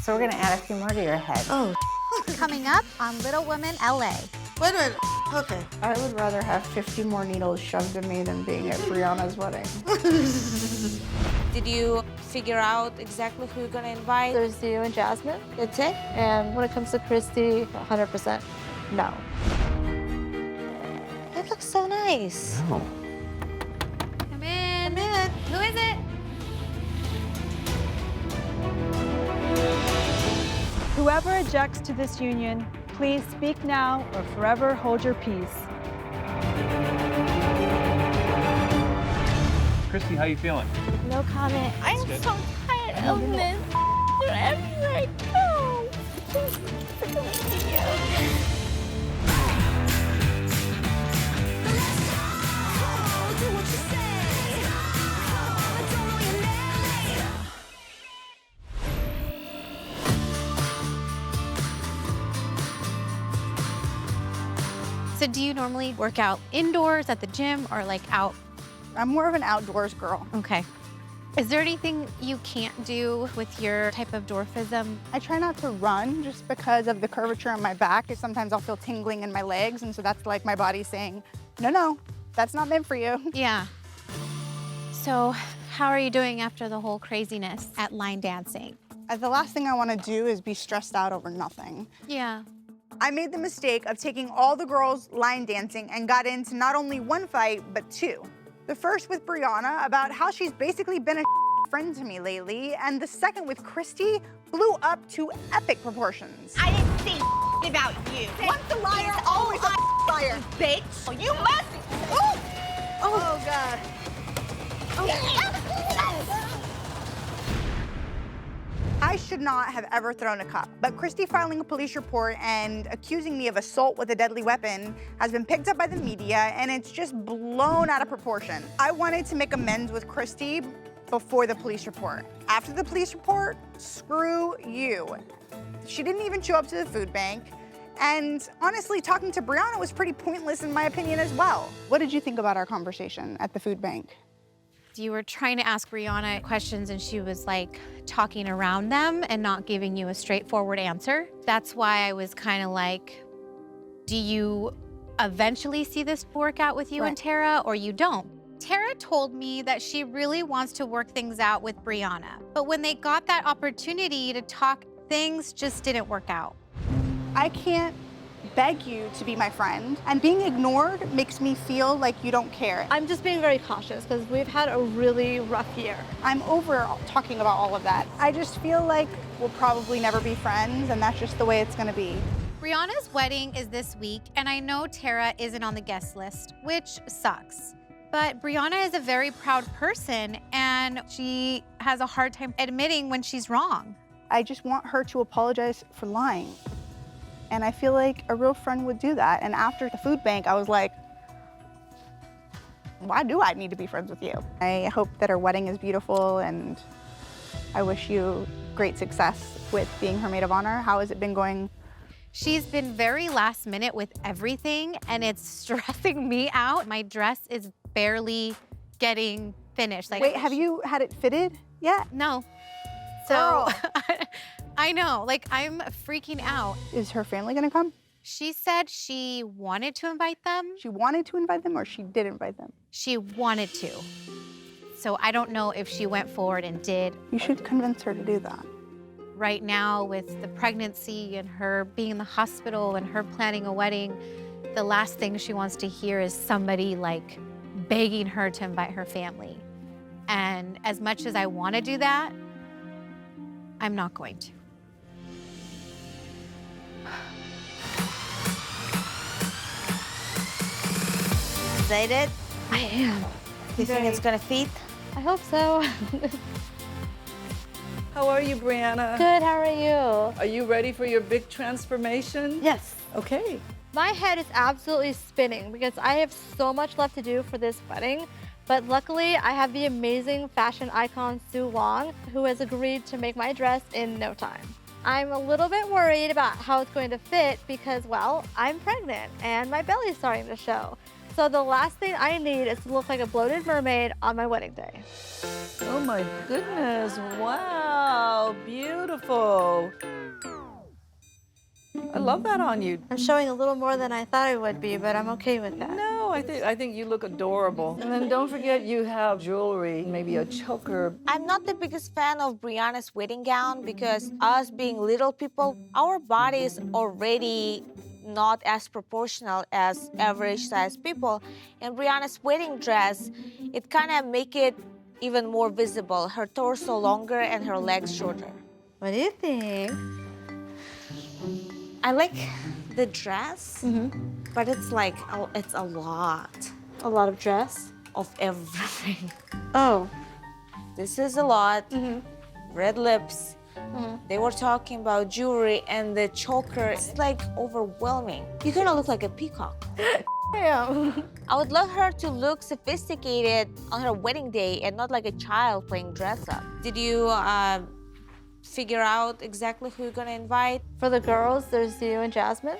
So we're gonna add a few more to your head. Oh. Coming up on Little Women LA. Wait a minute. Okay. I would rather have 50 more needles shoved in me than being at Brianna's wedding. Did you figure out exactly who you're gonna invite? There's you and Jasmine. That's it? And when it comes to Christy, 100% no. That looks so nice. Oh. Come in. Who is it? Whoever objects to this union, please speak now or forever hold your peace. Christy, how you feeling? No comment. I'm so tired of this. Wherever I go. So do you normally work out indoors at the gym or like out? I'm more of an outdoors girl. Okay. Is there anything you can't do with your type of dwarfism? I try not to run just because of the curvature in my back. Sometimes I'll feel tingling in my legs, and so that's like my body saying, no, that's not meant for you. Yeah. So how are you doing after the whole craziness at line dancing? The last thing I want to do is be stressed out over nothing. Yeah. I made the mistake of taking all the girls line dancing and got into not only one fight, but two. The first with Briana about how she's basically been a friend to me lately, and the second with Christy blew up to epic proportions. I didn't say about you. Once a liar, always a liar. Bitch, you must. Oh, God. I should not have ever thrown a cup, but Christy filing a police report and accusing me of assault with a deadly weapon has been picked up by the media, and it's just blown out of proportion. I wanted to make amends with Christy before the police report. After the police report, screw you. She didn't even show up to the food bank, and honestly, talking to Briana was pretty pointless in my opinion as well. What did you think about our conversation at the food bank? You were trying to ask Briana questions and she was like talking around them and not giving you a straightforward answer. That's why I was kind of like, do you eventually see this work out with you and Tara, or you don't? Tara told me that she really wants to work things out with Briana, but when they got that opportunity to talk, things just didn't work out. I can't beg you to be my friend, and being ignored makes me feel like you don't care. I'm just being very cautious because we've had a really rough year. I'm over talking about all of that. I just feel like we'll probably never be friends, and that's just the way it's gonna be. Briana's wedding is this week, and I know Tara isn't on the guest list, which sucks. But Briana is a very proud person, and she has a hard time admitting when she's wrong. I just want her to apologize for lying. And I feel like a real friend would do that. And after the food bank, I was like, why do I need to be friends with you? I hope that her wedding is beautiful, and I wish you great success with being her maid of honor. How has it been going? She's been very last minute with everything, and it's stressing me out. My dress is barely getting finished. Like, wait, have you had it fitted yet? No. So, I know, like I'm freaking out. Is her family gonna come? She said she wanted to invite them. She wanted to invite them, or she did invite them? She wanted to. So I don't know if she went forward and did. You should convince her to do that. Right now, with the pregnancy and her being in the hospital and her planning a wedding, the last thing she wants to hear is somebody like begging her to invite her family. And as much as I want to do that, I'm not going to. Excited? I am. You think it's gonna fit? I hope so. How are you, Briana? Good, how are you? Are you ready for your big transformation? Yes. Okay. My head is absolutely spinning because I have so much left to do for this wedding, but luckily I have the amazing fashion icon Sue Long, who has agreed to make my dress in no time. I'm a little bit worried about how it's going to fit because, well, I'm pregnant and my belly's starting to show. So the last thing I need is to look like a bloated mermaid on my wedding day. Oh my goodness, wow, beautiful. I love that on you. I'm showing a little more than I thought I would be, but I'm okay with that. No, I think you look adorable. And then don't forget you have jewelry, maybe a choker. I'm not the biggest fan of Brianna's wedding gown because us being little people, our body is already not as proportional as average sized people. And Brianna's wedding dress, it kind of make it even more visible. Her torso longer and her legs shorter. What do you think? I like the dress, but it's like, it's a lot A lot of dress. of everything. Oh. This is a lot. Red lips. They were talking about jewelry and the choker. It's like overwhelming. You're gonna look like a peacock. Damn. I would love her to look sophisticated on her wedding day and not like a child playing dress up. Did you figure out exactly who you're gonna invite? For the girls, there's you and Jasmine,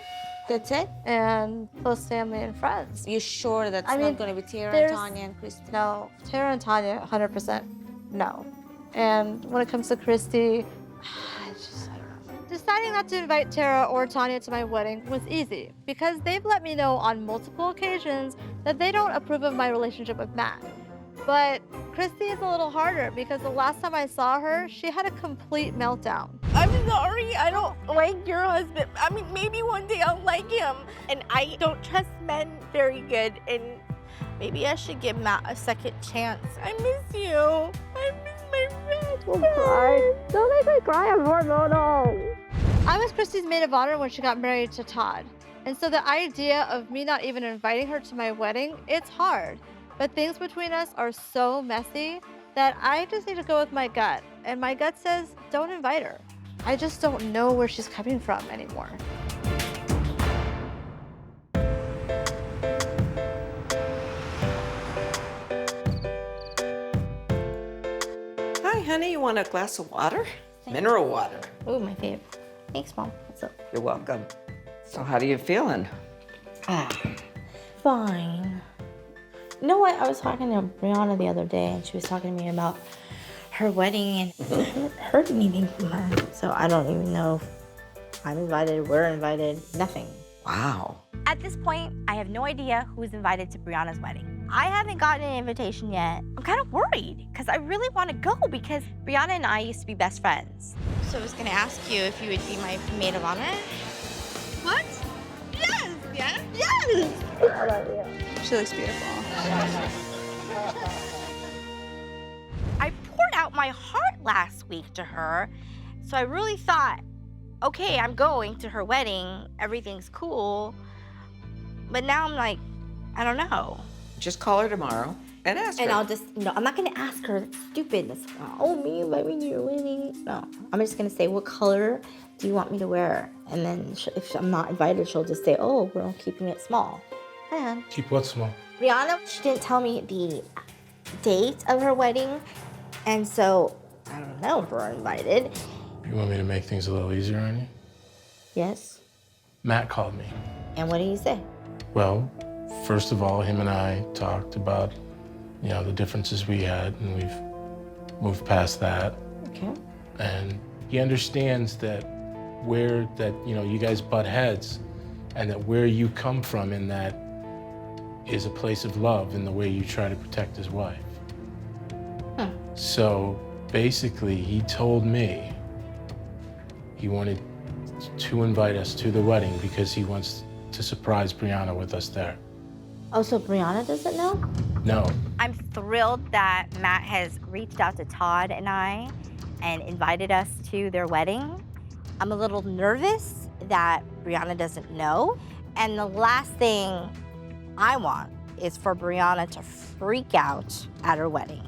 That's it? and close family and friends. You sure that's I mean, not gonna be Tara, there's- Tanya, and Christy? No, Tara and Tanya, 100% no. And when it comes to Christy, I don't know. Deciding not to invite Tara or Tanya to my wedding was easy because they've let me know on multiple occasions that they don't approve of my relationship with Matt. But Christy is a little harder because the last time I saw her, she had a complete meltdown. I'm sorry, I don't like your husband. I mean, maybe one day I'll like him. And I don't trust men very good. And maybe I should give Matt a second chance. I miss you. I miss my friend. Don't cry. Don't make me cry. I'm hormonal. I was Christy's maid of honor when she got married to Todd. And so the idea of me not even inviting her to my wedding, it's hard. But things between us are so messy that I just need to go with my gut. And my gut says, don't invite her. I just don't know where she's coming from anymore. Hi, honey, you want a glass of water? Mineral water. Oh, my favorite. Thanks, Mom. What's up? You're welcome. So how are you feeling? Fine. You know what? I was talking to Brianna the other day, and she was talking to me about her wedding, and I haven't heard anything from her. So I don't even know if I'm invited, we're invited, nothing. Wow. At this point, I have no idea who's invited to Brianna's wedding. I haven't gotten an invitation yet. I'm kind of worried because I really want to go because Brianna and I used to be best friends. So I was going to ask you if you would be my maid of honor. What? Yes! Yes! Yes! I love you. She looks beautiful. I poured out my heart last week to her, so I really thought, okay, I'm going to her wedding. Everything's cool. But now I'm like, I don't know. Just call her tomorrow and ask And her. I'll just, no, I'm not gonna ask her. That's stupid. That's, oh, me inviting you to your wedding. No, I'm just gonna say, what color do you want me to wear? And then if I'm not invited, she'll just say, oh, we're keeping it small. Hi, hon. Keep what small? Brianna, she didn't tell me the date of her wedding, and so I don't know if we're invited. You want me to make things a little easier on you? Yes. Matt called me. And what did he say? Well, first of all, him and I talked about, the differences we had, and we've moved past that. Okay. And he understands that you guys butt heads, and that where you come from in that is a place of love in the way you try to protect his wife. So basically, he told me he wanted to invite us to the wedding because he wants to surprise Brianna with us there. Oh, so Brianna doesn't know? No. I'm thrilled that Matt has reached out to Todd and I and invited us to their wedding. I'm a little nervous that Brianna doesn't know. And the last thing I want is for Brianna to freak out at her wedding.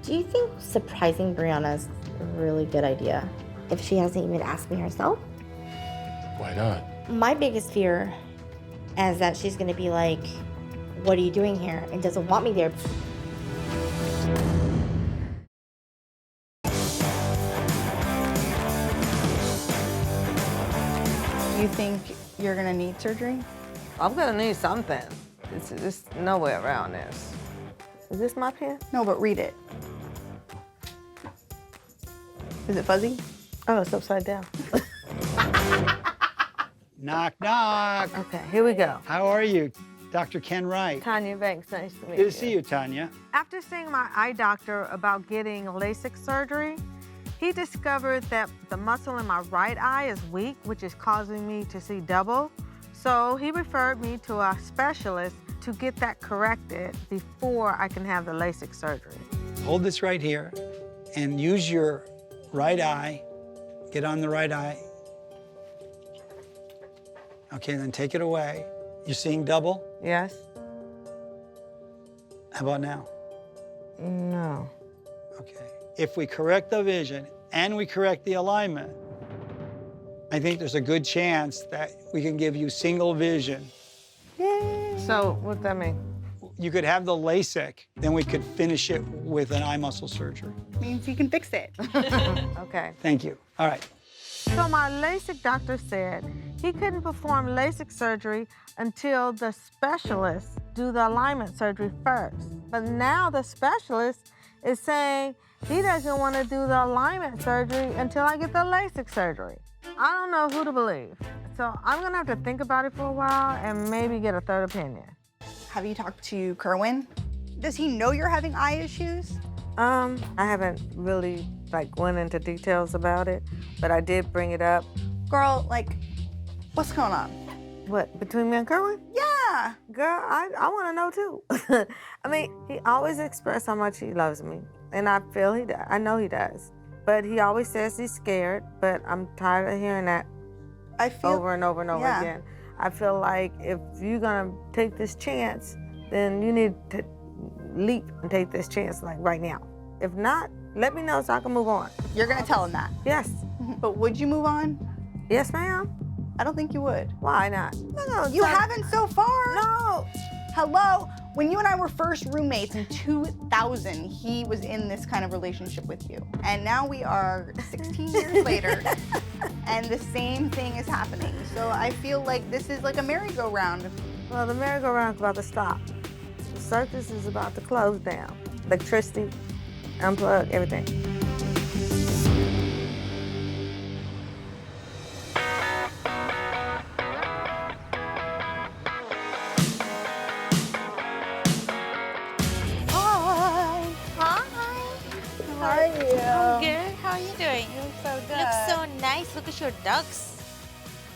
Do you think surprising Brianna is a really good idea if she hasn't even asked me herself? Why not? My biggest fear is that she's gonna be like, what are you doing here? And doesn't want me there. You think you're gonna need surgery? I'm gonna need something. It's nowhere around this. Is this my pen? No, but read it. Is it fuzzy? Oh, it's upside down. Knock, knock. Okay, here we go. How are you? Dr. Ken Wright. Tanya Banks, nice to meet Good you. to see you, Tanya. After seeing my eye doctor about getting LASIK surgery, he discovered that the muscle in my right eye is weak, which is causing me to see double. So he referred me to a specialist to get that corrected before I can have the LASIK surgery. Hold this right here and use your right eye. Get on the right eye. Okay, then take it away. You're seeing double? Yes? How about now? No. Okay. If we correct the vision and we correct the alignment, I think there's a good chance that we can give you single vision. Yay. So what's that mean? You could have the LASIK, then we could finish it with an eye muscle surgery. Means you can fix it. Okay. Thank you. All right. So my LASIK doctor said he couldn't perform LASIK surgery until the specialist do the alignment surgery first. But now the specialist is saying he doesn't want to do the alignment surgery until I get the LASIK surgery. I don't know who to believe. So I'm gonna have to think about it for a while and maybe get a third opinion. Have you talked to Kerwin? Does he know you're having eye issues? I haven't really went into details about it, but I did bring it up. Girl, what's going on? What, between me and Kerwin? Yeah. Girl, I want to know too. I mean, he always expressed how much he loves me, and I feel he does. I know he does. But he always says he's scared, but I'm tired of hearing that over and over and over again. I feel like if you're gonna take this chance, then you need to leap and take this chance right now. If not, let me know so I can move on. You're gonna tell him that? Yes. But would you move on? Yes, ma'am. I don't think you would. Why not? No, you haven't so far. No. Hello? When you and I were first roommates in 2000, he was in this kind of relationship with you. And now we are 16 years later, and the same thing is happening. So I feel like this is like a merry-go-round. Well, the merry-go-round's about to stop. The circus is about to close down. Electricity, unplug, everything. I'm good. How are you doing? You look so good. Look so nice. Look at your ducks.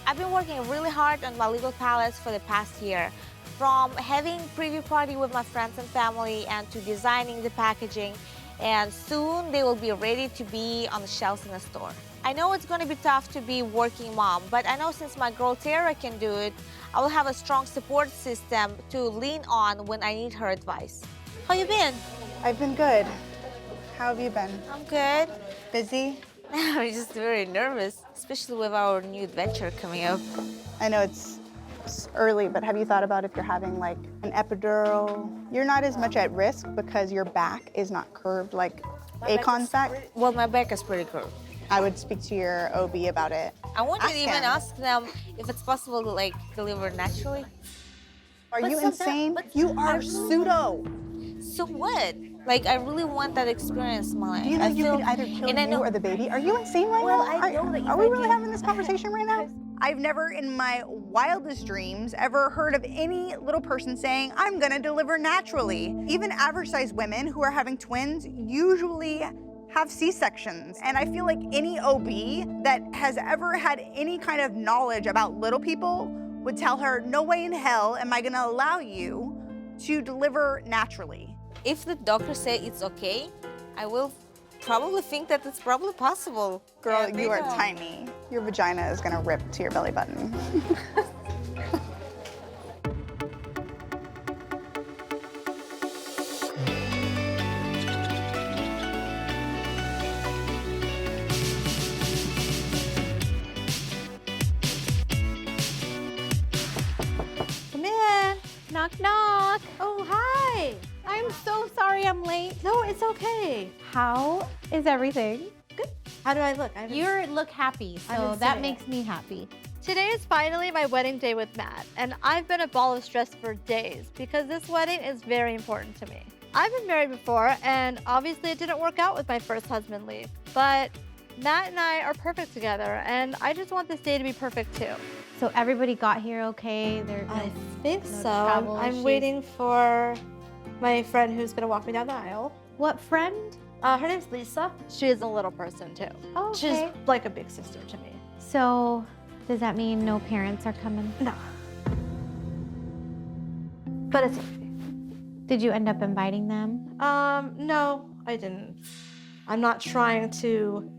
I've been working really hard on my little palettes for the past year. From having preview party with my friends and family and to designing the packaging. And soon they will be ready to be on the shelves in the store. I know it's going to be tough to be working mom, but I know since my girl Tara can do it, I will have a strong support system to lean on when I need her advice. How you been? I've been good. How have you been? I'm good. Busy? I'm just very nervous, especially with our new adventure coming up. I know it's early, but have you thought about if you're having an epidural? You're not as much at risk because your back is not curved like Akon's back. Well, my back is pretty curved. I would speak to your OB about it. I want you to even ask them if it's possible to deliver naturally. Are you insane? You are pseudo. So what? I really want that experience in my life. Do you know you could either kill you or the baby? Are you insane right now? I know that are we really having this conversation right now? I've never in my wildest dreams ever heard of any little person saying, I'm gonna deliver naturally. Even average sized women who are having twins usually have C-sections. And I feel like any OB that has ever had any kind of knowledge about little people would tell her, no way in hell am I gonna allow you to deliver naturally. If the doctor says it's okay, I will probably think that it's probably possible. Girl, you are tiny. Your vagina is gonna rip to your belly button. Come in. Knock, knock. Oh, hi. I'm so sorry I'm late. No, it's okay. How is everything? Good. How do I look? You look happy, so that makes me happy. Today is finally my wedding day with Matt, and I've been a ball of stress for days because this wedding is very important to me. I've been married before, and obviously it didn't work out with my first husband, Lee, but Matt and I are perfect together, and I just want this day to be perfect too. So everybody got here okay? I think no so. travel I'm issues? waiting for my friend who's gonna walk me down the aisle. What friend? Her name's Lisa. She's a little person too. Oh, okay. She's like a big sister to me. So does that mean no parents are coming? No. But it's okay. Did you end up inviting them? No, I didn't. I'm not trying to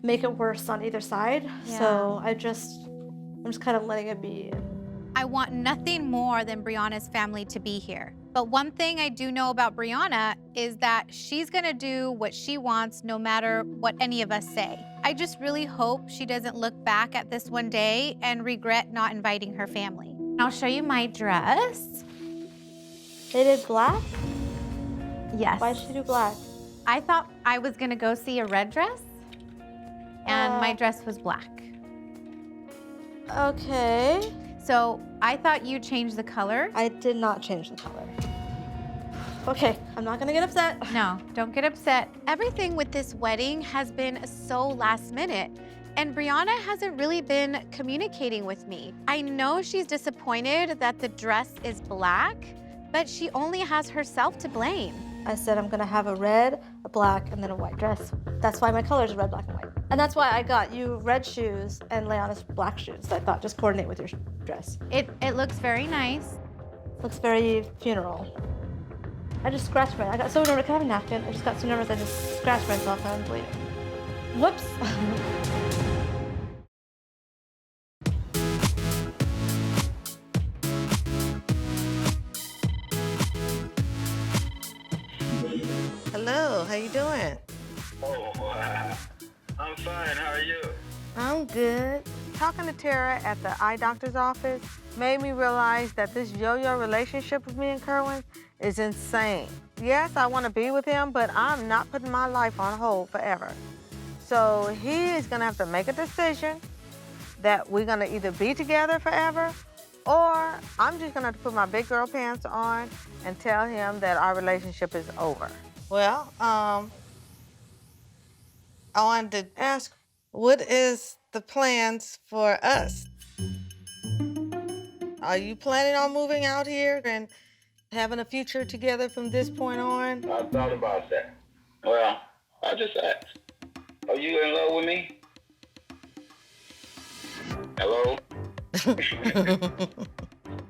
make it worse on either side. So I'm just kind of letting it be. I want nothing more than Brianna's family to be here. But one thing I do know about Brianna is that she's gonna do what she wants no matter what any of us say. I just really hope she doesn't look back at this one day and regret not inviting her family. I'll show you my dress. They did black? Yes. Why'd she do black? I thought I was gonna go see a red dress, and my dress was black. Okay. So I thought you changed the color. I did not change the color. Okay, I'm not gonna get upset. No, don't get upset. Everything with this wedding has been so last minute, and Brianna hasn't really been communicating with me. I know she's disappointed that the dress is black, but she only has herself to blame. I said I'm gonna have a red, a black, and then a white dress. That's why my colors are red, black, and white. And that's why I got you red shoes and Leona's black shoes. I thought just coordinate with your dress. It looks very nice. Looks very funeral. I just scratched I got so nervous. Can I have a napkin? I just got so nervous I just scratched myself and I'm bleeding. Whoops. Hello, how you doing? Oh, I'm fine. How are you? I'm good. Talking to Tara at the eye doctor's office made me realize that this yo-yo relationship with me and Kerwin is insane. Yes, I want to be with him, but I'm not putting my life on hold forever. So he is going to have to make a decision that we're going to either be together forever, or I'm just going to have to put my big girl pants on and tell him that our relationship is over. Well, I wanted to ask, what is the plans for us? Are you planning on moving out here and having a future together from this point on? I thought about that. Well, I just asked. Are you in love with me? Hello?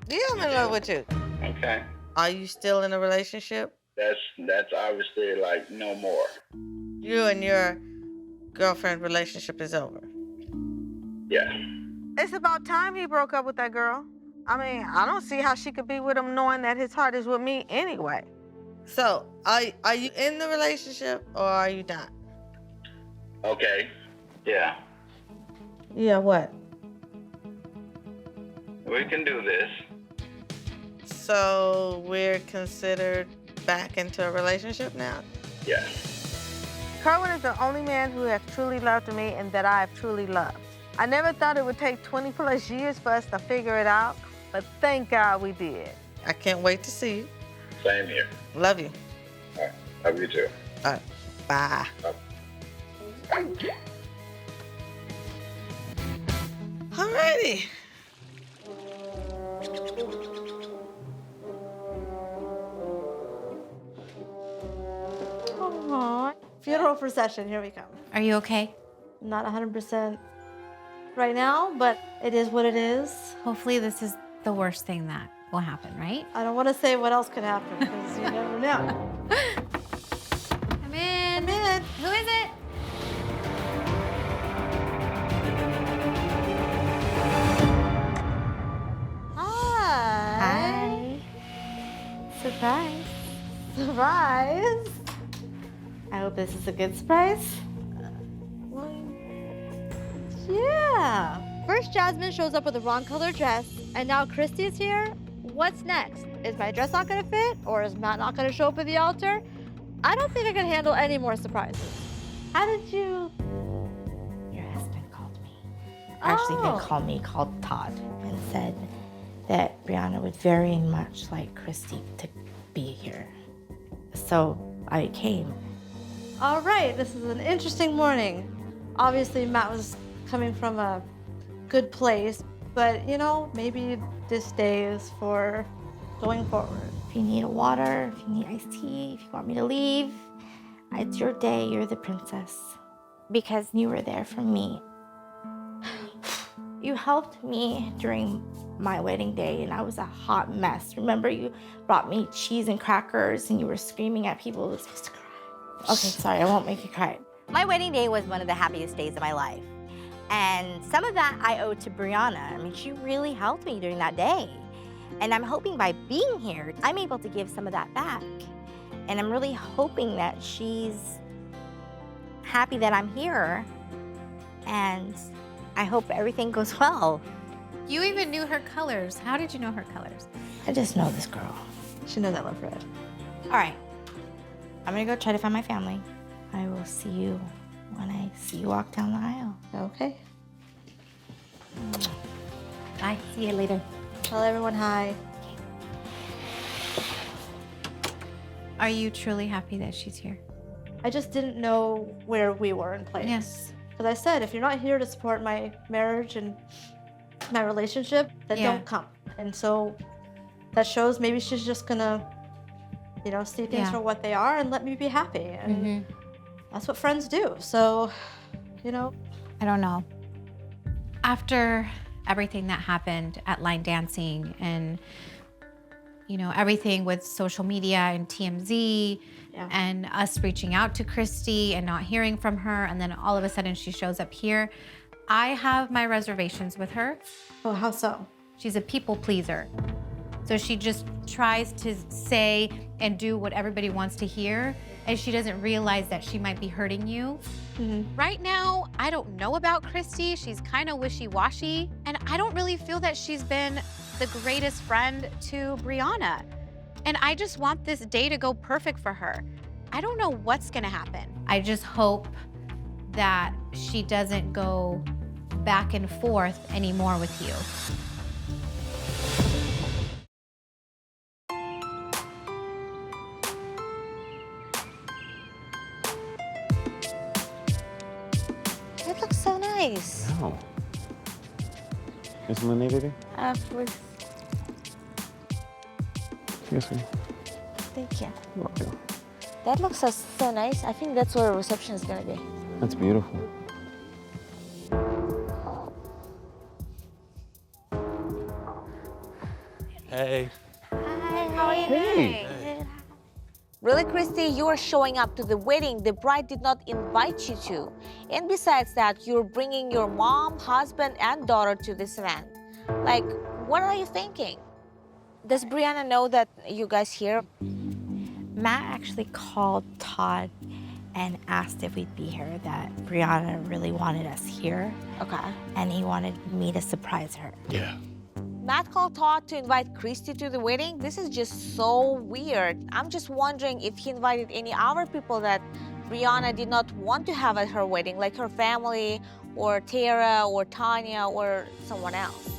Yeah, I'm in love with you. Okay. Are you still in a relationship? That's obviously like no more. You and your girlfriend relationship is over. Yeah. It's about time he broke up with that girl. I mean, I don't see how she could be with him knowing that his heart is with me anyway. So, are you in the relationship or are you not? Okay. Yeah. Yeah, what? We can do this. So, we're considered back into a relationship now? Yeah. Kerwin is the only man who has truly loved me and that I have truly loved. I never thought it would take 20 plus years for us to figure it out, but thank God we did. I can't wait to see you. Same here. Love you. All right. Love you too. All right. Bye. Alrighty. Aww. Funeral procession, here we come. Are you okay? I'm not 100% right now, but it is what it is. Hopefully this is the worst thing that will happen, right? I don't want to say what else could happen because you never know. Come in. Come in. Who is it? Hi. Surprise. Surprise. I hope this is a good surprise. Yeah. First, Jasmine shows up with the wrong color dress, and now Christy's here. What's next? Is my dress not gonna fit, or is Matt not gonna show up at the altar? I don't think I can handle any more surprises. How did you actually did call me, called Todd, and said that Briana would very much like Christy to be here. So I came. All right, this is an interesting morning. Obviously, Matt was coming from a good place, but you know, maybe this day is for going forward. If you need a water, if you need iced tea, if you want me to leave, it's your day, you're the princess. Because you were there for me. You helped me during my wedding day and I was a hot mess. Remember you brought me cheese and crackers and you were screaming at people. It was supposed to cry. Okay, sorry, I won't make you cry. My wedding day was one of the happiest days of my life. And some of that I owe to Briana. I mean, she really helped me during that day. And I'm hoping by being here, I'm able to give some of that back. And I'm really hoping that she's happy that I'm here. And I hope everything goes well. You even knew her colors. How did you know her colors? I just know this girl. She knows I love red. All right, I'm gonna go try to find my family. I will see you when I see you walk down the aisle. Okay. Bye, see you later. Tell everyone hi. Are you truly happy that she's here? I just didn't know where we were in place. Yes. Because I said, if you're not here to support my marriage and my relationship, then don't come. And so that shows maybe she's just gonna, you know, see things for what they are and let me be happy. And that's what friends do. So, you know. I don't know. After everything that happened at line dancing and, you know, everything with social media and TMZ and us reaching out to Christy and not hearing from her, and then all of a sudden she shows up here, I have my reservations with her. Oh, how so? She's a people pleaser. So she just tries to say and do what everybody wants to hear, and she doesn't realize that she might be hurting you. Right now, I don't know about Christy. She's kind of wishy-washy, and I don't really feel that she's been the greatest friend to Briana. And I just want this day to go perfect for her. I don't know what's gonna happen. I just hope that she doesn't go back and forth anymore with you. It looks so nice. No. Is money, baby? Please. Yes, sir. Thank you. You're welcome. That looks so nice. I think that's where the reception is gonna be. That's beautiful. Hey. Hi, how are you Hey. doing? Really, Christy, you are showing up to the wedding the bride did not invite you to. And besides that, you're bringing your mom, husband, and daughter to this event. Like, what are you thinking? Does Briana know that you guys here? Matt actually called Todd and asked if we'd be here, that Briana really wanted us here. Okay. And he wanted me to surprise her. Yeah. Matt called Todd to invite Christy to the wedding. This is just so weird. I'm just wondering if he invited any other people that Briana did not want to have at her wedding, like her family, or Tara, or Tanya, or someone else.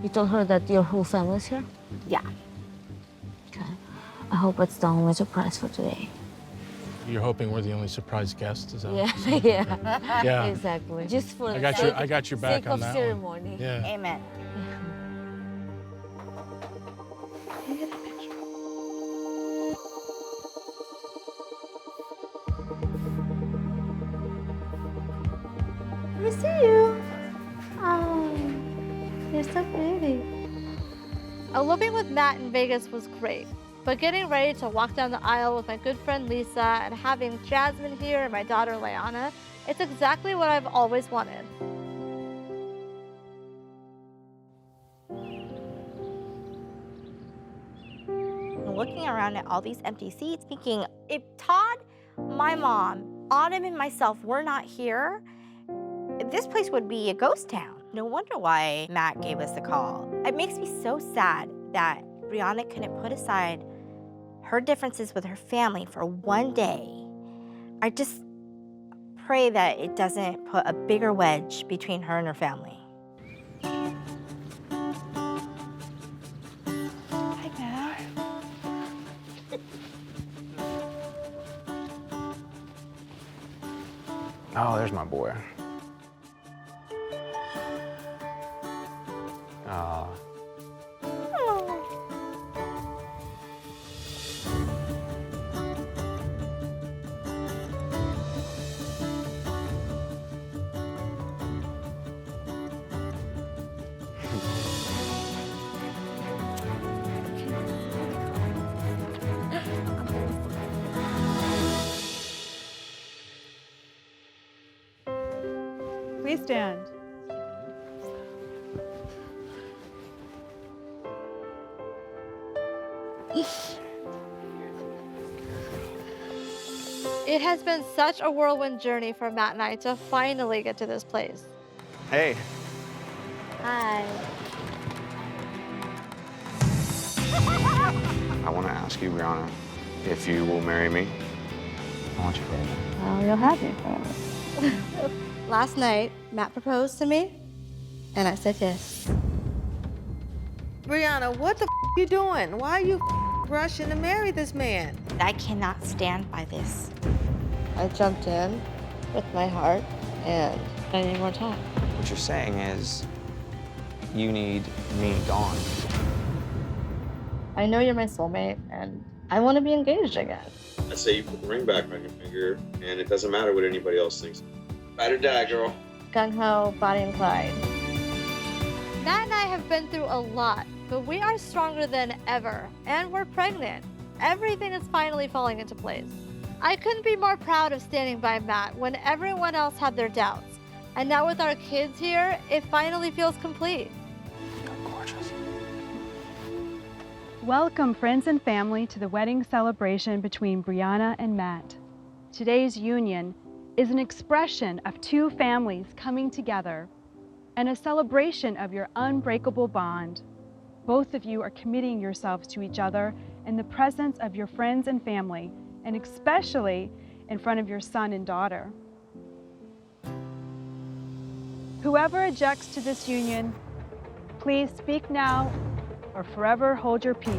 You told her that your whole family's here? Yeah. Okay. I hope it's the only surprise for today. You're hoping we're the only surprise guest, is that? Yeah, yeah. Yeah. Exactly. Just for I the got sake, I got your back sake on of that one. ceremony. Yeah. Amen. Let me see you. Oh, you're so pretty. Eloping with Matt in Vegas was great, but getting ready to walk down the aisle with my good friend Lisa and having Jasmine here and my daughter Leanna, it's exactly what I've always wanted. Looking around at all these empty seats, thinking, if Todd, my mom, Autumn, and myself were not here, this place would be a ghost town. No wonder why Matt gave us the call. It makes me so sad that Briana couldn't put aside her differences with her family for one day. I just pray that it doesn't put a bigger wedge between her and her family. Hi, Matt. Oh, there's my boy. Aw. Please stand. It has been such a whirlwind journey for Matt and I to finally get to this place. Hey. Hi. I want to ask you, Briana, if you will marry me. I want you for me. Well, you'll have me for Last night, Matt proposed to me, and I said yes. Briana, what the you doing? Why are you rushing to marry this man? I cannot stand by this. I jumped in with my heart, and I need more time. What you're saying is you need me gone. I know you're my soulmate, and I want to be engaged again. I say you put the ring back on your finger, and it doesn't matter what anybody else thinks. Ride or die, girl. Gung-ho, Bonnie and Clyde. Matt and I have been through a lot, but we are stronger than ever, and we're pregnant. Everything is finally falling into place. I couldn't be more proud of standing by Matt when everyone else had their doubts. And now with our kids here, it finally feels complete. Gorgeous. Welcome, friends and family, to the wedding celebration between Briana and Matt. Today's union is an expression of two families coming together and a celebration of your unbreakable bond. Both of you are committing yourselves to each other in the presence of your friends and family, and especially in front of your son and daughter. Whoever objects to this union, please speak now or forever hold your peace.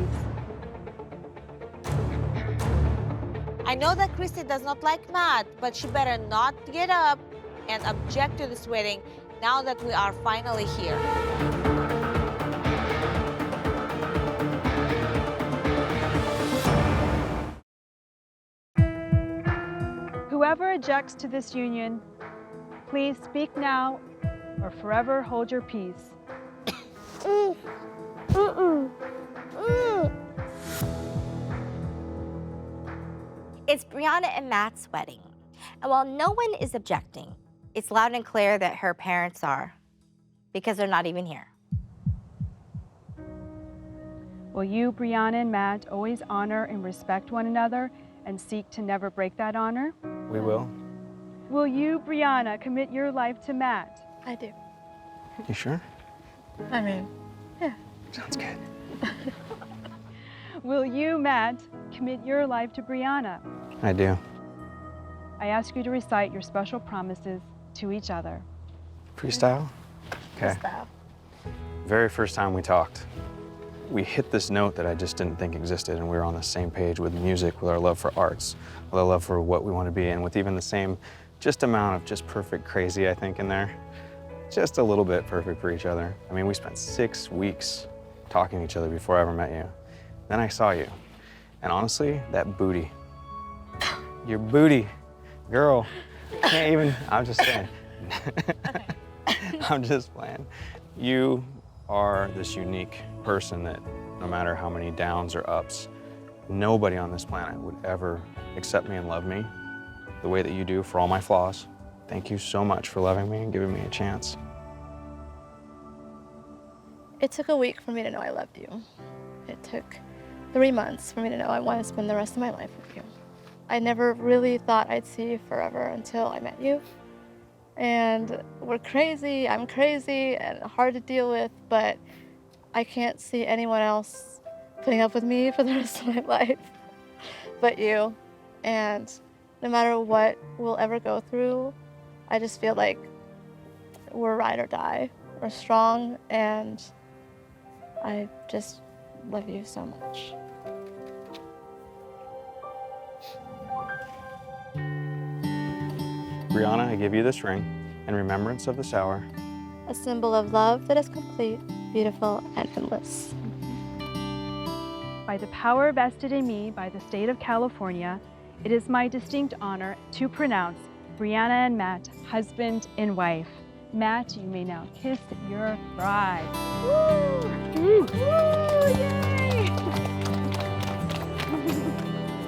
I know that Christy does not like Matt, but she better not get up and object to this wedding now that we are finally here. Whoever objects to this union, please speak now or forever hold your peace. It's Briana and Matt's wedding. And while no one is objecting, it's loud and clear that her parents are, because they're not even here. Will you, Briana and Matt, always honor and respect one another and seek to never break that honor? We will. Will you, Briana, commit your life to Matt? I do. You sure? I mean, yeah. Sounds good. Will you, Matt, commit your life to Briana? I do. I ask you to recite your special promises to each other. Freestyle? Okay. Freestyle. Very first time we talked, we hit this note that I just didn't think existed, and we were on the same page with music, with our love for arts, with our love for what we want to be, and with even the same just amount of just perfect crazy, I think, in there. Just a little bit perfect for each other. I mean, we spent 6 weeks talking to each other before I ever met you. Then I saw you, and honestly, that booty, your booty, girl, can't even, I'm just saying. I'm just playing. You are this unique person that no matter how many downs or ups, nobody on this planet would ever accept me and love me the way that you do for all my flaws. Thank you so much for loving me and giving me a chance. It took a week for me to know I loved you. It took 3 months for me to know I want to spend the rest of my life with you. I never really thought I'd see you forever until I met you. And we're crazy, I'm crazy, and hard to deal with, but I can't see anyone else putting up with me for the rest of my life but you. And no matter what we'll ever go through, I just feel like we're ride or die. We're strong, and I just love you so much. Briana, I give you this ring in remembrance of this hour. A symbol of love that is complete, beautiful, and endless. By the power vested in me by the state of California, it is my distinct honor to pronounce Briana and Matt husband and wife. Matt, you may now kiss your bride. Woo! Woo! Yay!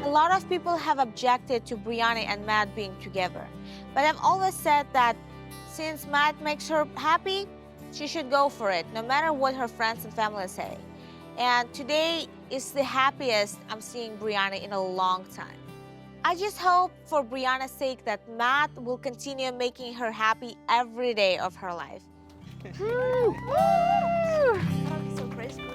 A lot of people have objected to Briana and Matt being together, but I've always said that since Matt makes her happy, she should go for it, no matter what her friends and family say. And today is the happiest I'm seeing Briana in a long time. I just hope for Briana's sake that Matt will continue making her happy every day of her life. So graceful.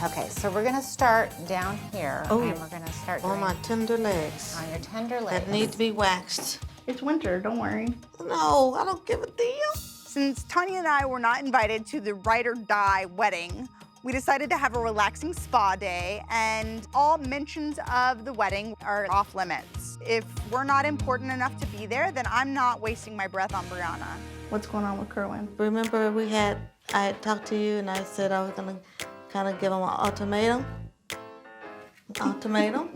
Okay, so we're gonna start down here, Oh, and we're gonna start on doing my tender legs. on your tender legs. That need to be waxed. It's winter, don't worry. No, I don't give a deal. Since Tanya and I were not invited to the ride or die wedding, we decided to have a relaxing spa day, and all mentions of the wedding are off limits. If we're not important enough to be there, then I'm not wasting my breath on Briana. What's going on with Kerwin? Remember I had talked to you and I said I was gonna kind of give him an ultimatum. Ultimatum?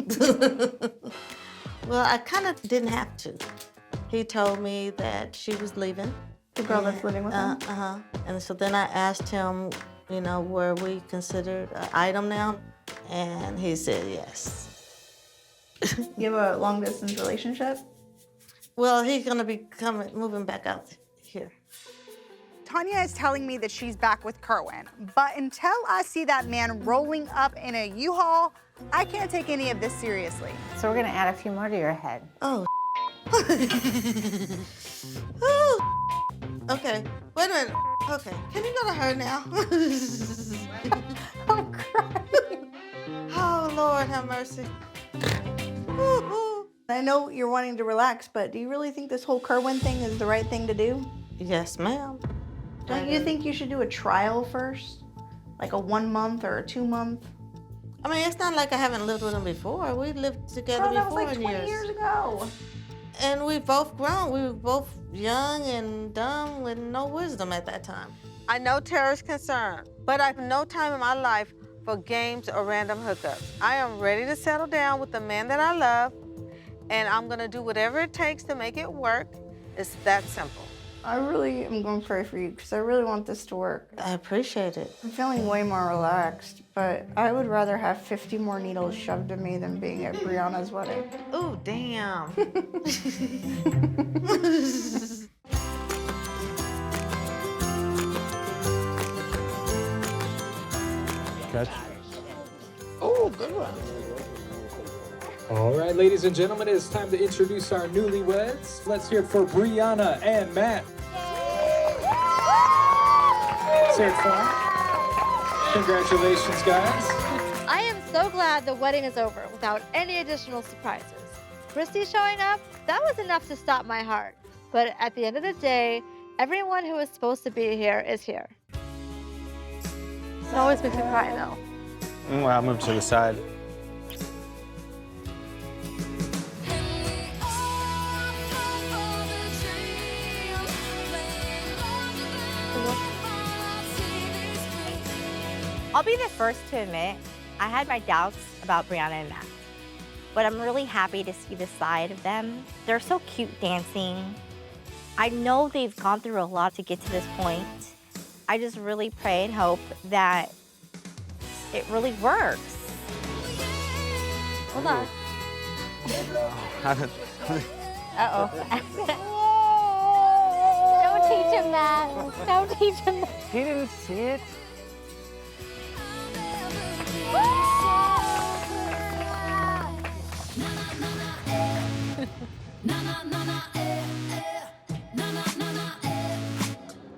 Well, I kind of didn't have to. He told me that she was leaving. The girl that's living with him? Uh-huh. And so then I asked him, you know, were we considered an item now? And he said yes. You have a long distance relationship? Well, he's gonna be moving back out here. Tanya is telling me that she's back with Kerwin, but until I see that man rolling up in a U-Haul, I can't take any of this seriously. So we're gonna add a few more to your head. Oh. Oh. Okay, wait a minute. Okay, can you go to her now? I'm crying. Oh, Lord, have mercy. I know you're wanting to relax, but do you really think this whole Kerwin thing is the right thing to do? Yes, ma'am. Don't you think you should do a trial first? Like a 1 month or a 2 month? I mean, it's not like I haven't lived with him before. We lived together Girl, that before was like 20 years ago. And we both grown. We were both young and dumb with no wisdom at that time. I know Tara's concerned, but I have no time in my life for games or random hookups. I am ready to settle down with the man that I love, and I'm gonna do whatever it takes to make it work. It's that simple. I really am going to pray for you because I really want this to work. I appreciate it. I'm feeling way more relaxed, but I would rather have 50 more needles shoved in me than being at Briana's wedding. Ooh, damn. Catch. Oh, good one. All right, ladies and gentlemen, it's time to introduce our newlyweds. Let's hear it for Briana and Matt. Let's hear it for them. Congratulations, guys. I am so glad the wedding is over without any additional surprises. Christy showing up, that was enough to stop my heart. But at the end of the day, everyone who is supposed to be here is here. It always makes me cry though. Well, I'll move to the side. I'll be the first to admit, I had my doubts about Briana and Matt. But I'm really happy to see this side of them. They're so cute dancing. I know they've gone through a lot to get to this point. I just really pray and hope that it really works. Hold on. Uh-oh. Don't teach him that. Don't teach him that. He didn't see it.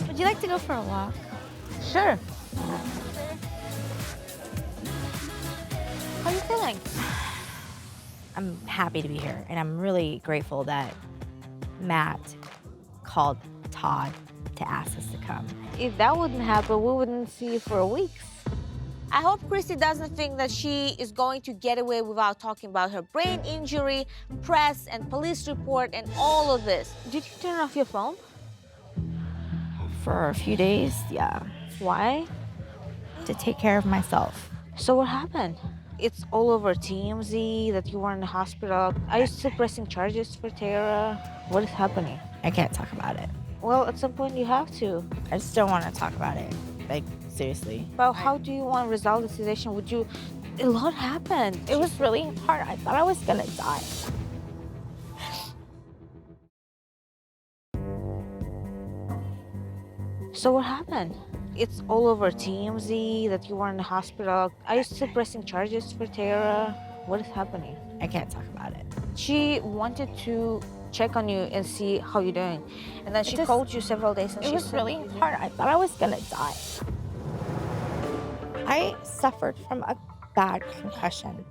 Would you like to go for a walk? Sure. feeling? I'm happy to be here, and I'm really grateful that Matt called Todd to ask us to come. If that wouldn't happen, we wouldn't see you for weeks. I hope Christy doesn't think that she is going to get away without talking about her brain injury, press and police report, and all of this. Did you turn off your phone? For a few days, yeah. Why? To take care of myself. So what happened? It's all over TMZ that you were in the hospital. Are you still pressing charges for Tara? What is happening? I can't talk about it. Well, at some point you have to. I just don't want to talk about it. Like, seriously. Well, how do you want to resolve the situation? A lot happened. It was really hard. I thought I was gonna die. So what happened? It's all over TMZ that you were in the hospital. Are you still pressing charges for Tara? What is happening? I can't talk about it. She wanted to check on you and see how you're doing. And then she called you several days and it was really hard. I thought I was gonna die. I suffered from a bad concussion.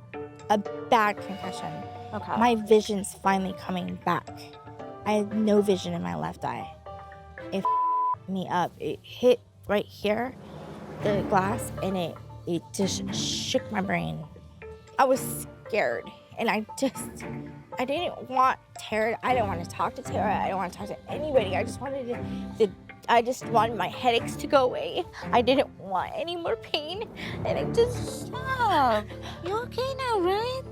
A bad concussion. Okay. My vision's finally coming back. I had no vision in my left eye. It me up. It hit right here, the glass, and it just shook my brain. I was scared, and I didn't want Tara. I didn't want to talk to Tara. I didn't want to talk to anybody. I just wanted my headaches to go away. I didn't want any more pain, and I just stop. You okay now, right?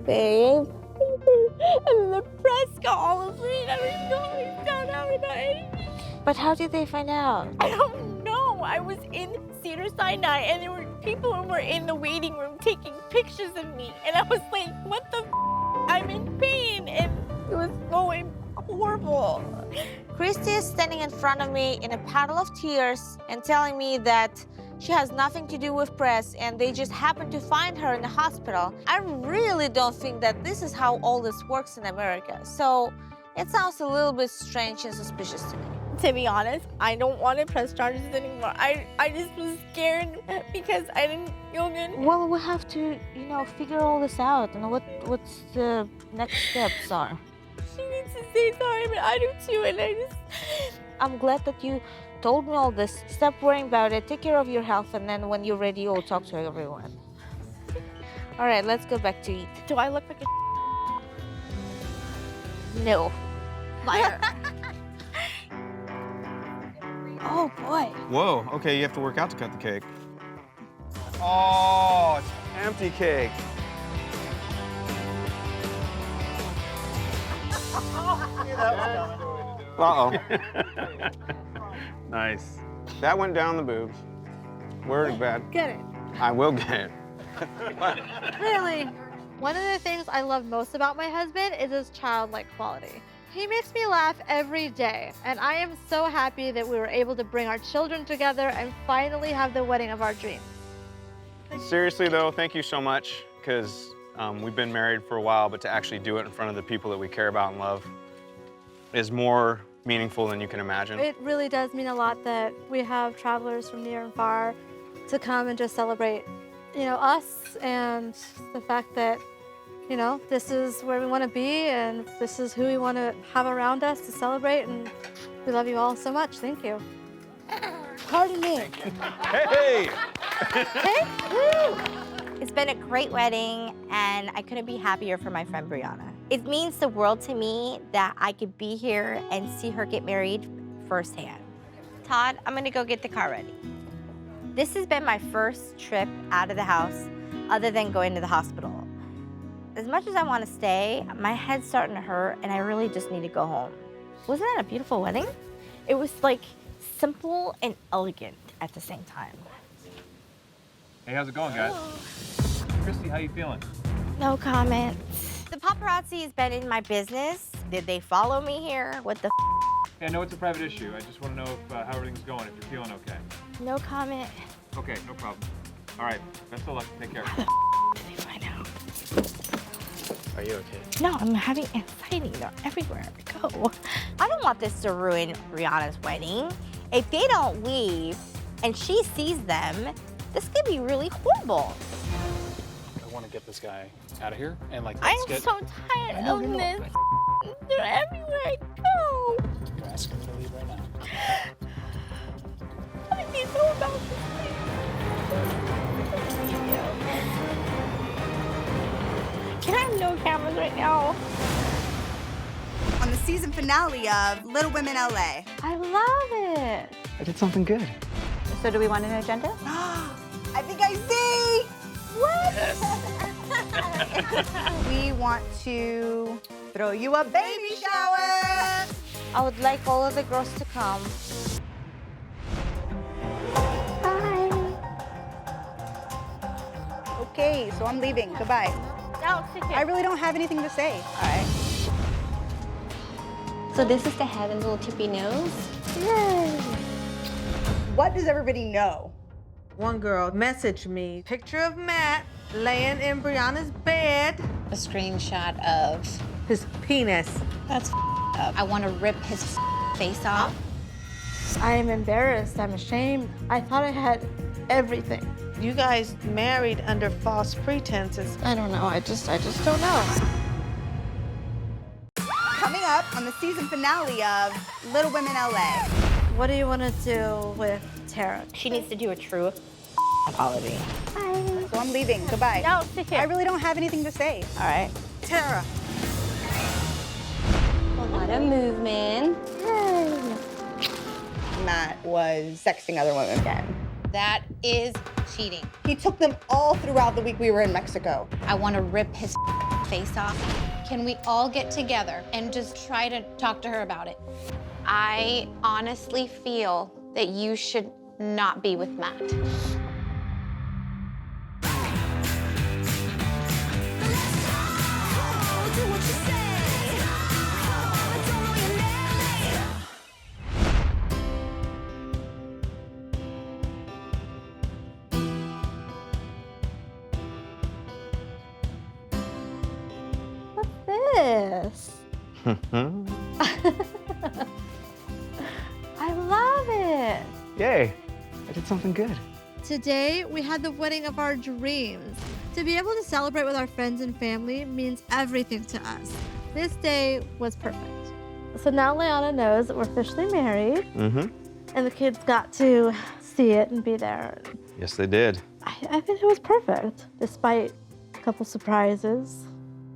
Babe. And then the press got all of it. I was going down every night. But how did they find out? I don't know. I was in Cedars-Sinai, and there were people who were in the waiting room taking pictures of me. And I was like, what the I'm in pain. And it was so horrible. Christy is standing in front of me in a puddle of tears and telling me that she has nothing to do with press and they just happened to find her in the hospital. I really don't think that this is how all this works in America. So it sounds a little bit strange and suspicious to me. To be honest, I don't want to press charges anymore. I just was scared because I didn't feel good. Well, we have to, figure all this out and what's the next steps are. She needs to say sorry, but I do too, and I'm glad that you told me all this. Stop worrying about it, take care of your health, and then when you're ready, you'll talk to everyone. All right, let's go back to eat. Do I look like a No. liar? Oh boy. Whoa, okay, you have to work out to cut the cake. Oh, it's empty cake. Uh-oh. Nice. That went down the boobs. Word bad. Get it. I will get it. Really? One of the things I love most about my husband is his childlike quality. He makes me laugh every day, and I am so happy that we were able to bring our children together and finally have the wedding of our dreams. Seriously though, thank you so much, because we've been married for a while, but to actually do it in front of the people that we care about and love is more meaningful than you can imagine. It really does mean a lot that we have travelers from near and far to come and just celebrate, us and the fact that, this is where we want to be and this is who we want to have around us to celebrate, and we love you all so much. Thank you. Pardon me. Hey! Hey! Woo! It's been a great wedding, and I couldn't be happier for my friend Briana. It means the world to me that I could be here and see her get married firsthand. Todd, I'm gonna go get the car ready. This has been my first trip out of the house other than going to the hospital. As much as I want to stay, my head's starting to hurt and I really just need to go home. Wasn't that a beautiful wedding? It was like simple and elegant at the same time. Hey, how's it going, guys? Christy, how you feeling? No comments. The paparazzi has been in my business. Did they follow me here? What the Hey, I know it's a private issue. I just want to know if, how everything's going, if you're feeling okay. No comment. Okay, no problem. All right, best of luck. Take care. Did they find out? Are you okay? No, I'm having anxiety. They're everywhere I go. I don't want this to ruin Brianna's wedding. If they don't leave and she sees them, this could be really horrible. I want to get this guy out of here and like I'm let's get. so tired of this. They're everywhere I go. You're asking me to leave right now. I need to know about this thing. Can I have no cameras right now? On the season finale of Little Women LA. I love it. I did something good. So do we want an agenda? I think I see! What? We want to throw you a baby shower! I would like all of the girls to come. Okay, so I'm leaving. Goodbye. No, take care. I really don't have anything to say. All right. So this is the head and little tippy nose. Yay! What does everybody know? One girl messaged me, picture of Matt laying in Brianna's bed. A screenshot of his penis. That's up. I want to rip his face off. I am embarrassed. I'm ashamed. I thought I had everything. You guys married under false pretenses. I don't know. I just don't know. Coming up on the season finale of Little Women LA. What do you want to do with Tara? She needs to do a true apology. So I'm leaving. Goodbye. No, take care. I really don't have anything to say. All right. Tara. A lot of movement. Matt was sexting other women again. That is cheating. He took them all throughout the week we were in Mexico. I want to rip his face off. Can we all get together and just try to talk to her about it? I honestly feel that you should not be with Matt. This. I love it. Yay, I did something good. Today, we had the wedding of our dreams. To be able to celebrate with our friends and family means everything to us. This day was perfect. So now Leanna knows that we're officially married, and the kids got to see it and be there. Yes, they did. I think it was perfect, despite a couple surprises.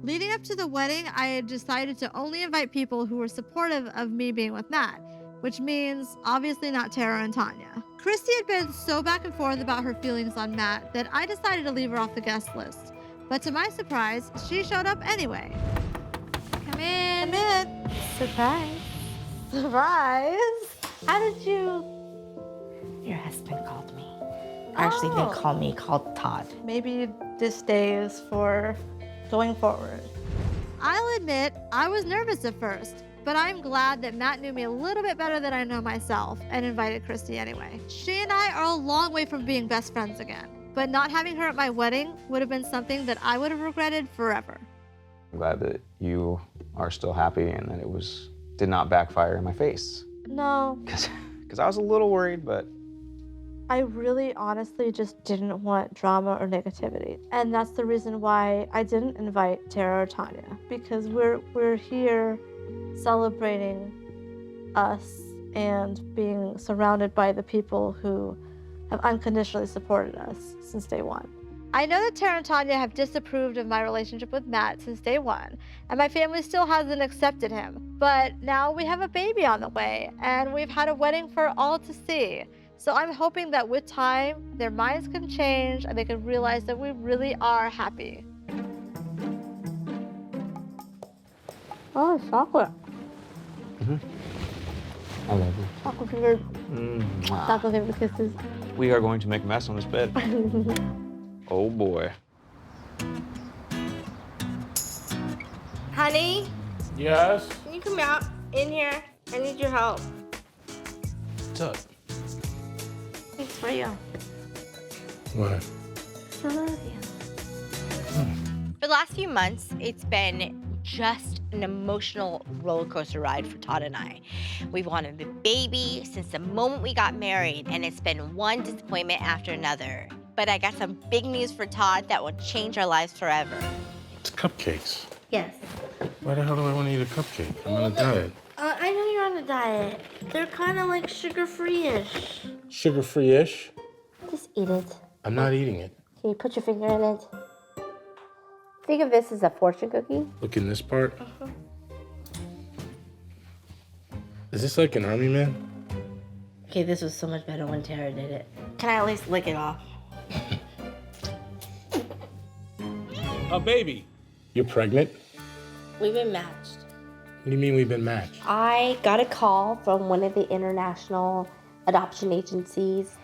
Leading up to the wedding, I had decided to only invite people who were supportive of me being with Matt, which means obviously not Tara and Tanya. Christy had been so back and forth about her feelings on Matt that I decided to leave her off the guest list. But to my surprise, she showed up anyway. Come in. Come in. Surprise. Surprise. How did you? Your husband called me. Actually, didn't call me, called Todd. Maybe this day is for going forward. I'll admit, I was nervous at first, but I'm glad that Matt knew me a little bit better than I know myself and invited Christy anyway. She and I are a long way from being best friends again, but not having her at my wedding would have been something that I would have regretted forever. I'm glad that you are still happy and that it did not backfire in my face. No. Because I was a little worried, but I really honestly just didn't want drama or negativity. And that's the reason why I didn't invite Tara or Tanya, because we're here celebrating us and being surrounded by the people who have unconditionally supported us since day one. I know that Tara and Tanya have disapproved of my relationship with Matt since day one, and my family still hasn't accepted him. But now we have a baby on the way, and we've had a wedding for all to see. So I'm hoping that with time, their minds can change and they can realize that we really are happy. Oh, chocolate. I love you. Chocolate finger. Chocolate finger kisses. We are going to make a mess on this bed. Oh boy. Honey, Yes? can you come out in here? I need your help. What's up? It's for you. What? I love you. For the last few months, it's been just an emotional roller coaster ride for Todd and I. We've wanted a baby since the moment we got married, and it's been one disappointment after another. but I got some big news for Todd that will change our lives forever. It's cupcakes. Yes. Why the hell do I want to eat a cupcake? I'm on a diet. I know you're on a diet. They're kind of like sugar-free-ish. Sugar-free-ish? Just eat it. I'm not eating it. Can you put your finger in it? Think of this as a fortune cookie. Look in this part. Is this like an army man? Okay, this was so much better when Tara did it. Can I at least lick it off? A baby. You're pregnant? We've been matched. What do you mean we've been matched? I got a call from one of the international adoption agencies,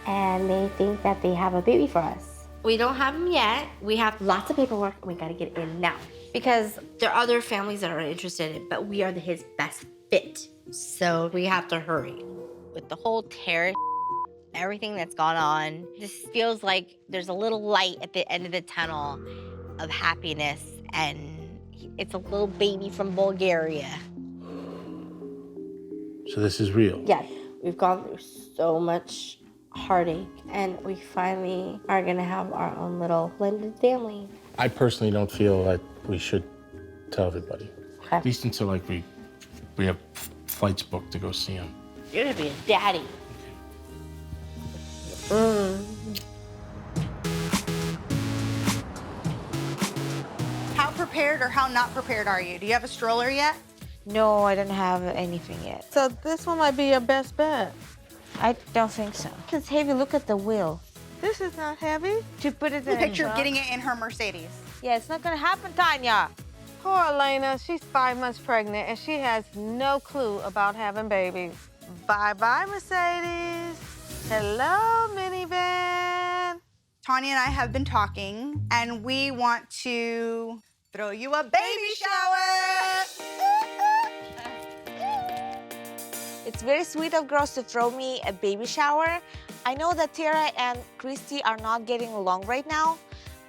and they think that they have a baby for us. We don't have him yet. We have lots of paperwork, and we gotta get it in now. Because there are other families that are interested in it, but we are his best fit. So we have to hurry. With the whole Tara, everything that's gone on, this feels like there's a little light at the end of the tunnel of happiness, and it's a little baby from Bulgaria. So this is real? Yeah, we've gone through so much heartache, and we finally are gonna have our own little blended family. I personally don't feel like we should tell everybody. Okay. At least until like we have flights booked to go see him. You're gonna be a daddy. How prepared or how not prepared are you? Do you have a stroller yet? No, I don't have anything yet. So this one might be your best bet. I don't think so. It's heavy. Look at the wheel. This is not heavy. To put it The in picture a of truck. getting it in her Mercedes. Yeah, it's not gonna happen, Tanya. Poor Elena, she's 5 months pregnant and she has no clue about having babies. Bye-bye, Mercedes. Hello, minivan. Tanya and I have been talking, and we want to throw you a baby shower. It's very sweet of girls to throw me a baby shower. I know that Tara and Christy are not getting along right now,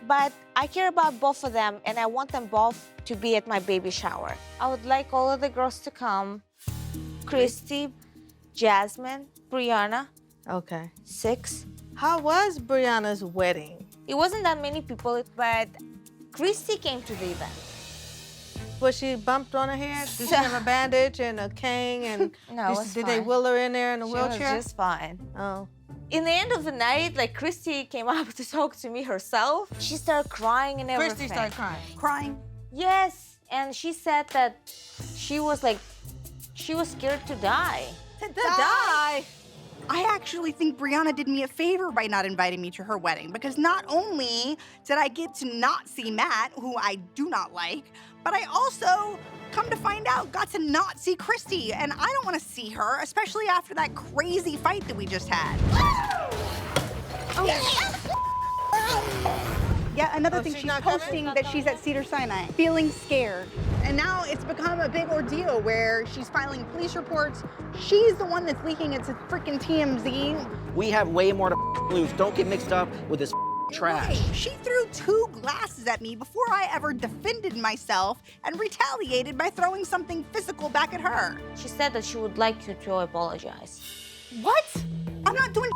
but I care about both of them, and I want them both to be at my baby shower. I would like all of the girls to come. Christy, Jasmine, Briana. Okay. 6. How was Brianna's wedding? It wasn't that many people, but Christy came to the event. Was she bumped on her head? Did she have a bandage and a cane? And No, it was did they fine. wheel her in there in a She wheelchair? was just fine. Oh. In the end of the night, like Christy came up to talk to me herself. She started crying and everything. Christy started crying. Crying? Yes, and she said that she was scared to die. To die? I actually think Briana did me a favor by not inviting me to her wedding, because not only did I get to not see Matt, who I do not like, but I also, come to find out, got to not see Christy, and I don't want to see her, especially after that crazy fight that we just had. Yeah, another thing, she's posting that she's at Cedar Sinai, feeling scared. And now it's become a big ordeal where she's filing police reports. She's the one that's leaking it to freaking TMZ. We have way more to lose. Don't get mixed up with this trash. Right. She threw 2 glasses at me before I ever defended myself and retaliated by throwing something physical back at her. She said that she would like you to apologize. What? I'm not doing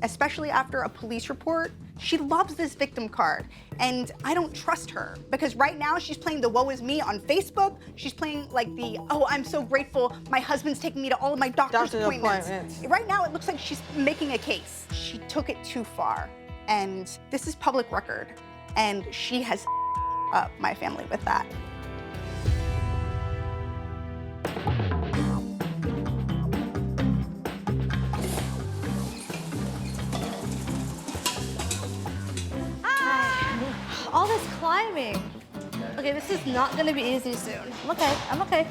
especially after a police report. She loves this victim card, and I don't trust her because right now she's playing the woe is me on Facebook. She's playing like the, oh, I'm so grateful my husband's taking me to all of my doctor's appointments. Right now it looks like she's making a case. She took it too far, and this is public record, and she has up my family with that. All this climbing. Okay, this is not gonna be easy soon. I'm okay.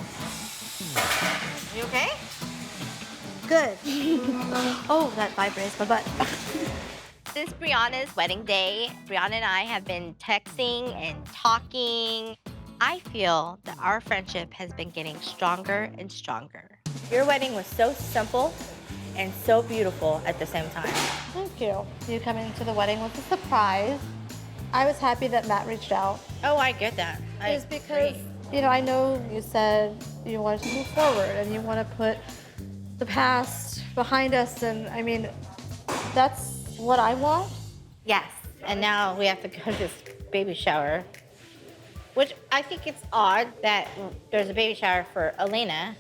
You okay? Good. Oh, that vibrates my butt. Since Brianna's wedding day, Brianna and I have been texting and talking. I feel that our friendship has been getting stronger and stronger. Your wedding was so simple and so beautiful at the same time. Thank you. You coming to the wedding was a surprise. I was happy that Matt reached out. Oh, I get that. It's because, you know, I know you said you wanted to move forward and you want to put the past behind us. And I mean, that's what I want. Yes, and now we have to go to this baby shower, which I think it's odd that there's a baby shower for Elena,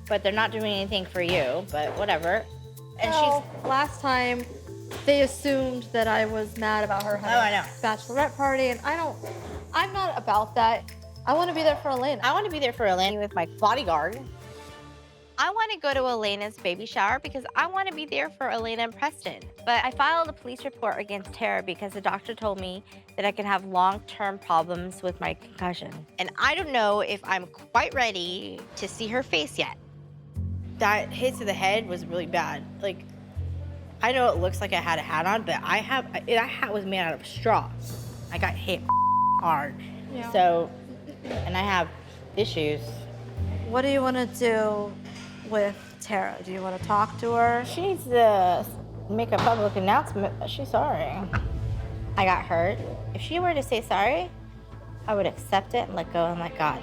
but they're not doing anything for you, but whatever. And last time they assumed that I was mad about her having a bachelorette party, and I'm not about that. I want to be there for Elena. I want to be there for Elena with my bodyguard. I want to go to Elena's baby shower because I want to be there for Elena and Preston. But I filed a police report against Tara because the doctor told me that I could have long-term problems with my concussion. And I don't know if I'm quite ready to see her face yet. That hit to the head was really bad. Like, I know it looks like I had a hat on, but that hat was made out of straw. I got hit hard. Yeah. So, and I have issues. What do you want to do with Tara? Do you want to talk to her? She needs to make a public announcement that she's sorry. I got hurt. If she were to say sorry, I would accept it and let go and let God.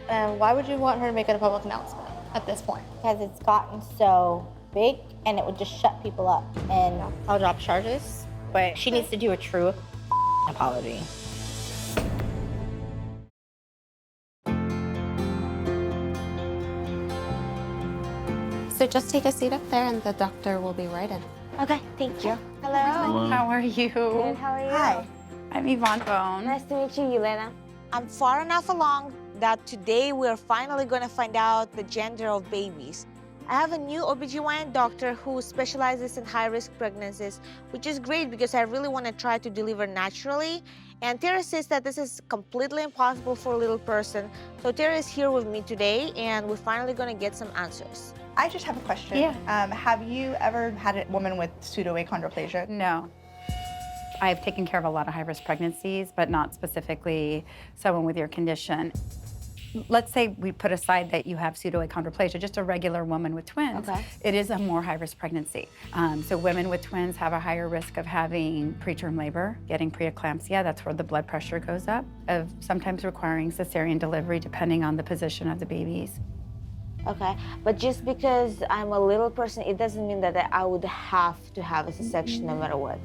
And why would you want her to make it a public announcement at this point? Because it's gotten so big and it would just shut people up. And I'll drop charges, but she needs to do a true apology. So just take a seat up there and the doctor will be right in. Okay, thank you. Hello. Hello. How are you? Good, how are you? Hi. I'm Yvonne Bone. Nice to meet you, Yelena. I'm far enough along that today we're finally going to find out the gender of babies. I have a new OBGYN doctor who specializes in high-risk pregnancies, which is great because I really want to try to deliver naturally. And Tara says that this is completely impossible for a little person. So Tara is here with me today, and we're finally going to get some answers. I just have a question. Yeah. Have you ever had a woman with pseudoachondroplasia? No. I've taken care of a lot of high-risk pregnancies, but not specifically someone with your condition. Let's say we put aside that you have pseudoachondroplasia, just a regular woman with twins. Okay. It is a more high-risk pregnancy. So women with twins have a higher risk of having preterm labor, getting preeclampsia. That's where the blood pressure goes up, of sometimes requiring cesarean delivery depending on the position of the babies. Okay, but just because I'm a little person, it doesn't mean that I would have to have a C-section no matter what.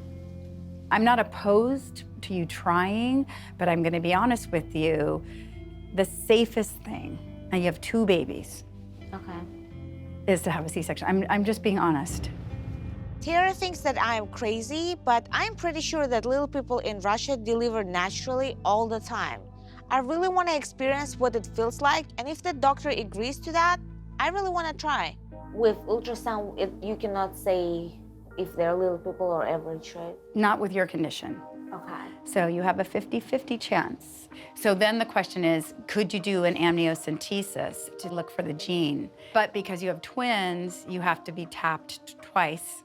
I'm not opposed to you trying, but I'm going to be honest with you. The safest thing, and you have 2 babies, is to have a C-section. I'm just being honest. Tara thinks that I'm crazy, but I'm pretty sure that little people in Russia deliver naturally all the time. I really want to experience what it feels like, and if the doctor agrees to that, I really want to try. With ultrasound, you cannot say if they're little people or average, right? Not with your condition. Okay. So you have a 50-50 chance. So then the question is, could you do an amniocentesis to look for the gene? But because you have twins, you have to be tapped twice.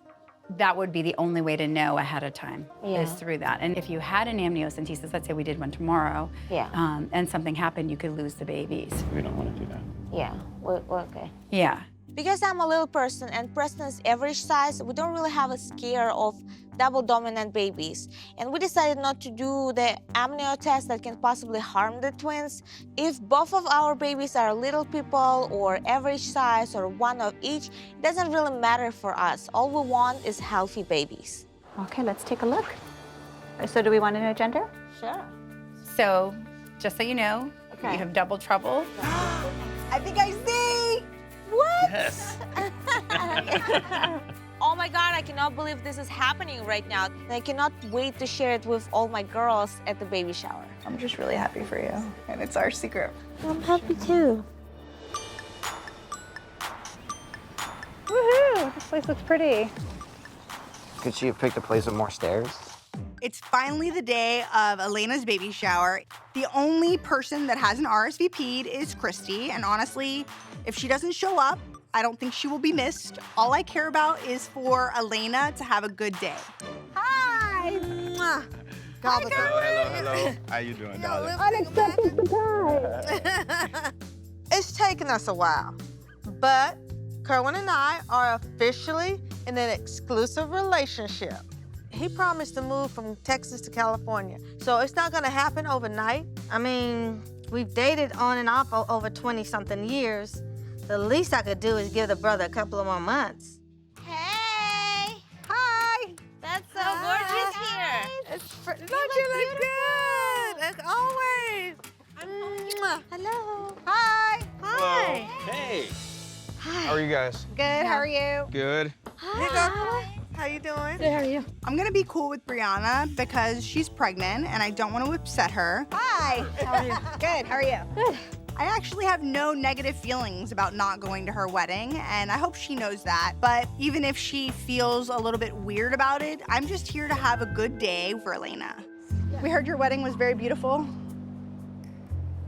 That would be the only way to know ahead of time, is through that. And if you had an amniocentesis, let's say we did one tomorrow, and something happened, you could lose the babies. We don't want to do that. Yeah, we're okay. Yeah. Because I'm a little person and Preston is average size, we don't really have a scare of double dominant babies. And we decided not to do the amnio test that can possibly harm the twins. If both of our babies are little people or average size or one of each, it doesn't really matter for us. All we want is healthy babies. Okay, let's take a look. So do we want to know gender? Sure. So just so you know, you have double trouble. I think I see. What? Yes. Oh my God, I cannot believe this is happening right now. I cannot wait to share it with all my girls at the baby shower. I'm just really happy for you, and it's our secret. I'm happy too. Woohoo! This place looks pretty. Could she have picked a place with more stairs? It's finally the day of Elena's baby shower. The only person that hasn't RSVP'd is Christy, and honestly, if she doesn't show up, I don't think she will be missed. All I care about is for Elena to have a good day. Hi! Mwah. Hello. How you doing, darling? Unexpected surprise! It's taken us a while, but Kerwin and I are officially in an exclusive relationship. He promised to move from Texas to California, so it's not gonna happen overnight. I mean, we've dated on and off over 20-something years. The least I could do is give the brother a couple of more months. Hey! Hi! That's so gorgeous here. Don't you look good? As always. Hello. Hi. Hello. Hey. How are you guys? Good. How are you? Good. Hey, girl. How you doing? Good. How are you? I'm gonna be cool with Briana because she's pregnant and I don't want to upset her. Hi. How are you? Good. How are you? Good. I actually have no negative feelings about not going to her wedding, and I hope she knows that. But even if she feels a little bit weird about it, I'm just here to have a good day for Elena. We heard your wedding was very beautiful.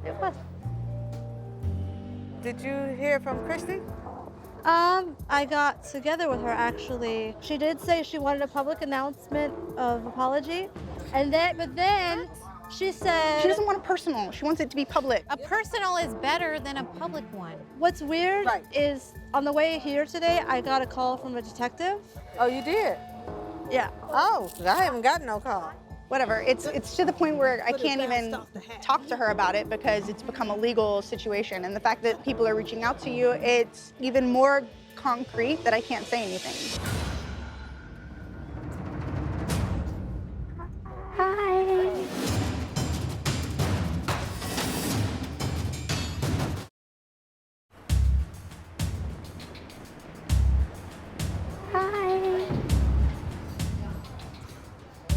It was. Did you hear from Christy? I got together with her actually. She did say she wanted a public announcement of apology, but then she said She doesn't want a personal. She wants it to be public. A personal is better than a public one. What's weird is on the way here today, I got a call from a detective. Oh, you did? Yeah. Oh, I haven't gotten no call. Whatever. It's to the point where I can't even talk to her about it because it's become a legal situation. And the fact that people are reaching out to you, it's even more concrete that I can't say anything. Hi.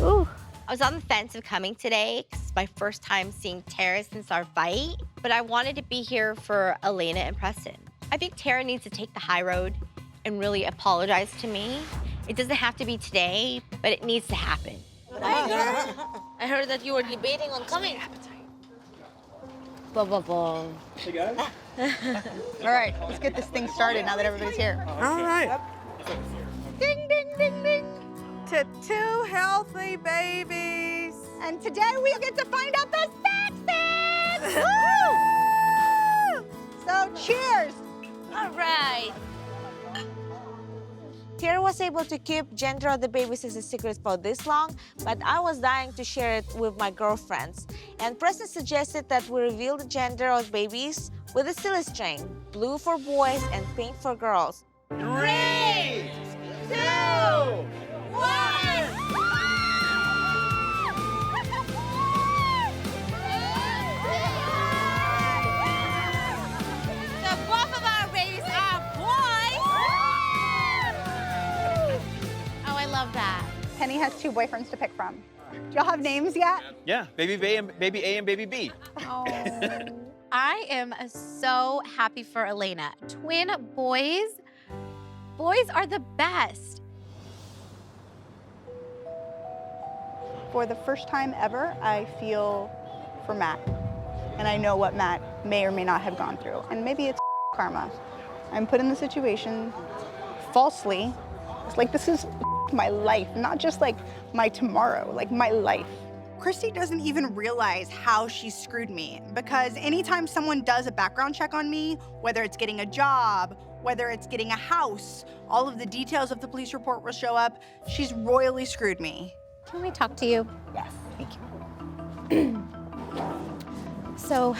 Ooh. I was on the fence of coming today because it's my first time seeing Tara since our fight, but I wanted to be here for Elena and Preston. I think Tara needs to take the high road and really apologize to me. It doesn't have to be today, but it needs to happen. I heard that you were debating on coming. Blah, blah, blah. Hey, guys. All right, let's get this thing started now that everybody's here. All right. Ding, ding, ding, ding. To 2 healthy babies. And today we get to find out the sexes! Woo! So cheers. All right. Tara was able to keep gender of the babies as a secret for this long, but I was dying to share it with my girlfriends. And Preston suggested that we reveal the gender of babies with a silly string, blue for boys and pink for girls. 3, 2, 1! So both of our babies are boys! Oh, I love that. Penny has 2 boyfriends to pick from. Do y'all have names yet? Yeah, baby A and baby B. Oh. I am so happy for Elena. Twin boys. Boys are the best. For the first time ever, I feel for Matt. And I know what Matt may or may not have gone through. And maybe it's karma. I'm put in the situation falsely. It's like this is my life, not just like my tomorrow, like my life. Christy doesn't even realize how she screwed me because anytime someone does a background check on me, whether it's getting a job, whether it's getting a house, all of the details of the police report will show up. She's royally screwed me. Can we talk to you? Yes, thank you. So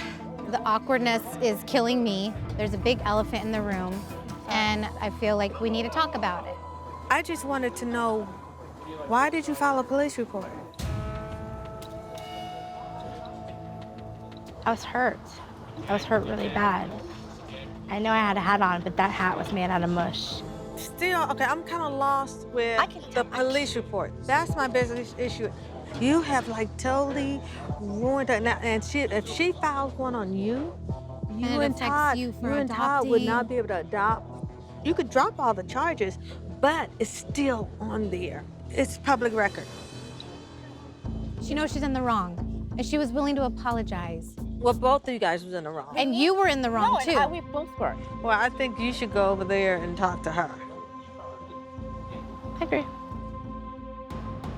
the awkwardness is killing me. There's a big elephant in the room, and I feel like we need to talk about it. I just wanted to know, why did you file a police report? I was hurt. I was hurt really bad. I know I had a hat on, but that hat was made out of mush. Still, okay, I'm kind of lost with the police report. That's my biggest issue. You have like totally ruined her. Now, and if she files one on you, you and Todd would not be able to adopt. You could drop all the charges, but it's still on there. It's public record. She knows she's in the wrong, and she was willing to apologize. Well, both of you guys was in the wrong. And you were in the wrong, too. We both were. Well, I think you should go over there and talk to her. I agree.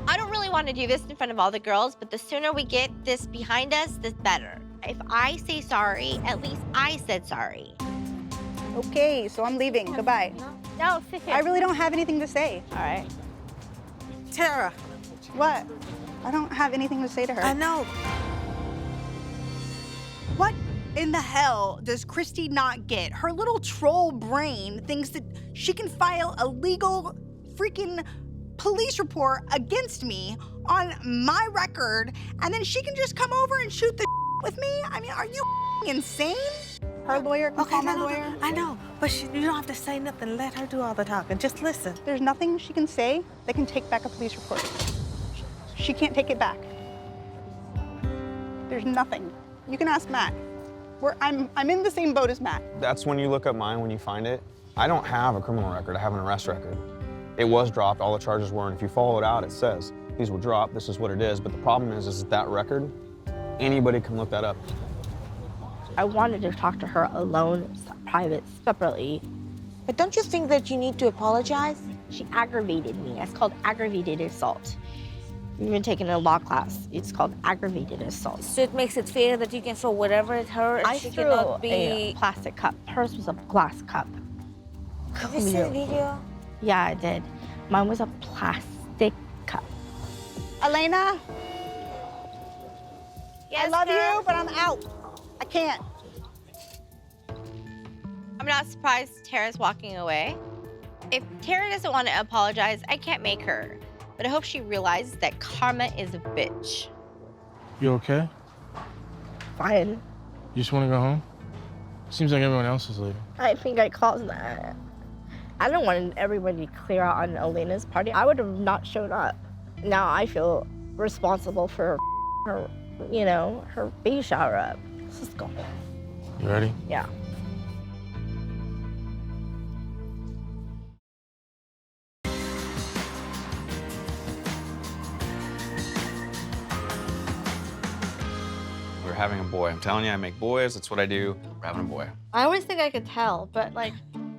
I don't really want to do this in front of all the girls, but the sooner we get this behind us, the better. If I say sorry, at least I said sorry. Okay, so I'm leaving. Goodbye. No, sit here. I really don't have anything to say. All right. Tara. What? I don't have anything to say to her. I know. What in the hell does Christy not get? Her little troll brain thinks that she can file a legal freaking police report against me on my record, and then she can just come over and shoot the with me? I mean, are you insane? Her lawyer can call my lawyer. I know, but you don't have to say nothing. Let her do all the talking. Just listen. There's nothing she can say that can take back a police report. She can't take it back. There's nothing. You can ask Matt. I'm in the same boat as Matt. That's when you look up mine when you find it. I don't have a criminal record, I have an arrest record. It was dropped, all the charges were, and if you follow it out, it says, these were dropped, this is what it is, but the problem is that record, anybody can look that up. I wanted to talk to her alone, private, separately. But don't you think that you need to apologize? She aggravated me. It's called aggravated assault. You've been taking a law class. It's called aggravated assault. So it makes it fair that you can throw whatever at her and she cannot be... a plastic cup. Hers was a glass cup. Have you seen the video? Yeah, I did. Mine was a plastic cup. Elena? Yes, I love girl? you, but I'm out. I can't. I'm not surprised Tara's walking away. If Tara doesn't want to apologize, I can't make her. But I hope she realizes that karma is a bitch. You okay? Fine. You just want to go home? Seems like everyone else is leaving. I think I caused that. I don't want everybody to clear out on Elena's party. I would have not showed up. Now I feel responsible for her, you know, her baby shower up. Let's just go home. You ready? Yeah. We're having a boy. I'm telling you, I make boys. That's what I do. We're having a boy. I always think I could tell, but like,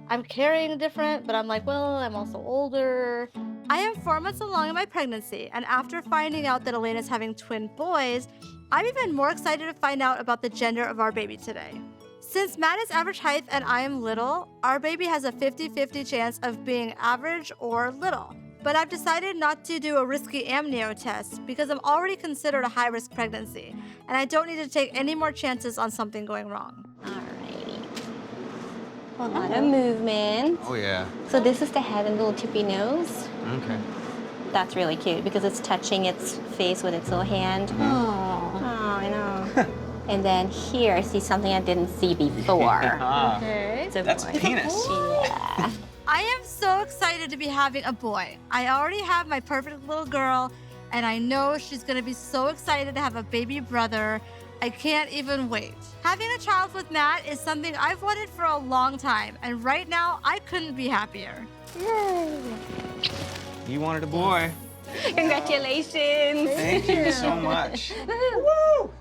I'm carrying different, but I'm like, well, I'm also older. I am 4 months along in my pregnancy, and after finding out that Elena's having twin boys, I'm even more excited to find out about the gender of our baby today. Since Matt is average height and I am little, our baby has a 50-50 chance of being average or little. But I've decided not to do a risky amnio test because I'm already considered a high-risk pregnancy, and I don't need to take any more chances on something going wrong. A lot of movement. Oh, yeah. So this is the head and little tippy nose. Okay. That's really cute because it's touching its face with its little hand. Oh, I know. And then here I see something I didn't see before. Okay. That's a penis. Yeah. I am so excited to be having a boy. I already have my perfect little girl, and I know she's gonna be so excited to have a baby brother. I can't even wait. Having a child with Matt is something I've wanted for a long time, and right now I couldn't be happier. Yay. You wanted a boy. Congratulations. Thank you so much. Woo!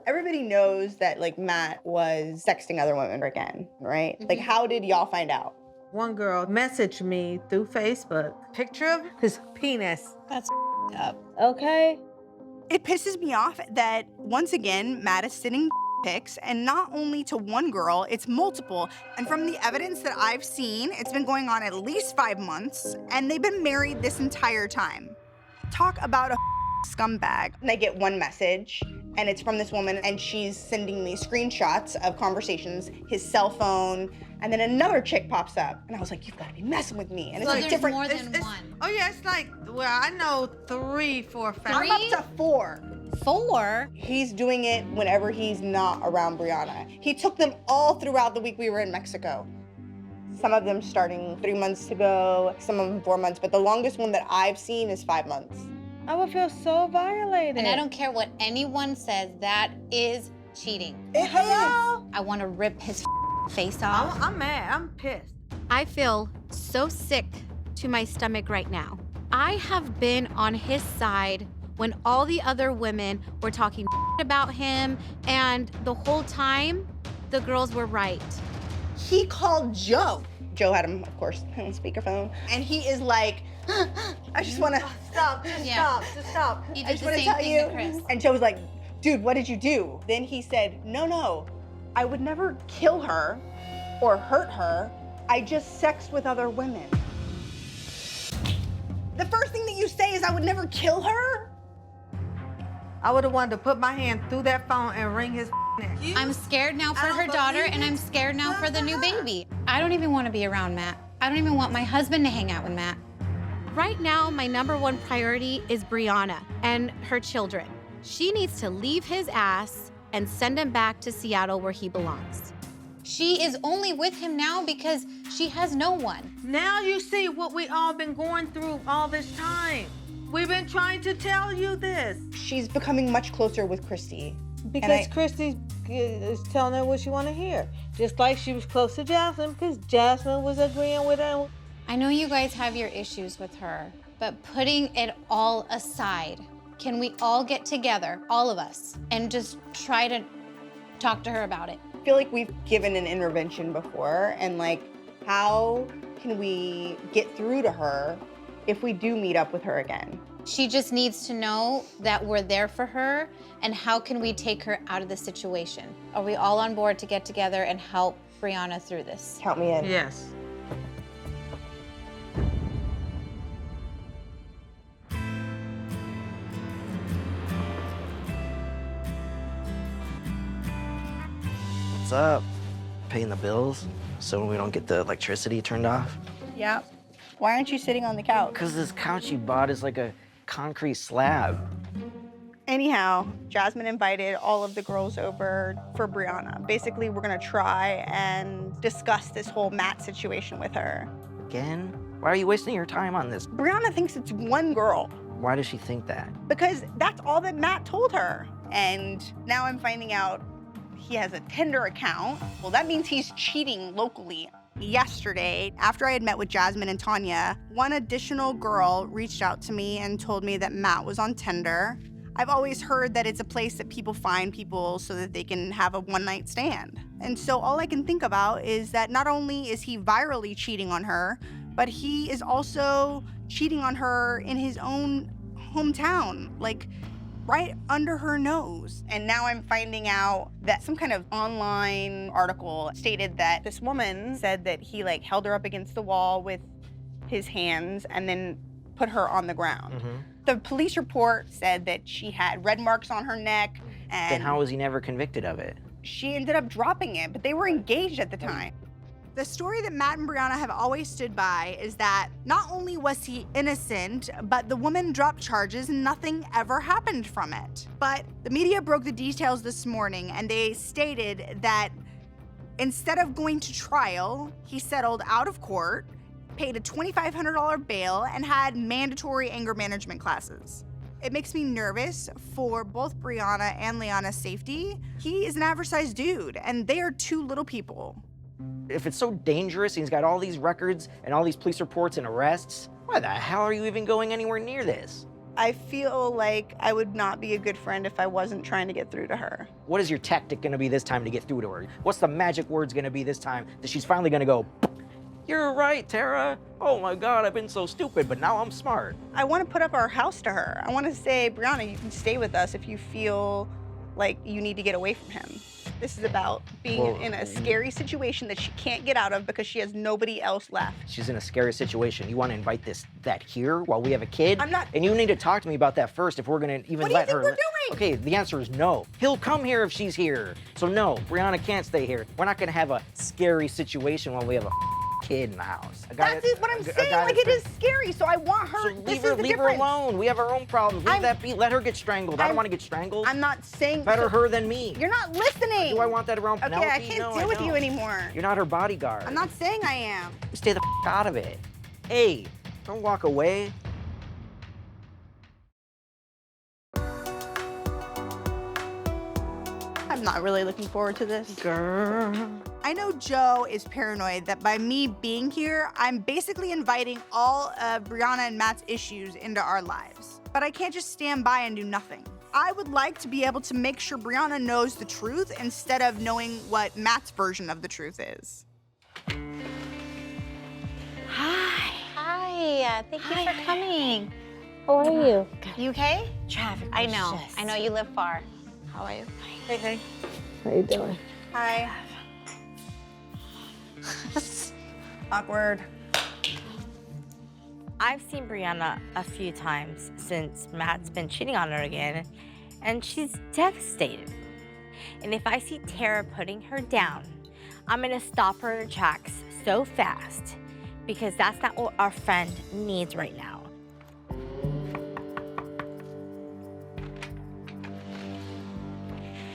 Everybody knows that like Matt was sexting other women again, right? Like how did y'all find out? One girl messaged me through Facebook. Picture of his penis. That's up. Okay. It pisses me off that once again, Matt is sending pics, and not only to one girl, it's multiple. And from the evidence that I've seen, it's been going on at least 5 months, and they've been married this entire time. Talk about a scumbag. And I get one message, and it's from this woman, and she's sending me screenshots of conversations, his cell phone, and then another chick pops up. And I was like, you've got to be messing with me. And So it's like there's different. more than one. Oh yeah, it's like, well, I know 3, 4 facts. I'm up to 4. 4? He's doing it whenever he's not around Briana. He took them all throughout the week we were in Mexico. Some of them starting 3 months ago, some of them 4 months, but the longest one that I've seen is 5 months. I would feel so violated. And I don't care what anyone says, that is cheating. Hello? I want to rip his face off. I'm mad. I'm pissed. I feel so sick to my stomach right now. I have been on his side when all the other women were talking about him, and the whole time, the girls were right. He called Joe. Joe had him, of course, on speakerphone. And he is like, I just want to stop, just stop. He I did just the want to same tell thing you. to Chris. And Joe was like, dude, what did you do? Then he said, no, I would never kill her or hurt her. I just sex with other women. The first thing that you say is I would never kill her? I would have wanted to put my hand through that phone and wring his I'm scared now for her daughter, and I'm scared now for the new baby. I don't even want to be around Matt. I don't even want my husband to hang out with Matt. Right now, my #1 priority is Briana and her children. She needs to leave his ass and send him back to Seattle where he belongs. She is only with him now because she has no one. Now you see what we all been going through all this time. We've been trying to tell you this. She's becoming much closer with Christy. Because Christy is telling her what she want to hear. Just like she was close to Jasmine because Jasmine was agreeing with her. I know you guys have your issues with her, but putting it all aside, can we all get together, all of us, and just try to talk to her about it? I feel like we've given an intervention before, and like, how can we get through to her if we do meet up with her again? She just needs to know that we're there for her, and how can we take her out of the situation? Are we all on board to get together and help Briana through this? Count me in. Yes. What's up? Paying the bills so we don't get the electricity turned off? Yeah. Why aren't you sitting on the couch? Because this couch you bought is like a concrete slab. Anyhow, Jasmine invited all of the girls over for Briana. Basically, we're gonna try and discuss this whole Matt situation with her. Again? Why are you wasting your time on this? Briana thinks it's one girl Why does she think that? because that's all that Matt told her. And now I'm finding out he has a Tinder account. Well, that means he's cheating locally. Yesterday, after I had met with Jasmine and Tanya, one additional girl reached out to me and told me that Matt was on Tinder. I've always heard that it's a place that people find people so that they can have a one-night stand. And so all I can think about is that not only is he virally cheating on her, but he is also cheating on her in his own hometown, like right under her nose. And now I'm finding out that some kind of online article stated that this woman said that he like held her up against the wall with his hands and then put her on the ground. The police report said that she had red marks on her neck, and Then how was he never convicted of it? she ended up dropping it, but they were engaged at the time. The story that Matt and Briana have always stood by is that not only was he innocent, but the woman dropped charges and nothing ever happened from it. But the media broke the details this morning, and they stated that instead of going to trial, he settled out of court, paid a $2,500 bail, and had mandatory anger management classes. It makes me nervous for both Briana and Liana's safety. He is an average-sized dude, and they are two little people. If it's so dangerous, and he's got all these records and all these police reports and arrests, why the hell are you even going anywhere near this? I feel like I would not be a good friend if I wasn't trying to get through to her. What is your tactic gonna be this time to get through to her? What's the magic words gonna be this time that she's finally gonna go, "You're right, Tara. Oh my God, I've been so stupid, but now I'm smart." I want to put up our house to her. I want to say, Briana, you can stay with us if you feel like you need to get away from him. This is about being in a scary situation that she can't get out of because she has nobody else left. She's in a scary situation. You want to invite that here while we have a kid? I'm not. And you need to talk to me about that first if we're gonna even What do you let think her. we're doing? Okay, the answer is no. He'll come here if she's here. So no, Briana can't stay here. We're not gonna have a scary situation while we have a kid in the house. That's what I'm saying. Like, it is scary, so I want her. Leave her alone. We have our own problems. Leave that be. Let her get strangled. I don't want to get strangled. I'm not saying. Better her than me. You're not listening. Do I want that around Penelope? Okay, I can't No, deal with don't. you anymore. You're not her bodyguard. I'm not saying I am. Stay the out of it. Hey, don't walk away. I'm not really looking forward to this. Girl. I know Joe is paranoid that by me being here, I'm basically inviting all of Briana and Matt's issues into our lives. But I can't just stand by and do nothing. I would like to be able to make sure Briana knows the truth instead of knowing what Matt's version of the truth is. Hi. Hi. Thank you for coming. How are you? You okay? Traffic. I know. I know you live far. How are you? Hey, hey. How you doing? Hi. Awkward. I've seen Briana a few times since Matt's been cheating on her again, and she's devastated. And if I see Tara putting her down, I'm gonna stop her in her tracks so fast because that's not what our friend needs right now.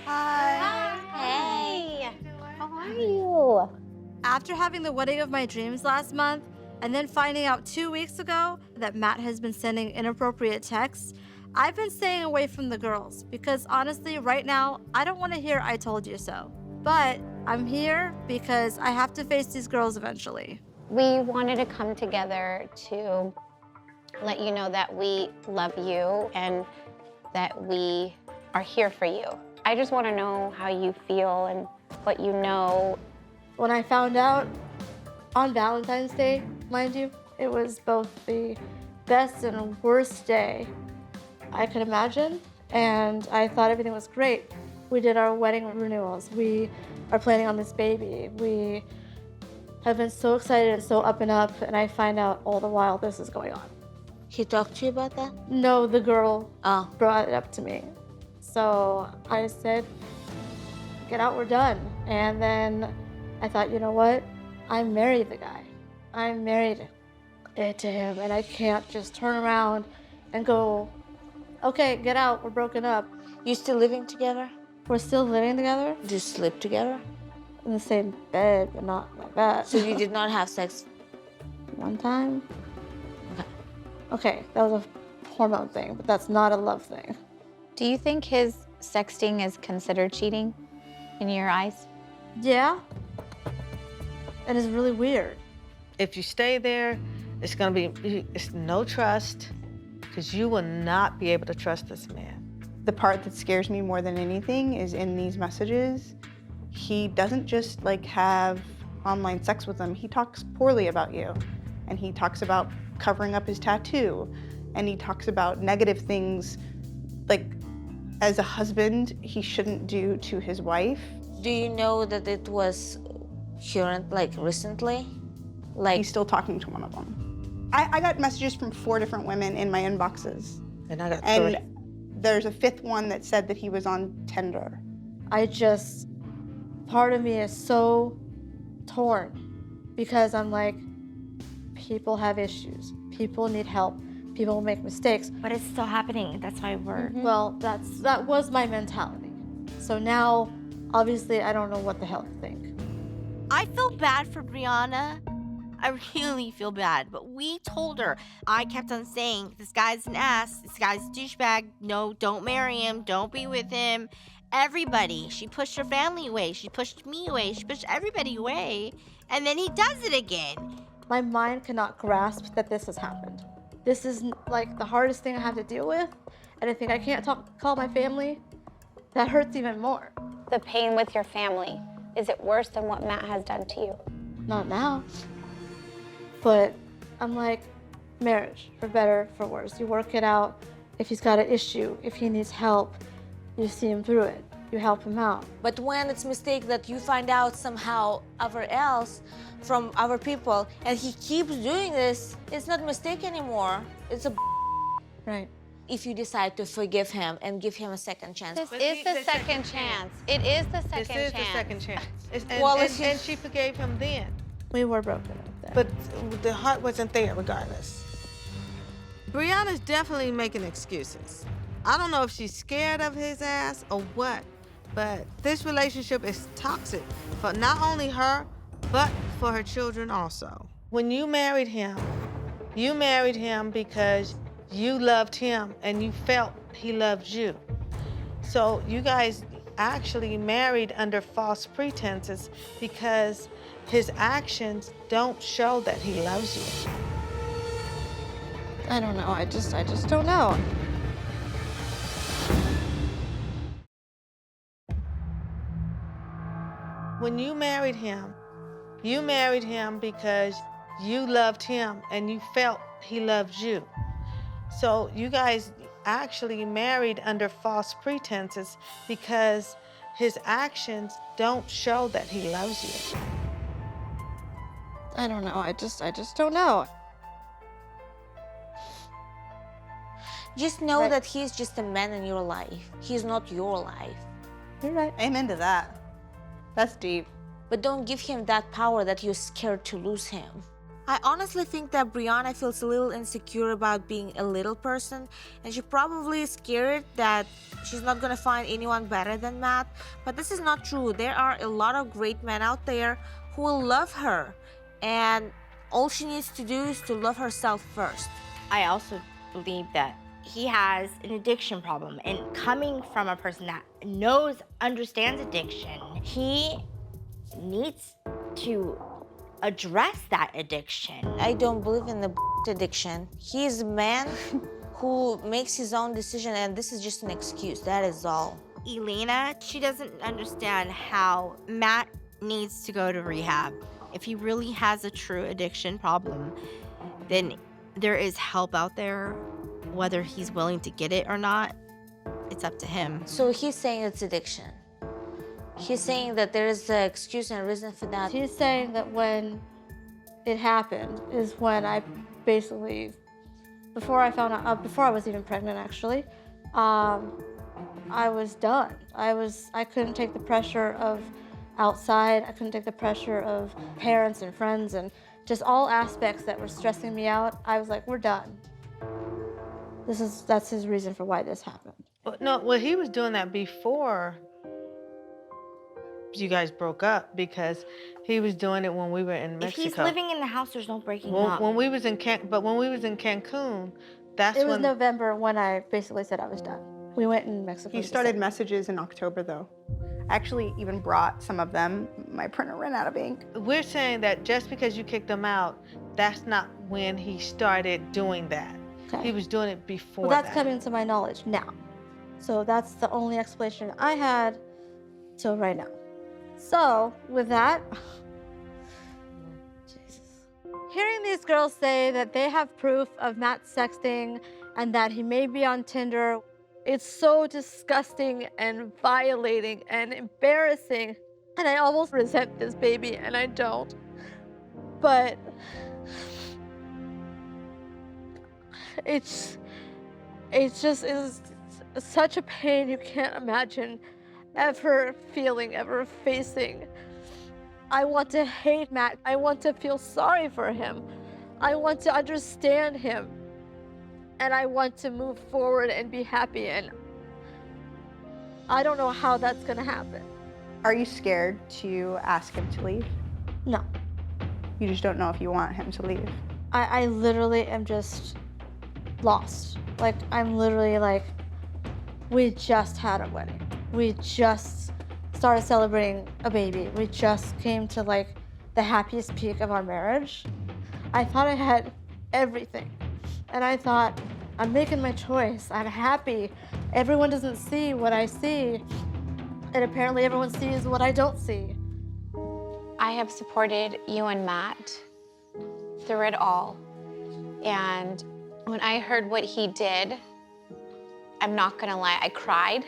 Hi. Hey. How are you? After having the wedding of my dreams last month, and then finding out 2 weeks ago that Matt has been sending inappropriate texts, I've been staying away from the girls because honestly, right now, I don't want to hear I told you so. But I'm here because I have to face these girls eventually. We wanted to come together to let you know that we love you and that we are here for you. I just want to know how you feel and what you know. When I found out on Valentine's Day, mind you, it was both the best and worst day I could imagine, and I thought everything was great. We did our wedding renewals. We are planning on this baby. We have been so excited and so up, and I find out all the while this is going on. He talked to you about that? No, the girl brought it up to me. So I said, get out, we're done. And then I thought, you know what? I married the guy. I married it to him, and I can't just turn around and go, okay, get out, we're broken up. You still living together? We're still living together. Do you sleep together? In the same bed, but not like that. So you did not have sex? One time. Okay, that was a hormone thing, but that's not a love thing. Do you think his sexting is considered cheating in your eyes? Yeah. And it's really weird. If you stay there, it's no trust, because you will not be able to trust this man. The part that scares me more than anything is in these messages, he doesn't just like have online sex with them, he talks poorly about you. And he talks about covering up his tattoo. And he talks about negative things, like as a husband, he shouldn't do to his wife. Do you know that it was current, like recently? Like he's still talking to one of them. I got messages from 4 different women in my inboxes. And I got 3. And there's a 5th one that said that he was on Tinder. Part of me is so torn because I'm like, people have issues. People need help. People make mistakes. But it's still happening. That's why we're... Well, that was my mentality. So now, obviously, I don't know what the hell to think. I feel bad for Briana. I really feel bad, but we told her. I kept on saying, this guy's an ass, this guy's a douchebag, no, don't marry him, don't be with him. Everybody. She pushed her family away, she pushed me away, she pushed everybody away, and then he does it again. My mind cannot grasp that this has happened. This is like the hardest thing I have to deal with, and I think I can't call my family. That hurts even more. The pain with your family, is it worse than what Matt has done to you? Not now. But I'm like, marriage, for better, for worse. You work it out. If he's got an issue, if he needs help, you see him through it. You help him out. But when it's mistake that you find out somehow over else from other people and he keeps doing this, it's not mistake anymore. It's a right. If you decide to forgive him and give him a second chance. This is the second chance. It is the second chance. This is the second chance. And she forgave him then. We were broken up then. But the heart wasn't there regardless. Briana's definitely making excuses. I don't know if she's scared of his ass or what, but this relationship is toxic for not only her, but for her children also. When you married him because you loved him and you felt he loved you. So you guys actually married under false pretenses because his actions don't show that he loves you. I don't know, I just don't know. When you married him because you loved him and you felt he loved you. So you guys actually married under false pretenses because his actions don't show that he loves you. I don't know, I just don't know. Just know that he's just a man in your life. He's not your life. You're right. Amen to that. That's deep. But don't give him that power that you're scared to lose him. I honestly think that Briana feels a little insecure about being a little person, and she probably is scared that she's not gonna find anyone better than Matt. But this is not true. There are a lot of great men out there who will love her, and all she needs to do is to love herself first. I also believe that he has an addiction problem, and coming from a person that understands addiction, he needs to address that addiction. I don't believe in the addiction. He is a man who makes his own decision, and this is just an excuse. That is all. Elena, she doesn't understand how Matt needs to go to rehab. If he really has a true addiction problem, then there is help out there. Whether he's willing to get it or not, it's up to him. So he's saying it's addiction. He's saying that there is an excuse and reason for that. He's saying that when it happened is when I basically, before I found out, before I was even pregnant actually, I was done. I couldn't take the pressure of outside. I couldn't take the pressure of parents and friends and just all aspects that were stressing me out. I was like, we're done. That's his reason for why this happened. Well, he was doing that before you guys broke up, because he was doing it when we were in Mexico. If he's living in the house, there's no breaking up. When we was in Cancun, that's It was when November when I basically said I was done. We went in Mexico. He started messages in October, though. I actually even brought some of them. My printer ran out of ink. We're saying that just because you kicked him out, that's not when he started doing that. Okay. He was doing it before Well, that's that. coming to my knowledge now. So that's the only explanation I had till right now. So with that, Jesus. Hearing these girls say that they have proof of Matt sexting and that he may be on Tinder, it's so disgusting and violating and embarrassing. And I almost resent this baby, and I don't. But it's just is such a pain you can't imagine ever feeling, ever facing. I want to hate Matt. I want to feel sorry for him. I want to understand him. And I want to move forward and be happy. And I don't know how that's going to happen. Are you scared to ask him to leave? No. You just don't know if you want him to leave? I literally am just lost. Like, I'm literally like, we just had a wedding. We just started celebrating a baby. We just came to like the happiest peak of our marriage. I thought I had everything. And I thought, I'm making my choice. I'm happy. Everyone doesn't see what I see. And apparently everyone sees what I don't see. I have supported you and Matt through it all. And when I heard what he did, I'm not gonna lie, I cried.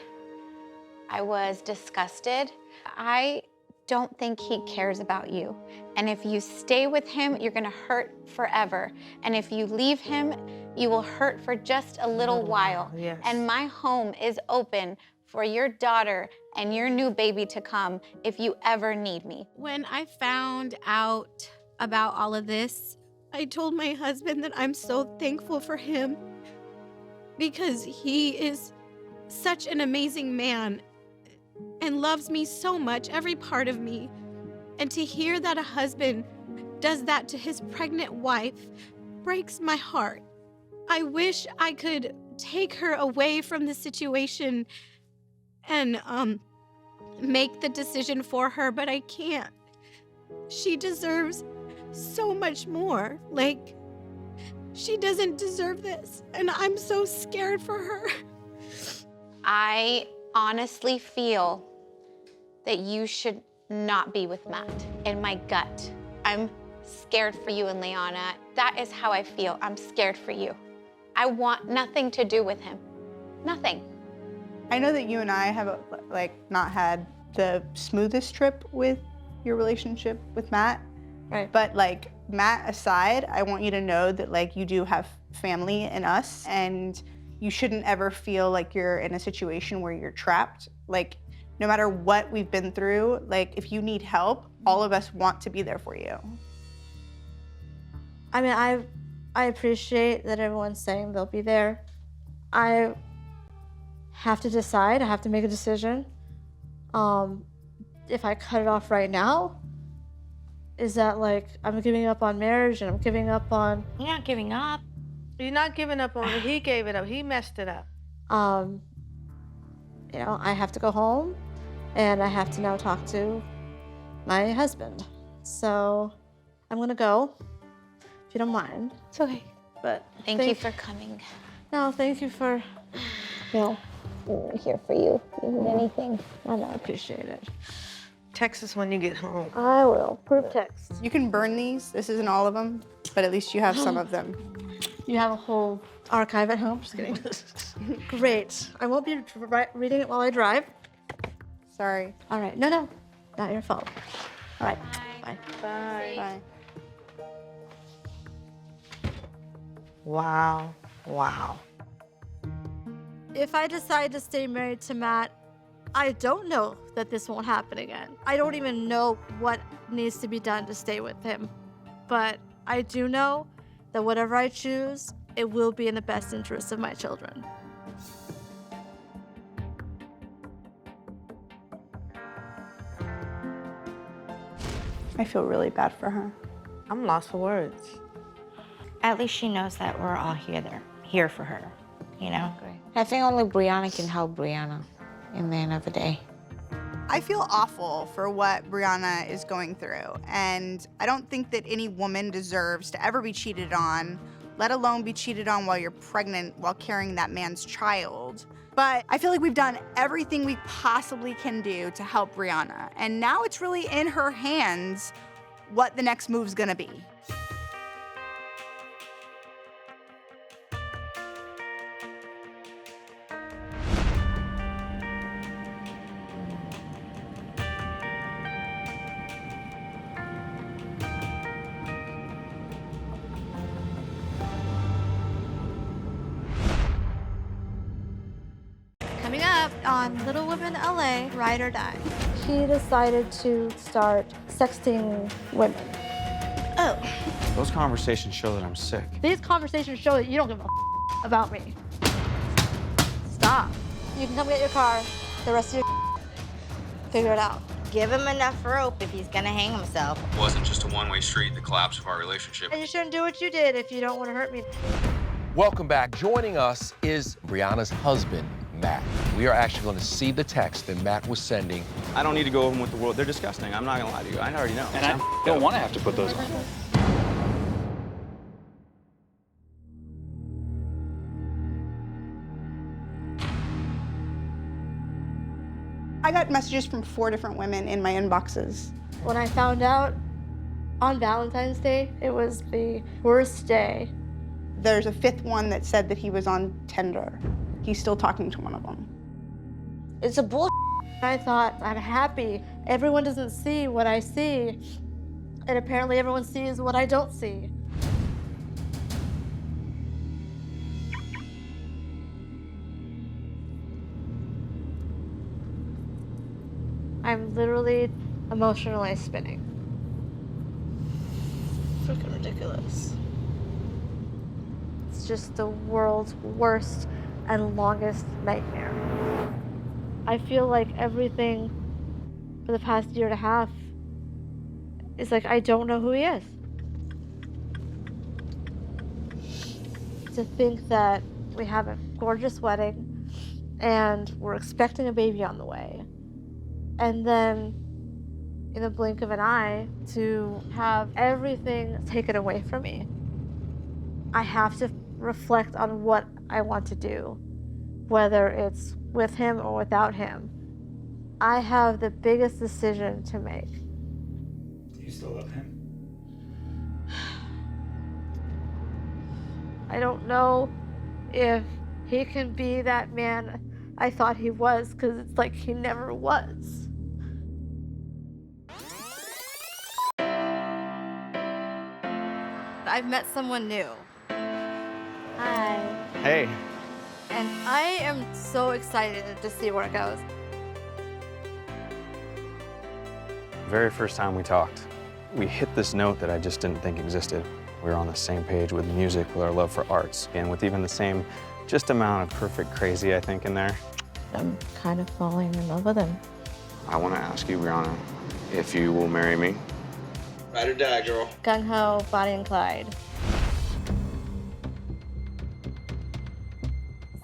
I was disgusted. I don't think he cares about you. And if you stay with him, you're gonna hurt forever. And if you leave him, you will hurt for just a little while. Yes. And my home is open for your daughter and your new baby to come if you ever need me. When I found out about all of this, I told my husband that I'm so thankful for him because he is such an amazing man and loves me so much, every part of me. And to hear that a husband does that to his pregnant wife breaks my heart. I wish I could take her away from the situation and make the decision for her, but I can't. She deserves so much more. Like, she doesn't deserve this, and I'm so scared for her. I honestly feel that you should not be with Matt. In my gut, I'm scared for you and Liana. That is how I feel. I'm scared for you. I want nothing to do with him. Nothing. I know that you and I have not had the smoothest trip with your relationship with Matt. Right. But like, Matt aside, I want you to know that like you do have family in us, and you shouldn't ever feel like you're in a situation where you're trapped. Like, No matter what we've been through, like if you need help, all of us want to be there for you. I mean, I appreciate that everyone's saying they'll be there. I have to decide. I have to make a decision. If I cut it off right now, is that like I'm giving up on marriage and I'm giving up on? You're not giving up. You're not giving up on it. He gave it up. He messed it up. You know, I have to go home, and I have to now talk to my husband. So I'm gonna go, if you don't mind. It's okay. But Thank you for coming. No, thank you for, you know, We're here for you. If you need anything. I appreciate it. Text us when you get home. I will. Proof text. You can burn these. This isn't all of them, but at least you have some of them. You have a whole archive at home? Just kidding. Great. I won't be reading it while I drive. Sorry. All right. No, not your fault. All right. Bye. Bye. Wow. Wow. If I decide to stay married to Matt, I don't know that this won't happen again. I don't even know what needs to be done to stay with him. But I do know that whatever I choose, it will be in the best interest of my children. I feel really bad for her. I'm lost for words. At least she knows that we're all here for her, you know? I think only Briana can help Briana in the end of the day. I feel awful for what Briana is going through, and I don't think that any woman deserves to ever be cheated on, let alone be cheated on while you're pregnant, while carrying that man's child. But I feel like we've done everything we possibly can do to help Briana, and now it's really in her hands what the next move's gonna be. Coming up on Little Women LA, Ride or Die. He decided to start sexting women. Oh. Those conversations show that I'm sick. These conversations show that you don't give a about me. Stop. You can come get your car. The rest of your figure it out. Give him enough rope if he's gonna hang himself. It wasn't just a one-way street, the collapse of our relationship. And you shouldn't do what you did if you don't want to hurt me. Welcome back. Joining us is Briana's husband, Matt. We are actually going to see the text that Matt was sending. I don't need to go over them with the world. They're disgusting. I'm not gonna lie to you. I already know. And I don't want to have to put those on. I got messages from 4 different women in my inboxes. When I found out on Valentine's Day, it was the worst day. There's a 5th one that said that he was on Tinder. He's still talking to one of them. It's a bull. I thought, I'm happy. Everyone doesn't see what I see. And apparently everyone sees what I don't see. I'm literally emotionally spinning. Freaking ridiculous. It's just the world's worst and longest nightmare. I feel like everything for the past year and a half is like I don't know who he is. To think that we have a gorgeous wedding and we're expecting a baby on the way, and then in the blink of an eye to have everything taken away from me. I have to reflect on what I want to do, whether it's with him or without him. I have the biggest decision to make. Do you still love him? I don't know if he can be that man I thought he was, because it's like he never was. I've met someone new. Hi. Hey. And I am so excited to see where it goes. Very first time we talked, we hit this note that I just didn't think existed. We were on the same page with music, with our love for arts, and with even the same just amount of perfect crazy, I think, in there. I'm kind of falling in love with him. I want to ask you, Briana, if you will marry me. Ride or die, girl. Gung Ho, Bonnie and Clyde.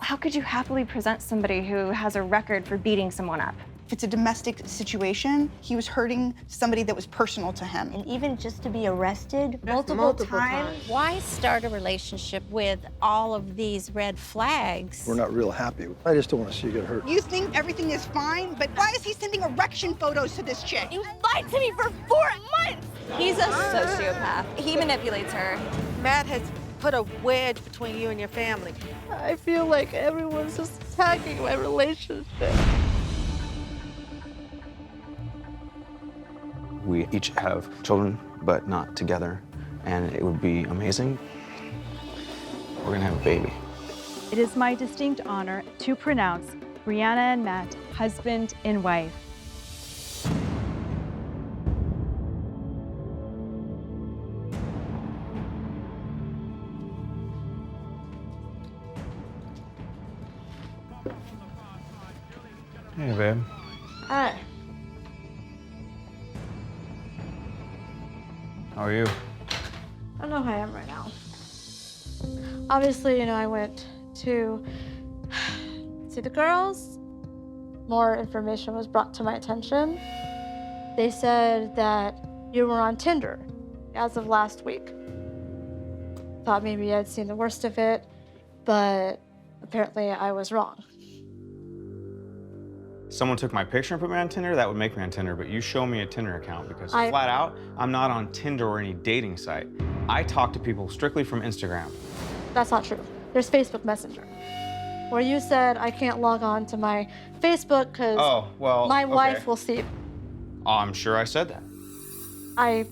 How could you happily present somebody who has a record for beating someone up? If it's a domestic situation, he was hurting somebody that was personal to him. And even just to be arrested Multiple times. Why start a relationship with all of these red flags? We're not real happy. I just don't want to see you get hurt. You think everything is fine, but why is he sending erection photos to this chick? You lied to me for 4 months! He's a sociopath. He manipulates her. Matt has put a wedge between you and your family. I feel like everyone's just attacking my relationship. We each have children, but not together, and it would be amazing. We're gonna have a baby. It is my distinct honor to pronounce Briana and Matt husband and wife. Hey, babe. Hi. How are you? I don't know how I am right now. Obviously, I went to see the girls. More information was brought to my attention. They said that you were on Tinder as of last week. Thought maybe I'd seen the worst of it, but apparently I was wrong. Someone took my picture and put me on Tinder, that would make me on Tinder, but you show me a Tinder account because I- flat out, I'm not on Tinder or any dating site. I talk to people strictly from Instagram. That's not true. There's Facebook Messenger, where you said I can't log on to my Facebook because Oh, well, my okay. wife will see it. Oh, I'm sure I said that. I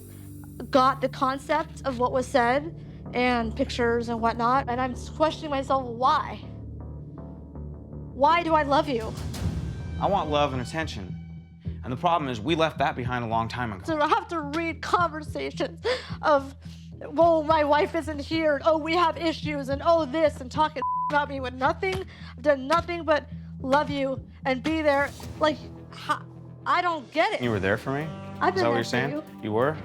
got the concept of what was said and pictures and whatnot, and I'm questioning myself, why? Why do I love you? I want love and attention. And the problem is we left that behind a long time ago. So I have to read conversations of, well, my wife isn't here, and, oh, we have issues, and oh, this, and talking about me with nothing. I've done nothing but love you and be there. Like, I don't get it. You were there for me? I've Is been that what there you're for saying? you. You were?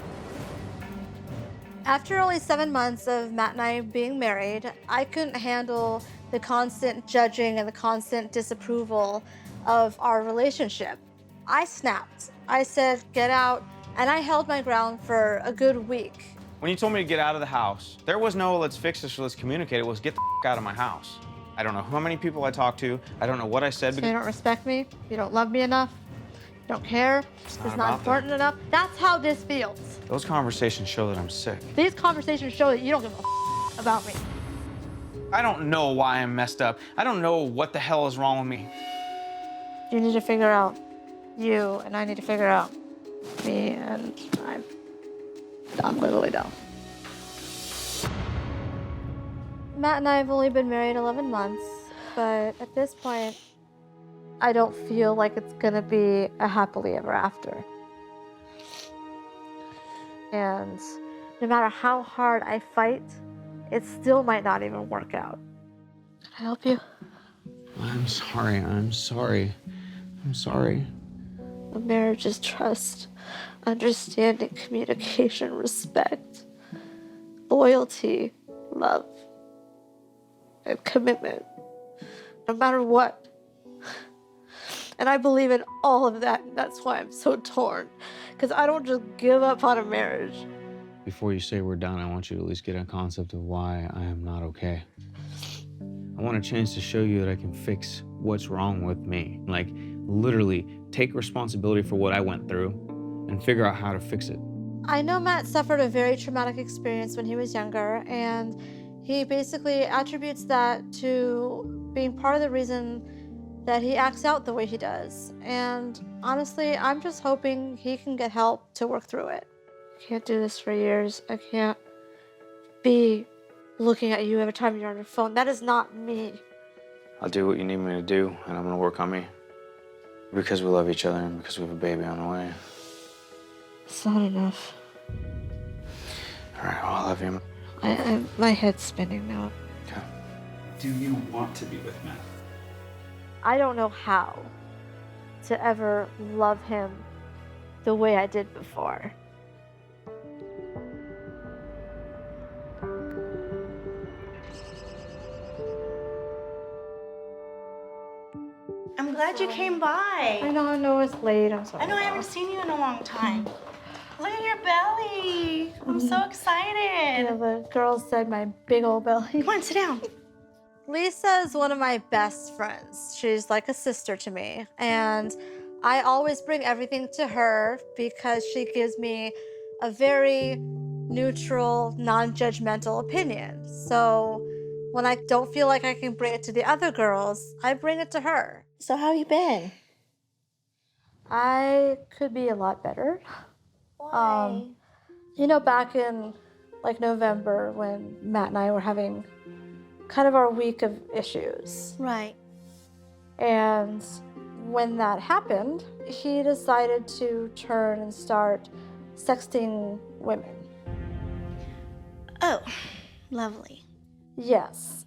After only 7 months of Matt and I being married, I couldn't handle the constant judging and the constant disapproval of our relationship. I snapped. I said, get out, and I held my ground for a good week. When you told me to get out of the house, there was no let's fix this or let's communicate. It was get the out of my house. I don't know how many people I talked to. I don't know what I said. So you don't respect me, you don't love me enough, you don't care, it's not not about important enough. That's how this feels. Those conversations show that I'm sick. These conversations show that you don't give a about me. I don't know why I'm messed up. I don't know what the hell is wrong with me. You need to figure out you, and I need to figure out me, and I'm literally done. Matt and I have only been married 11 months, but at this point, I don't feel like it's gonna be a happily ever after. And no matter how hard I fight, it still might not even work out. Can I help you? I'm sorry. I'm sorry. I'm sorry. A marriage is trust, understanding, communication, respect, loyalty, love, and commitment, no matter what. And I believe in all of that, and that's why I'm so torn, because I don't just give up on a marriage. Before you say we're done, I want you to at least get a concept of why I am not okay. I want a chance to show you that I can fix what's wrong with me. Like, literally take responsibility for what I went through and figure out how to fix it. I know Matt suffered a very traumatic experience when he was younger, and he basically attributes that to being part of the reason that he acts out the way he does. And honestly, I'm just hoping he can get help to work through it. I can't do this for years. I can't be looking at you every time you're on your phone. That is not me. I'll do what you need me to do, and I'm gonna work on me. Because we love each other and because we have a baby on the way. It's not enough. All right, well, I love you. My head's spinning now. Okay. Do you want to be with Matt? I don't know how to ever love him the way I did before. I'm glad you came by. I know it's late. I'm sorry. I know I haven't seen you in a long time. Look at your belly. I'm so excited. Yeah, the girls said my big old belly. Come on, sit down. Lisa is one of my best friends. She's like a sister to me. And I always bring everything to her because she gives me a very neutral, non-judgmental opinion. So when I don't feel like I can bring it to the other girls, I bring it to her. So how you been? I could be a lot better. Why? You know, back in like November when Matt and I were having kind of our week of issues. Right. And when that happened, he decided to turn and start sexting women. Oh, lovely. Yes.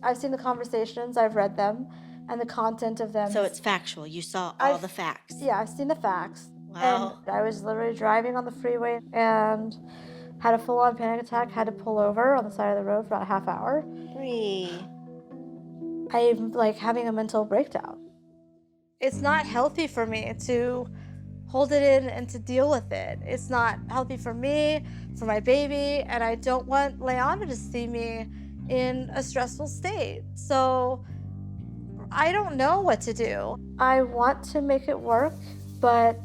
I've seen the conversations, I've read them, and the content of them. So it's factual. You saw all the facts. Yeah, I've seen the facts. Wow. And I was literally driving on the freeway and had a full-on panic attack, had to pull over on the side of the road for about a half hour. I'm like having a mental breakdown. It's not healthy for me to hold it in and to deal with it. It's not healthy for me, for my baby, and I don't want Leanna to see me in a stressful state. So I don't know what to do. I want to make it work, but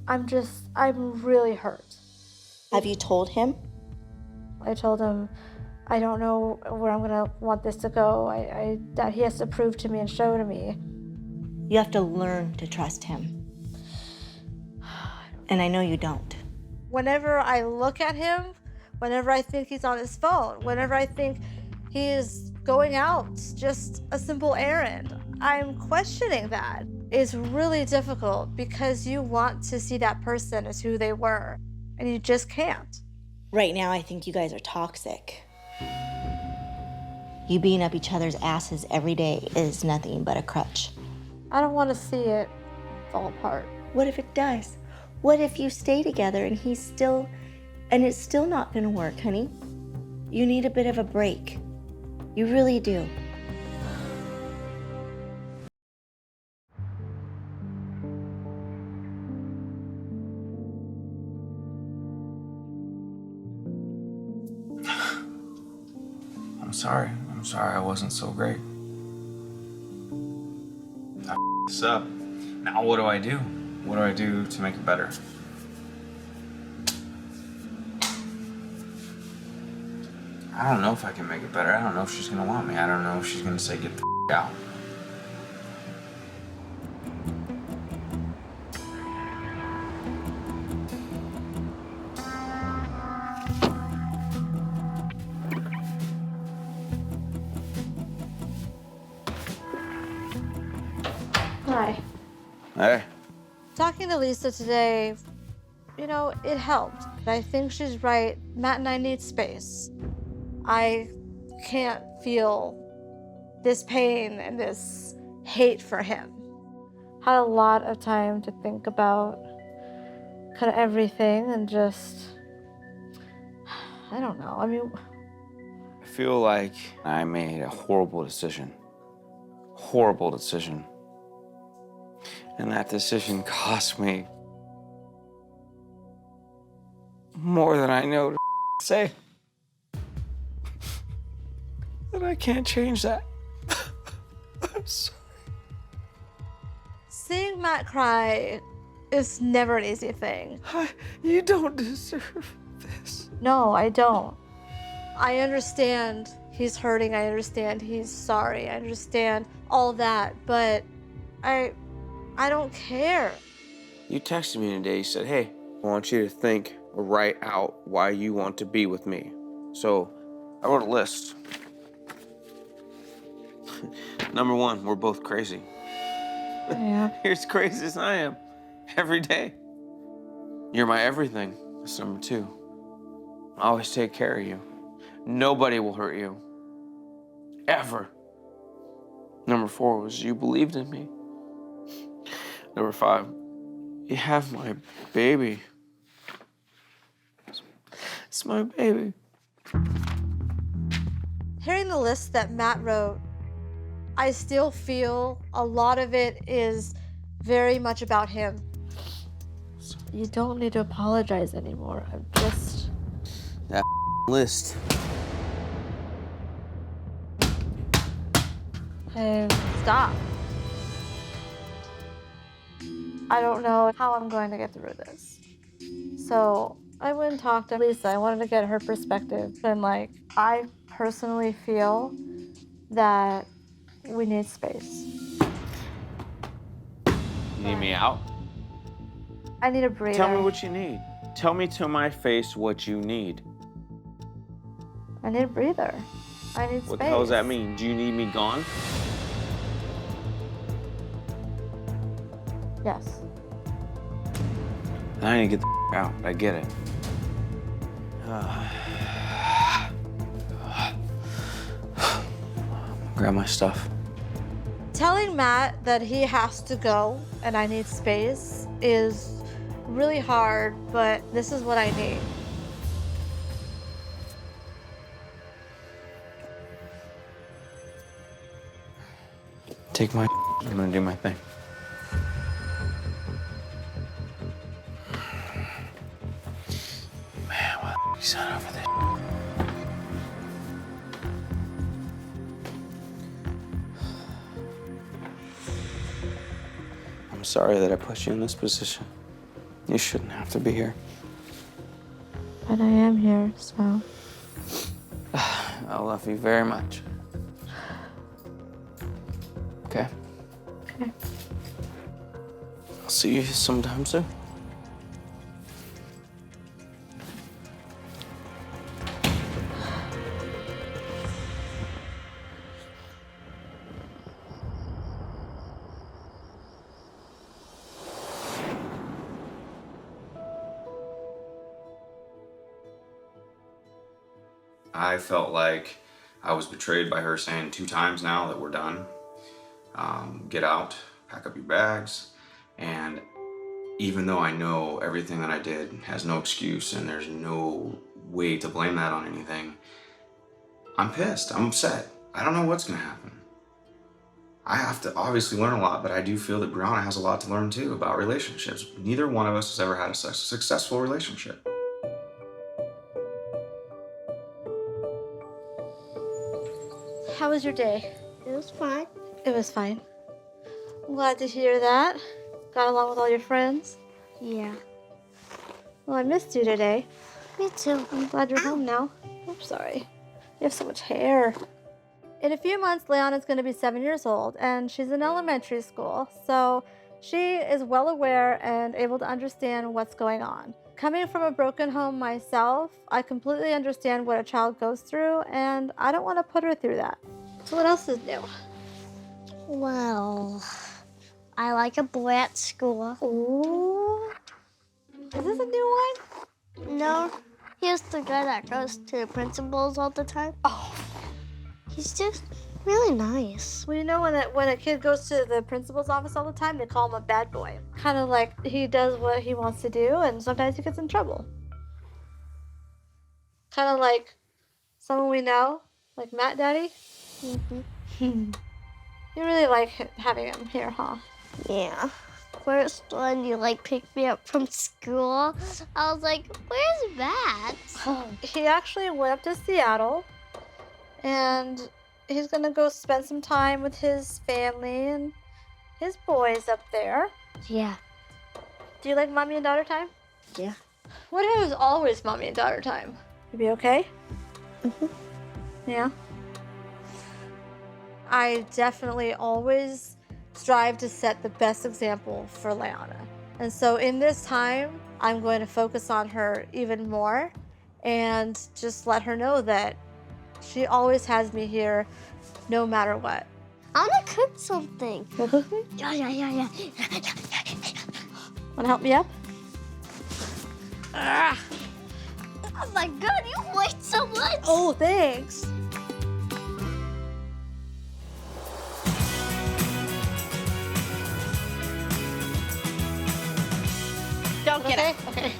I'm really hurt. Have you told him? I told him I don't know where I'm gonna want this to go. That he has to prove to me and show to me. You have to learn to trust him. And I know you don't. Whenever I look at him, whenever I think he's on his phone, whenever I think he is going out, just a simple errand, I'm questioning that. It's really difficult because you want to see that person as who they were, and you just can't. Right now, I think you guys are toxic. You beating up each other's asses every day is nothing but a crutch. I don't want to see it fall apart. What if it does? What if you stay together and it's still not gonna work, honey? You need a bit of a break. You really do. I'm sorry I wasn't so great. I f***ed this up. Now what do I do? What do I do to make it better? I don't know if I can make it better. I don't know if she's gonna want me. I don't know if she's gonna say get the f*** out. Hi. Hey. Talking to Lisa today, you know, it helped. I think she's right. Matt and I need space. I can't feel this pain and this hate for him. Had a lot of time to think about kind of everything and just, I don't know. I mean, I feel like I made a horrible decision. Horrible decision. And that decision cost me more than I know to say. And I can't change that. I'm sorry. seeing Matt cry is never an easy thing. You don't deserve this. No, I don't. I understand he's hurting. I understand he's sorry. I understand all that, but I don't care. You texted me today, you said, hey, I want you to think or write out why you want to be with me. So I wrote a list. Number one, we're both crazy. Yeah. You're as crazy as I am every day. You're my everything. That's number 2. I always take care of you. Nobody will hurt you. Ever. Number 4 was you believed in me. Number 5, you have my baby. It's my baby. Hearing the list that Matt wrote, I still feel a lot of it is very much about him. You don't need to apologize anymore. I'm just... That list. Hey, stop. I don't know how I'm going to get through this. So I went and talked to Lisa. I wanted to get her perspective. And like, I personally feel that we need space. You need me out? I need a breather. Tell me what you need. Tell me to my face what you need. I need a breather. I need space. What the hell does that mean? Do you need me gone? Yes. I need to get the out. I get it. Grab my stuff. Telling Matt that he has to go and I need space is really hard, but this is what I need. Take my I'm gonna do my thing. Man, what the is that over there? I'm sorry that I put you in this position. You shouldn't have to be here. But I am here, so. I love you very much. Okay? Okay. I'll see you sometime soon. I felt like I was betrayed by her saying 2 times now that we're done. Get out, pack up your bags. And even though I know everything that I did has no excuse and there's no way to blame that on anything, I'm pissed, I'm upset. I don't know what's gonna happen. I have to obviously learn a lot, but I do feel that Briana has a lot to learn too about relationships. Neither one of us has ever had a successful relationship. How was your day? It was fine. It was fine. I'm glad to hear that. Got along with all your friends? Yeah. Well, I missed you today. Me too. I'm glad you're home now. I'm sorry. You have so much hair. In a few months, Leanna's going to be 7 years old, and she's in elementary school, so she is well aware and able to understand what's going on. Coming from a broken home myself, I completely understand what a child goes through, and I don't want to put her through that. So what else is new? Well, I like a boy at school. Ooh. Is this a new one? No, he's the guy that goes to the principals all the time. Oh. He's just really nice. Well, you know when a kid goes to the principal's office all the time, they call him a bad boy. Kind of like he does what he wants to do, and sometimes he gets in trouble. Kind of like someone we know, like Matt Daddy. Mm-hmm. You really like having him here, huh? Yeah. First when you picked me up from school, I was like, where's Matt? He actually went up to Seattle, and he's gonna go spend some time with his family and his boys up there. Yeah. Do you like mommy and daughter time? Yeah. What if it was always mommy and daughter time? You be okay? Mm-hmm. Yeah. I definitely always strive to set the best example for Leanna. And so in this time, I'm going to focus on her even more and just let her know that she always has me here no matter what. I want to cook something. You'll cook me? Yeah. Want to help me up? Oh my god, you weigh so much! Oh, thanks. Don't get Okay? up. Okay.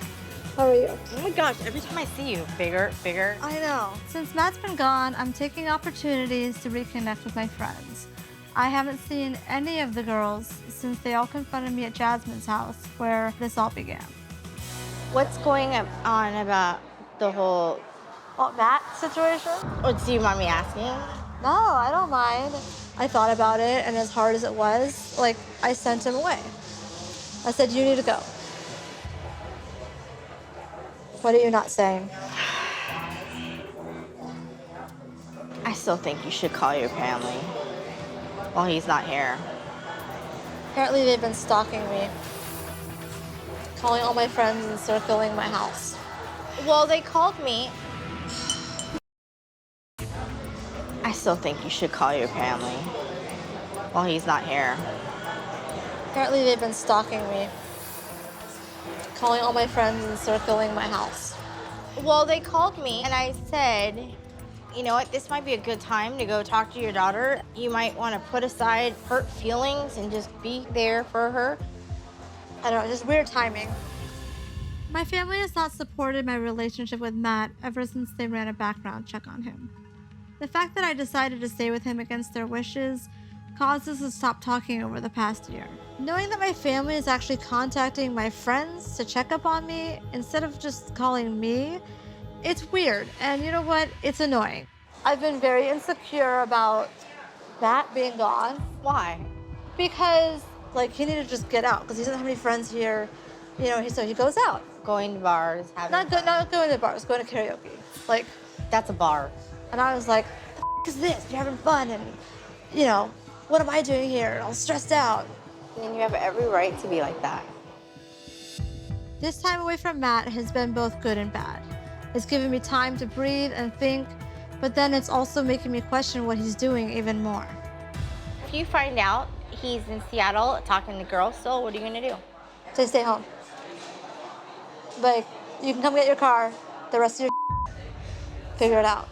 How are you? Oh my gosh, every time I see you, bigger, bigger. I know. Since Matt's been gone, I'm taking opportunities to reconnect with my friends. I haven't seen any of the girls since they all confronted me at Jasmine's house, where this all began. What's going on about the whole Matt situation? Or do you mind me asking? No, I don't mind. I thought about it, and as hard as it was, like, I sent him away. I said, you need to go. What are you not saying? I still think you should call your family while he's not here. Apparently they've been stalking me, calling all my friends and circling my house. Well, they called me. I still think you should call your family while he's not here. Apparently they've been stalking me, calling all my friends and circling my house. Well, they called me and I said, you know what, this might be a good time to go talk to your daughter. You might want to put aside hurt feelings and just be there for her. I don't know, just weird timing. My family has not supported my relationship with Matt ever since they ran a background check on him. The fact that I decided to stay with him against their wishes caused us to stop talking over the past year. Knowing that my family is actually contacting my friends to check up on me instead of just calling me, it's weird, and you know what? It's annoying. I've been very insecure about Matt being gone. Why? Because, like, he needed to just get out, because he doesn't have any friends here. You know, so he goes out. Going to bars, having Not going to bars, going to karaoke. Like, that's a bar. And I was like, the f is this? You're having fun, and, you know, what am I doing here? All stressed out. And you have every right to be like that. This time away from Matt has been both good and bad. It's given me time to breathe and think, but then it's also making me question what he's doing even more. If you find out he's in Seattle talking to girls still, what are you gonna do? Stay home. Like, you can come get your car, the rest of your figure it out.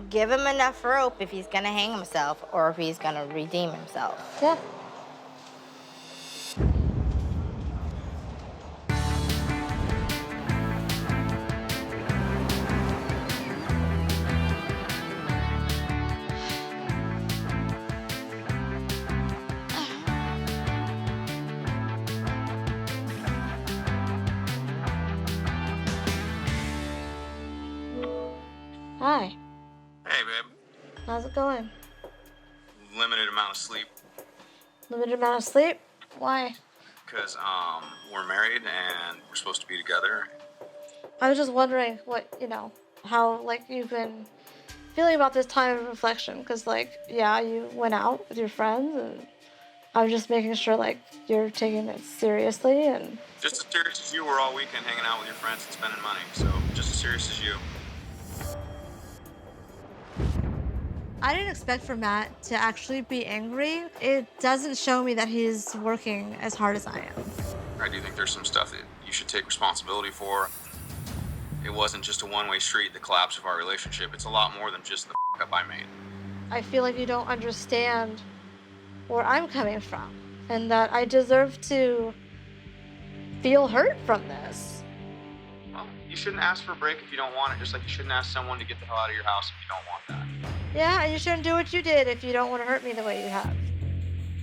Give him enough rope if he's gonna hang himself or if he's gonna redeem himself. Yeah. Hi. Hey, babe. How's it going? Limited amount of sleep, Limited amount of sleep? Why? because we're married and we're supposed to be together. I was just wondering what, you know, how, like, you've been feeling about this time of reflection. Because, like, yeah, you went out with your friends, and I was just making sure, like, you're taking it seriously. And Just as serious as you, we're all weekend hanging out with your friends and spending money. So, just as serious as you. I didn't expect for Matt to actually be angry. It doesn't show me that he's working as hard as I am. I do think there's some stuff that you should take responsibility for. It wasn't just a one-way street, the collapse of our relationship. It's a lot more than just the up I made. I feel like you don't understand where I'm coming from, and that I deserve to feel hurt from this. Well, you shouldn't ask for a break if you don't want it, just like you shouldn't ask someone to get the hell out of your house if you don't want that. Yeah, and you shouldn't do what you did if you don't want to hurt me the way you have.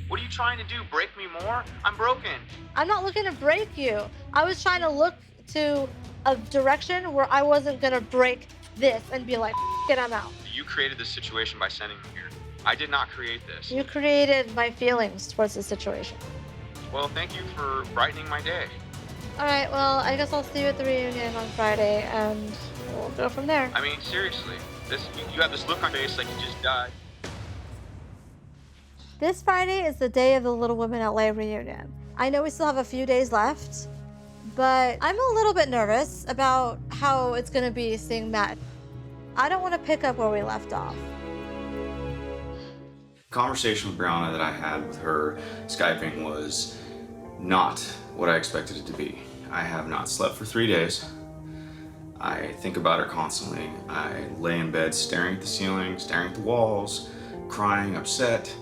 What are you trying to do, break me more? I'm broken. I'm not looking to break you. I was trying to look to a direction where I wasn't gonna break this and be like, F it, I'm out. You created this situation by sending me here. I did not create this. You created my feelings towards the situation. Well, thank you for brightening my day. All right, well, I guess I'll see you at the reunion on Friday, and we'll go from there. I mean, seriously, you have this look on your face like you just died. This Friday is the day of the Little Women LA reunion. I know we still have a few days left, but I'm a little bit nervous about how it's gonna be seeing Matt. I don't want to pick up where we left off. Conversation with Briana that I had with her Skyping was not what I expected it to be. I have not slept for 3 days. I think about her constantly. I lay in bed staring at the ceiling, staring at the walls, crying, upset,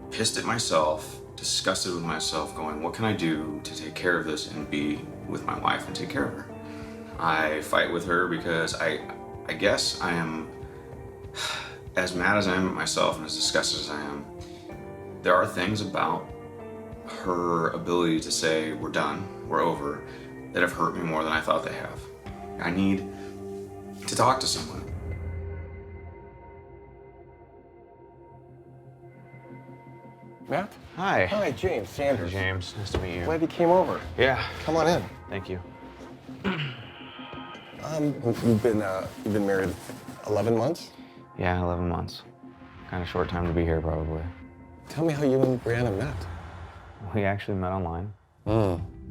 pissed at myself, disgusted with myself, going, what can I do to take care of this and be with my wife and take care of her? I fight with her because I guess I am as mad as I am at myself and as disgusted as I am. There are things about her ability to say, we're done, we're over, that have hurt me more than I thought they have. I need to talk to someone. Matt? Hi. Hi, James Sanders. Hey, James, nice to meet you. Glad you came over. Yeah. Come on in. Thank you. You've been married 11 months? Yeah, 11 months. Kind of short time to be here, probably. Tell me how you and Briana met. We actually met online.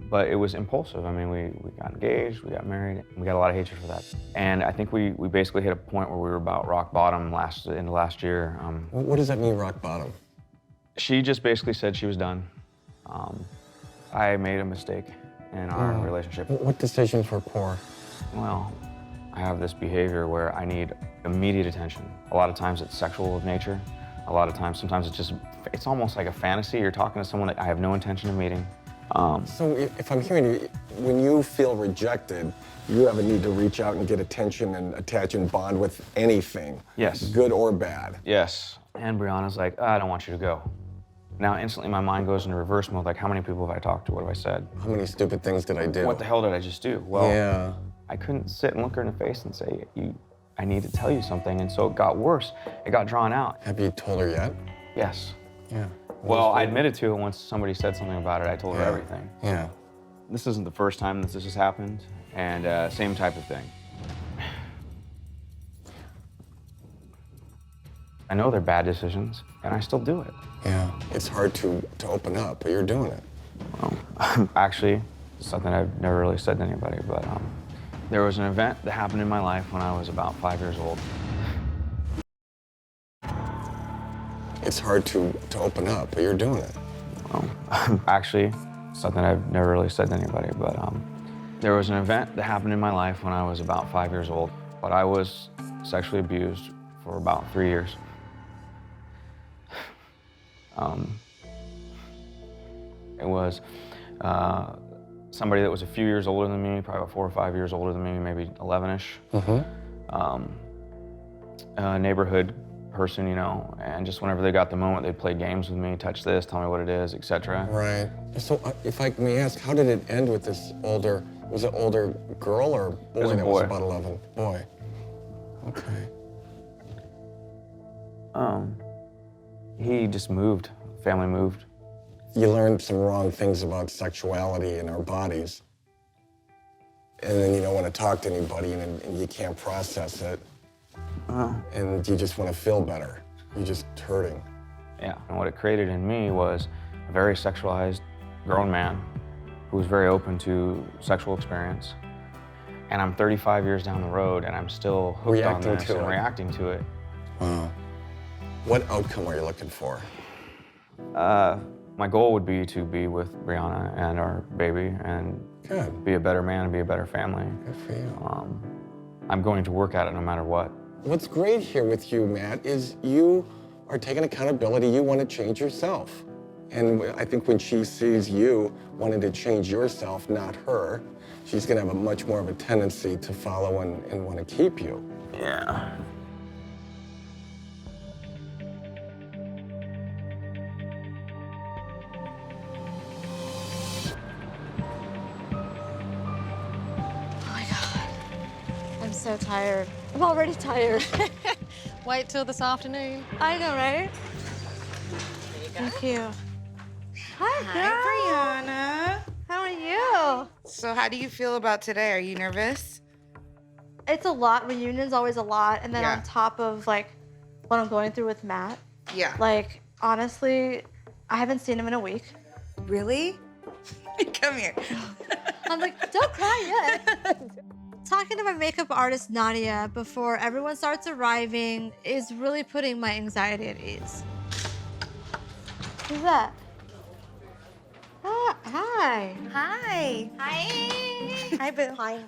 But it was impulsive. I mean, we got engaged, we got married, we got a lot of hatred for that. And I think we basically hit a point where we were about rock bottom in the last year. What does that mean, rock bottom? She just basically said she was done. I made a mistake in our relationship. What decisions were poor? Well, I have this behavior where I need immediate attention. A lot of times it's sexual of nature. A lot of times, sometimes it's almost like a fantasy. You're talking to someone that I have no intention of meeting. So if I'm hearing you, when you feel rejected, you have a need to reach out and get attention and attach and bond with anything. Yes. Good or bad. Yes. And Brianna's like, I don't want you to go. Now, instantly my mind goes into reverse mode, like, how many people have I talked to? What have I said? How many stupid things did I do? What the hell did I just do? Well, yeah. I couldn't sit and look her in the face and say, I need to tell you something. And so it got worse. It got drawn out. Have you told her yet? Yes. Yeah. Well, I admitted to it once somebody said something about it. I told her everything. Yeah. This isn't the first time that this has happened, and same type of thing. I know they're bad decisions, and I still do it. Yeah. It's hard to open up, but you're doing it. Well, actually, it's something I've never really said to anybody, but there was an event that happened in my life when I was about 5 years old. It's hard to open up, but you're doing it. Well, actually, something I've never really said to anybody, but there was an event that happened in my life when I was about 5 years old. But I was sexually abused for about 3 years. It was somebody that was a few years older than me, probably about 4 or 5 years older than me, maybe 11-ish. A neighborhood person, you know, and just whenever they got the moment, they'd play games with me, touch this, tell me what it is, etc. Right. So if I may ask, how did it end with this older, was it older girl or boy? It was a that boy. was about 11? Boy. Okay. He just moved, family moved. You learned some wrong things about sexuality in our bodies. And then you don't want to talk to anybody and you can't process it. And you just want to feel better. You're just hurting. Yeah, and what it created in me was a very sexualized grown man who was very open to sexual experience. And I'm 35 years down the road and I'm still hooked on this and reacting to it. Wow. What outcome are you looking for? My goal would be to be with Brianna and our baby and be a better man and be a better family. Good for you. I'm going to work at it no matter what. What's great here with you, Matt, is you are taking accountability. You want to change yourself. And I think when she sees you wanting to change yourself, not her, she's going to have a much more of a tendency to follow and want to keep you. Yeah. I'm so tired. I'm already tired. Wait till this afternoon. I know, right? Thank you. Hi, Brianna. How are you? So how do you feel about today? Are you nervous? It's a lot. Reunion's always a lot. And then on top of like what I'm going through with Matt. Yeah. Like, honestly, I haven't seen him in a week. Really? Come here. I'm like, don't cry yet. Talking to my makeup artist, Nadia, before everyone starts arriving is really putting my anxiety at ease. Who's that? Hi. Hi. Hi. Hi, Boo. Hi.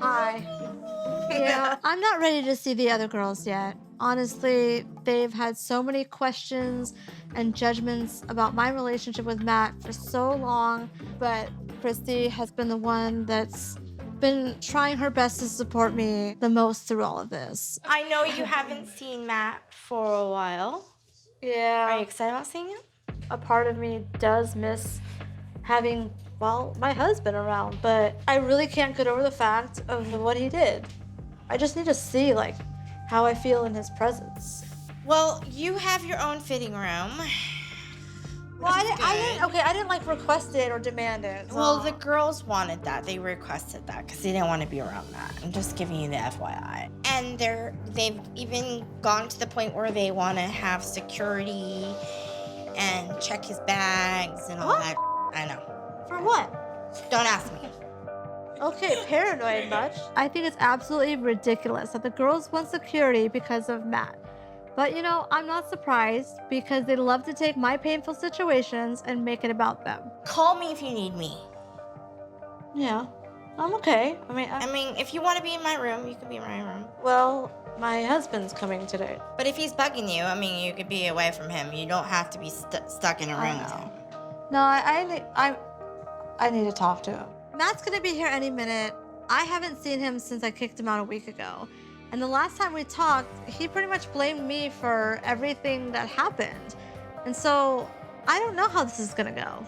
Hi. Yeah, I'm not ready to see the other girls yet. Honestly, they've had so many questions and judgments about my relationship with Matt for so long, but Christy has been the one that's been trying her best to support me the most through all of this. I know you haven't seen Matt for a while. Yeah. Are you excited about seeing him? A part of me does miss having, well, my husband around, but I really can't get over the fact of what he did. I just need to see, like, how I feel in his presence. Well, you have your own fitting room. Well, I didn't like request it or demand it. So. Well, the girls wanted that. They requested that because they didn't want to be around that. I'm just giving you the FYI. And they've even gone to the point where they want to have security and check his bags and all that. I know. For what? Don't ask me. Okay, paranoid much. I think it's absolutely ridiculous that the girls want security because of Matt. But you know, I'm not surprised because they love to take my painful situations and make it about them. Call me if you need me. Yeah, I'm okay. I mean, if you want to be in my room, you can be in my room. Well, my husband's coming today. But if he's bugging you, you could be away from him. You don't have to be stuck in a room with him. No, I need to talk to him. Matt's gonna be here any minute. I haven't seen him since I kicked him out a week ago. And the last time we talked, he pretty much blamed me for everything that happened. And so I don't know how this is gonna go.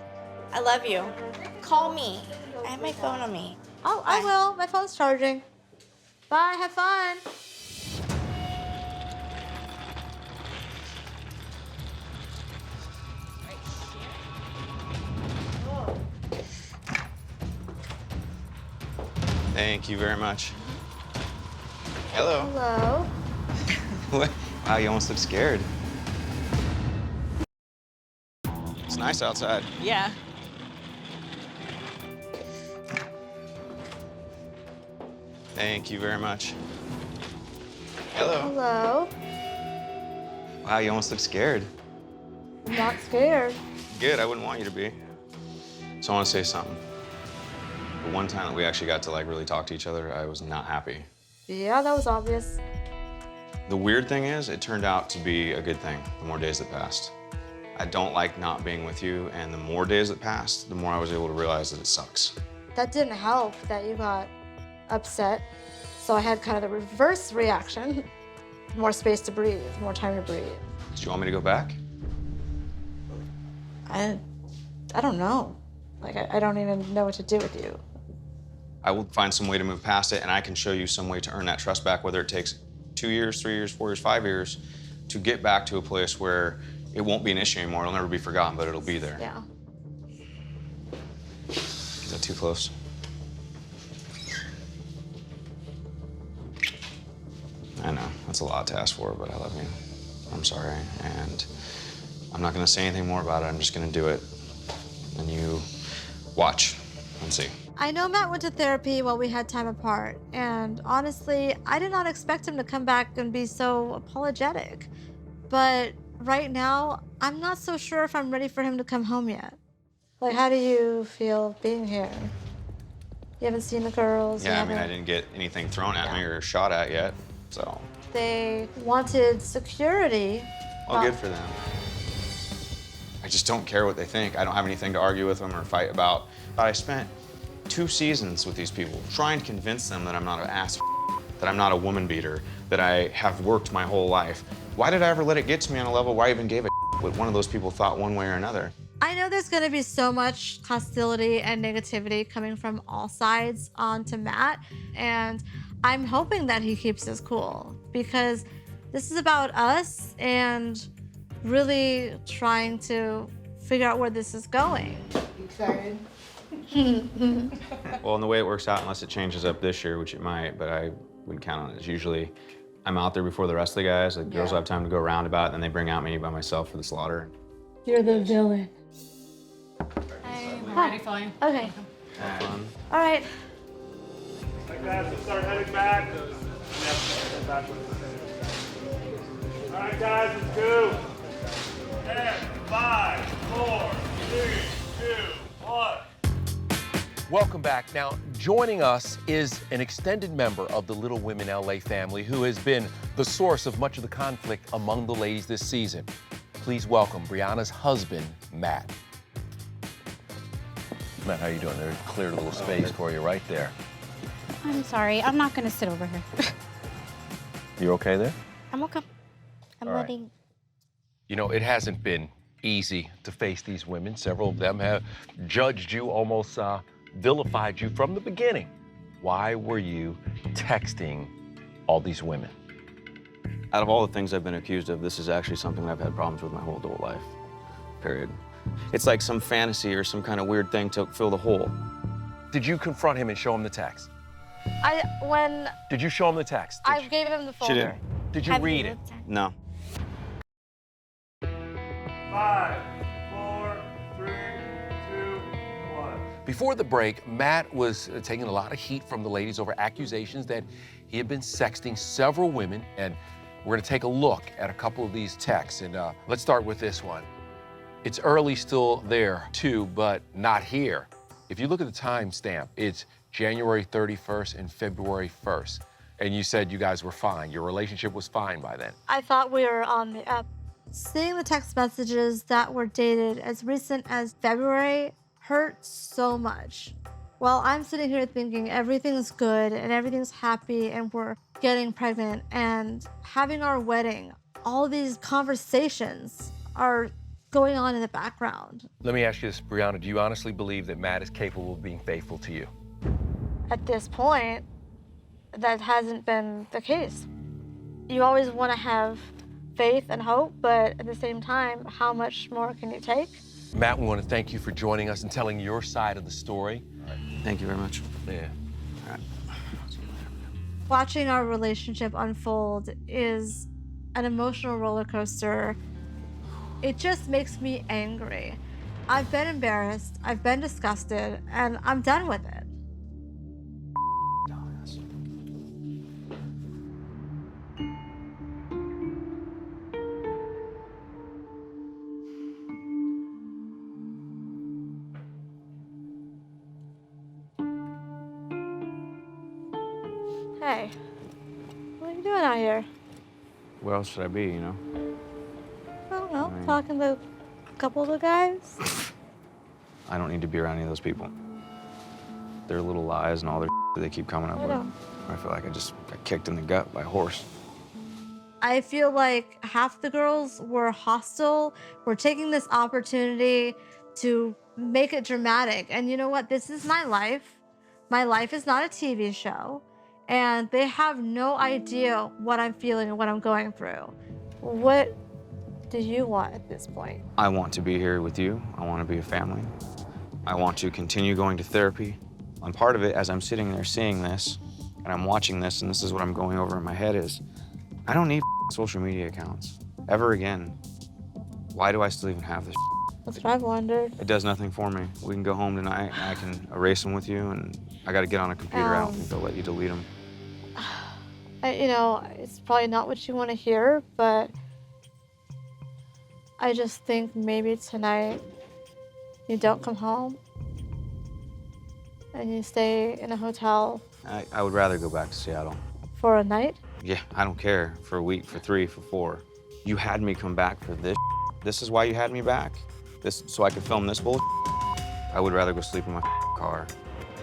I love you. Call me. I have my phone on me. Oh, I will. My phone's charging. Bye, have fun. Thank you very much. Hello. Hello. What? Wow, you almost look scared. It's nice outside. Yeah. Thank you very much. Hello. Hello. Wow, you almost look scared. I'm not scared. Good, I wouldn't want you to be. So I want to say something. The one time that we actually got to really talk to each other, I was not happy. Yeah, that was obvious. The weird thing is, it turned out to be a good thing the more days that passed. I don't like not being with you, and the more days that passed, the more I was able to realize that it sucks. That didn't help that you got upset. So I had kind of the reverse reaction. More space to breathe, more time to breathe. Do you want me to go back? I don't know. I don't even know what to do with you. I will find some way to move past it, and I can show you some way to earn that trust back, whether it takes 2 years, 3 years, 4 years, 5 years, to get back to a place where it won't be an issue anymore. It'll never be forgotten, but it'll be there. Yeah. Is that too close? I know, that's a lot to ask for, but I love you. I'm sorry, and I'm not gonna say anything more about it. I'm just gonna do it, and you watch and see. I know Matt went to therapy while we had time apart, and honestly, I did not expect him to come back and be so apologetic. But right now, I'm not so sure if I'm ready for him to come home yet. How do you feel being here? You haven't seen the girls? Yeah, I didn't get anything thrown at me or shot at yet, so. They wanted security. Well, good for them. I just don't care what they think. I don't have anything to argue with them or fight about. But I spent 2 seasons with these people trying to convince them that I'm not an ass, that I'm not a woman beater, that I have worked my whole life. Why did I ever let it get to me on a level where I even gave a what one of those people thought one way or another? I know there's gonna be so much hostility and negativity coming from all sides onto Matt, and I'm hoping that he keeps his cool because this is about us and really trying to figure out where this is going. Excited? Well, in the way it works out, unless it changes up this year, which it might, but I wouldn't count on it. It's usually I'm out there before the rest of the guys. The girls will have time to go around about it, then they bring out me by myself for the slaughter. You're the villain. I'm ready for you. Okay. Have fun. All right. Like that, so start heading back. All right, guys, let's go. 10, 5, 4, 3, 2, Welcome back. Now, joining us is an extended member of the Little Women LA family who has been the source of much of the conflict among the ladies this season. Please welcome Briana's husband, Matt. Matt, how you doing? They cleared a little space for you right there. I'm sorry. I'm not going to sit over here. You okay there? I'm okay. I'm All right. letting... You know, it hasn't been easy to face these women. Several of them have judged you, almost vilified you from the beginning. Why were you texting all these women? Out of all the things I've been accused of, this is actually something I've had problems with my whole adult life, period. It's like some fantasy or some kind of weird thing to fill the hole. Did you confront him and show him the text? When Did you show him the text? I gave him the folder. She did. Did you read it? No. 5, 4, 3, 2, 1. Before the break, Matt was taking a lot of heat from the ladies over accusations that he had been sexting several women, and we're gonna take a look at a couple of these texts, and let's start with this one. It's early still there too, but not here. If you look at the timestamp, it's January 31st and February 1st, and you said you guys were fine. Your relationship was fine by then. I thought we were on the up. Seeing the text messages that were dated as recent as February hurt so much. While I'm sitting here thinking everything's good and everything's happy and we're getting pregnant and having our wedding, all these conversations are going on in the background. Let me ask you this, Briana, do you honestly believe that Matt is capable of being faithful to you? At this point, that hasn't been the case. You always want to have faith and hope, but at the same time, how much more can you take? Matt, we want to thank you for joining us and telling your side of the story. Thank you very much. Yeah. All right. Watching our relationship unfold is an emotional roller coaster. It just makes me angry. I've been embarrassed, I've been disgusted, and I'm done with it. Hey, what are you doing out here? Where else should I be, you know? I don't know, talking to a couple of the guys. I don't need to be around any of those people. Their little lies and all their that they keep coming up with. I feel like I just got kicked in the gut by a horse. I feel like half the girls were hostile, were taking this opportunity to make it dramatic. And you know what? This is my life. My life is not a TV show. And they have no idea what I'm feeling and what I'm going through. What do you want at this point? I want to be here with you. I want to be a family. I want to continue going to therapy. And part of it, as I'm sitting there seeing this, and I'm watching this, and this is what I'm going over in my head is, I don't need social media accounts ever again. Why do I still even have this? That's what I've wondered. It does nothing for me. We can go home tonight, and I can erase them with you, and I got to get on a computer out, and they'll let you delete them. You know, it's probably not what you want to hear, but I just think maybe tonight you don't come home and you stay in a hotel. I would rather go back to Seattle. For a night? Yeah, I don't care. For a week, for 3, for 4. You had me come back for this. This is why you had me back? This so I could film this bull. I would rather go sleep in my car.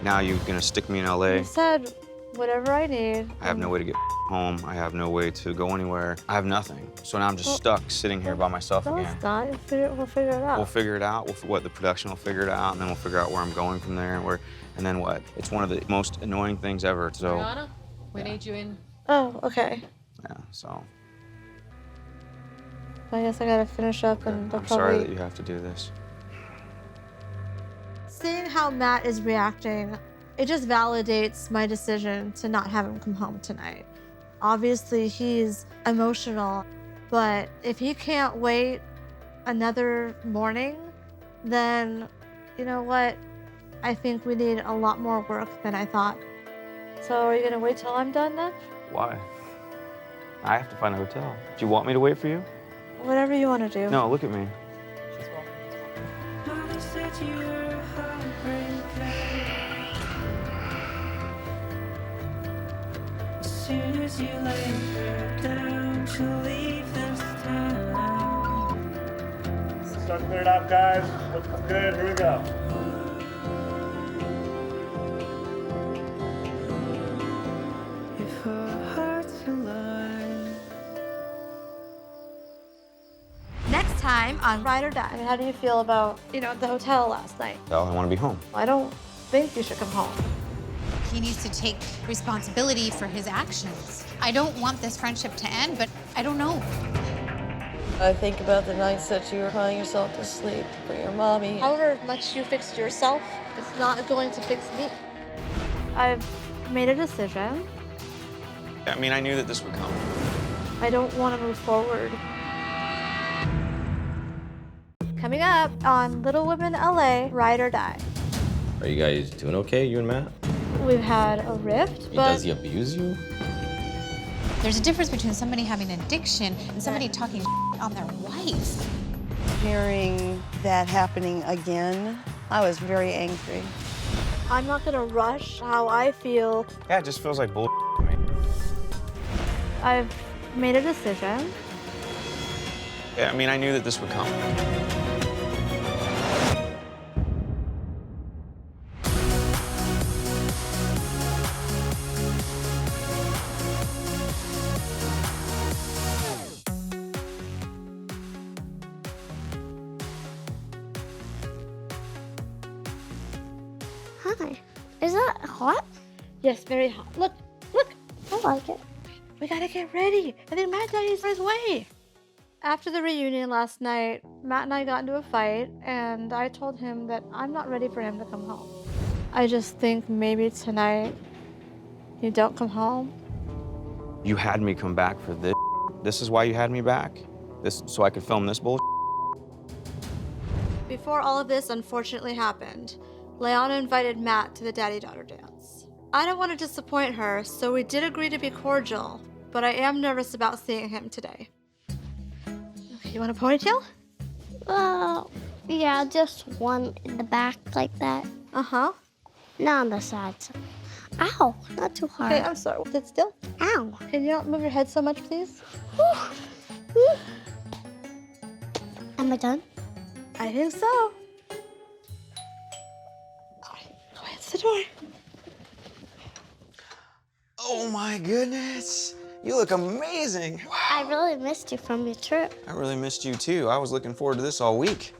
Now you're gonna stick me in LA. You said whatever I need. I have no way to get home. I have no way to go anywhere. I have nothing. So now I'm just stuck sitting here by myself No, again. it's not. We'll figure it out. We'll figure it out. The production will figure it out, and then we'll figure out where I'm going from there, and then what? It's one of the most annoying things ever. So. Briana, we need you in. Oh, okay. Yeah. So. I guess I gotta finish up and they'll I'm probably... sorry that you have to do this. Seeing how Matt is reacting, it just validates my decision to not have him come home tonight. Obviously, he's emotional, but if he can't wait another morning, then you know what? I think we need a lot more work than I thought. So are you gonna wait till I'm done then? Why? I have to find a hotel. Do you want me to wait for you? Whatever you want to do. No, look at me. Start clearing up, guys. Looking good. Here we go. Next time on Ride or Die. How do you feel about, the hotel last night? Well, I want to be home. I don't think you should come home. He needs to take responsibility for his actions. I don't want this friendship to end, but I don't know. I think about the nights that you were crying yourself to sleep for your mommy. However much you fixed yourself, it's not going to fix me. I've made a decision. I mean, I knew that this would come. I don't want to move forward. Coming up on Little Women LA, Ride or Die. Are you guys doing okay, you and Matt? We've had a rift, but... Does he abuse you? There's a difference between somebody having an addiction and somebody talking on their wife. Hearing that happening again, I was very angry. I'm not gonna rush how I feel. Yeah, it just feels like bull to me. I've made a decision. Yeah, I mean, I knew that this would come. Hi. Is that hot? Yes, very hot. Look, look. I like it. We gotta get ready. I think Matt Daddy's on his way. After the reunion last night, Matt and I got into a fight, and I told him that I'm not ready for him to come home. I just think maybe tonight you don't come home. You had me come back for this. This is why you had me back? This so I could film this bull. Before all of this unfortunately happened, Leanna invited Matt to the daddy-daughter dance. I don't want to disappoint her, so we did agree to be cordial, but I am nervous about seeing him today. Okay, you want a ponytail? Yeah, just one in the back like that. Uh-huh. Not on the sides. Ow, not too hard. Okay, I'm sorry. Sit still. Ow. Can you not move your head so much, please? Am I done? I think so. All right, go answer the door. Oh my goodness. You look amazing. Wow. I really missed you from your trip. I really missed you too. I was looking forward to this all week.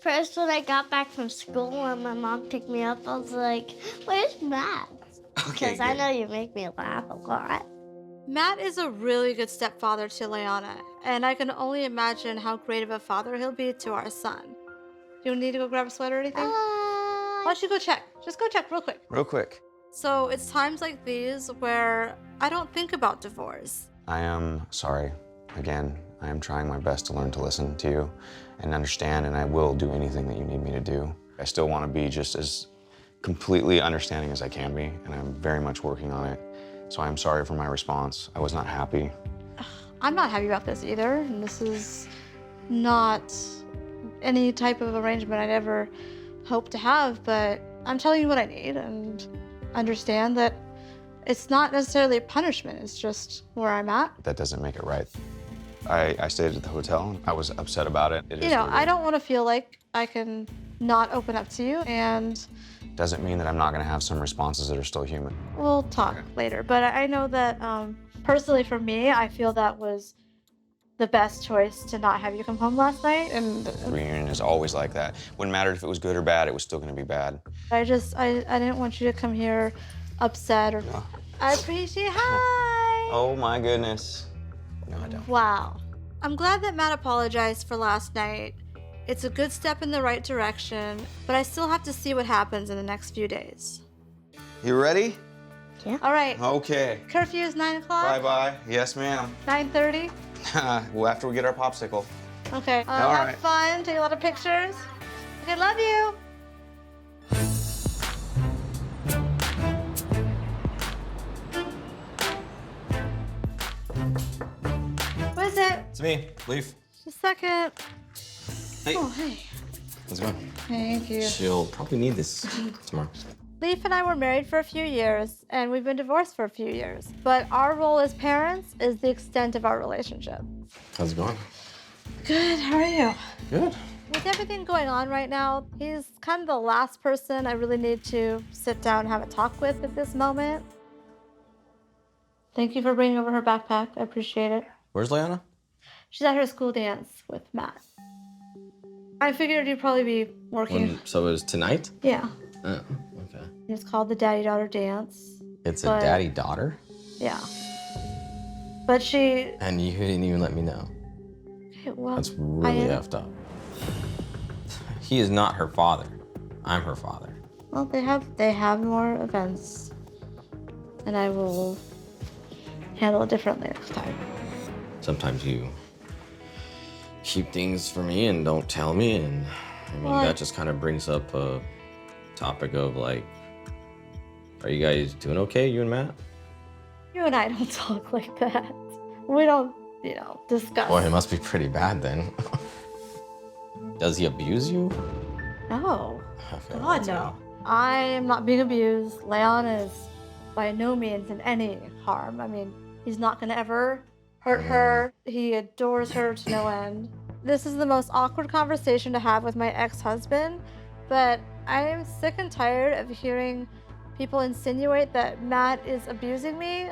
First, when I got back from school and my mom picked me up, I was like, where's Matt? Because I know you make me laugh a lot. Matt is a really good stepfather to Leanna, and I can only imagine how great of a father he'll be to our son. You need to go grab a sweater or anything? Why don't you go check? Just go check real quick. Real quick. So it's times like these where I don't think about divorce. I am sorry. Again, I am trying my best to learn to listen to you and understand, and I will do anything that you need me to do. I still want to be just as completely understanding as I can be, and I'm very much working on it. So I'm sorry for my response. I was not happy. I'm not happy about this either, and this is not any type of arrangement I'd ever hope to have, but I'm telling you what I need, and understand that it's not necessarily a punishment, it's just where I'm at. That doesn't make it right. I stayed at the hotel. I was upset about it. You know, I don't want to feel like I can not open up to you, and doesn't mean that I'm not going to have some responses that are still human. we'll talk later. But I know that personally for me, I feel that was the best choice to not have you come home last night. And The reunion is always like that. Wouldn't matter if it was good or bad, it was still going to be bad. I didn't want you to come here upset or. No. I appreciate. Hi. Oh my goodness. No, I don't. Wow. I'm glad that Matt apologized for last night. It's a good step in the right direction, but I still have to see what happens in the next few days. You ready? Yeah. All right. Okay. Curfew is 9 o'clock. Bye-bye. Yes, ma'am. 9:30. Well, after we get our popsicle. Okay. All have right. fun. Take a lot of pictures. Okay. Love you. What is it? It's me, Leaf. Just a second. Hey. Oh, hey. How's it going? Thank you. She'll probably need this tomorrow. Leaf and I were married for a few years, and we've been divorced for a few years. But our role as parents is the extent of our relationship. How's it going? Good, how are you? Good. With everything going on right now, he's kind of the last person I really need to sit down and have a talk with at this moment. Thank you for bringing over her backpack. I appreciate it. Where's Leanna? She's at her school dance with Matt. I figured you'd probably be working. So it was tonight? Yeah. Oh, okay. It's called the daddy-daughter dance. It's a but- daddy-daughter? Yeah. But she... And you didn't even let me know. Okay, well, That's really effed up. He is not her father. I'm her father. Well, they have more events. And I will handle it differently next time. Sometimes you keep things for me and don't tell me, and I mean, Well, that just kind of brings up a topic of like, are you guys doing okay, you and Matt? You and I don't talk like that. We don't, discuss. Boy, it must be pretty bad then. Does he abuse you? No. Okay, God, no. I am not being abused. Leon is by no means in any harm. I mean, he's not gonna ever hurt her. He adores her to no end. This is the most awkward conversation to have with my ex-husband, but I am sick and tired of hearing people insinuate that Matt is abusing me.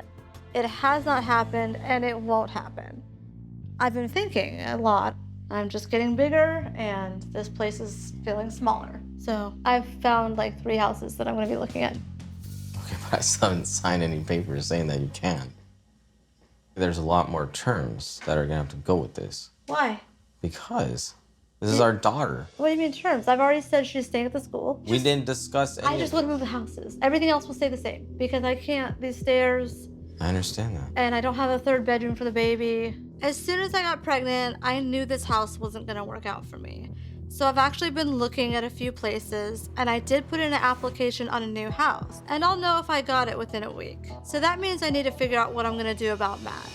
It has not happened, and it won't happen. I've been thinking a lot. I'm just getting bigger, and this place is feeling smaller. So I've found like 3 houses that I'm gonna be looking at. Okay, but I still haven't signed any papers saying that you can. There's a lot more terms that are gonna have to go with this. Why? Because this is our daughter. What do you mean terms? I've already said she's staying at the school. We didn't discuss any I just of want to move the houses. Everything else will stay the same because I can't, these stairs, I understand that. and I don't have a 3rd bedroom for the baby. As soon as I got pregnant, I knew this house wasn't gonna work out for me. So I've actually been looking at a few places, and I did put in an application on a new house, and I'll know if I got it within a week. So that means I need to figure out what I'm gonna do about Matt.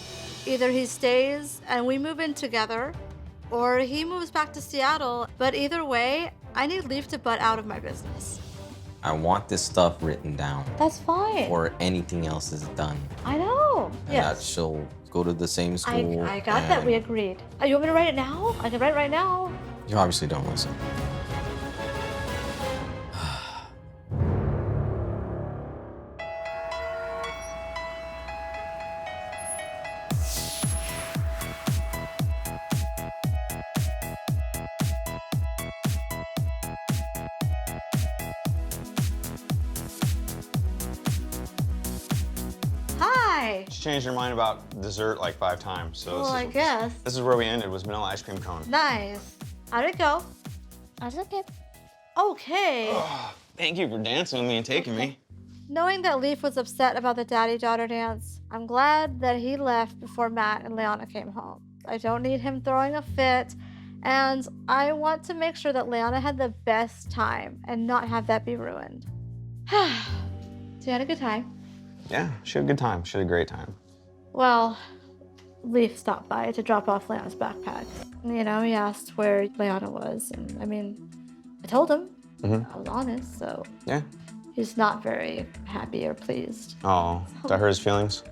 Either he stays and we move in together, or he moves back to Seattle, but either way, I need Leaf to butt out of my business. I want this stuff written down. That's fine. Or anything else is done. I know. And that she'll go to the same school. I got that. We agreed. You want me to write it now? I can write it right now. You obviously don't listen. Hi. She changed her mind about dessert like 5 times, so Well, I guess. this is where we ended, was vanilla ice cream cone. Nice. How'd it go? I was okay. Okay. Thank you for dancing with me and taking me. Knowing that Leaf was upset about the daddy-daughter dance, I'm glad that he left before Matt and Leanna came home. I don't need him throwing a fit, and I want to make sure that Leanna had the best time and not have that be ruined. So you had a good time? Yeah, she had a good time. She had a great time. Well, Leaf stopped by to drop off Leanna's backpack. He asked where Leanna was, and I told him. I was honest, so Yeah. he's not very happy or pleased. Oh, that hurt his feelings?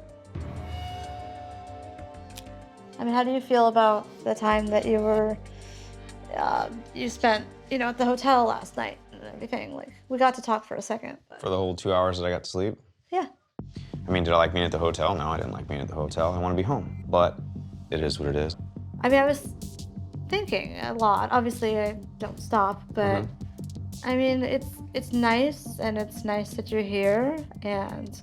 How do you feel about the time that you were, you spent, at the hotel last night and everything? Like, we got to talk for a second. For the whole 2 hours that I got to sleep? Yeah. I mean, did I like being at the hotel? No, I didn't like being at the hotel. I want to be home. But it is what it is. I was thinking a lot. Obviously, I don't stop, but it's nice, and it's nice that you're here, and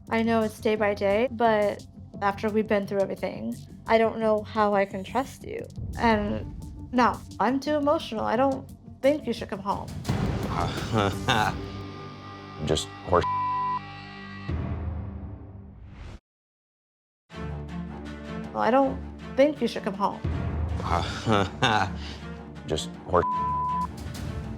I know it's day by day, but after we've been through everything, I don't know how I can trust you. And no, I'm too emotional. I don't think you should come home. Just horse. Well, I don't think you should come home. Just horse.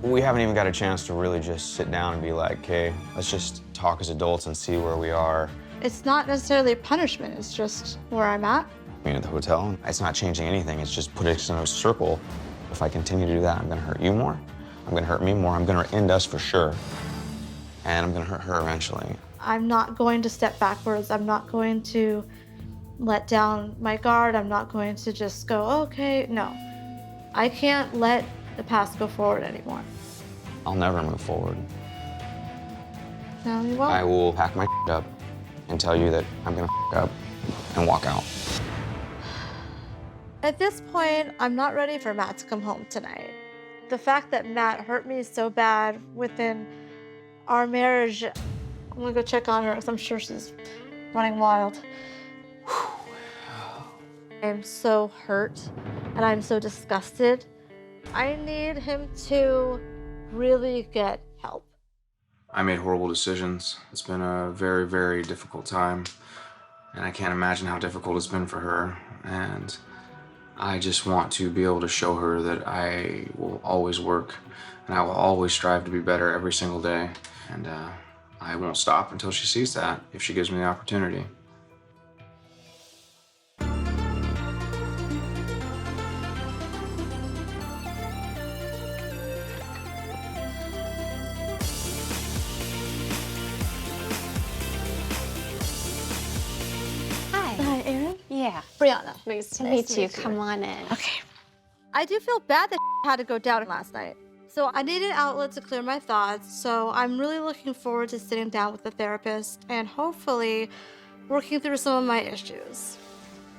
We haven't even got a chance to really just sit down and be like, okay, let's just talk as adults and see where we are. It's not necessarily punishment. It's just where I'm at. Being at the hotel, it's not changing anything. It's just putting us in a circle If I continue to do that, I'm gonna hurt you more. I'm gonna hurt me more. I'm gonna end us for sure. And I'm gonna hurt her eventually. I'm not going to step backwards. I'm not going to let down my guard. I'm not going to just go, okay, no. I can't let the past go forward anymore. I'll never move forward. No, you won't. I will pack my up and tell you that I'm gonna up and walk out. At this point, I'm not ready for Matt to come home tonight. The fact that Matt hurt me so bad within our marriage, I'm gonna go check on her because I'm sure she's running wild. I'm so hurt and I'm so disgusted. I need him to really get help. I made horrible decisions. It's been a very, very difficult time. And I can't imagine how difficult it's been for her. And I just want to be able to show her that I will always work and I will always strive to be better every single day. And I won't stop until she sees that, if she gives me the opportunity. Hi, Erin. Yeah. Briana. Nice to meet you. Come on in. Okay. I do feel bad that had to go down last night. So I needed an outlet to clear my thoughts. So I'm really looking forward to sitting down with the therapist and hopefully working through some of my issues.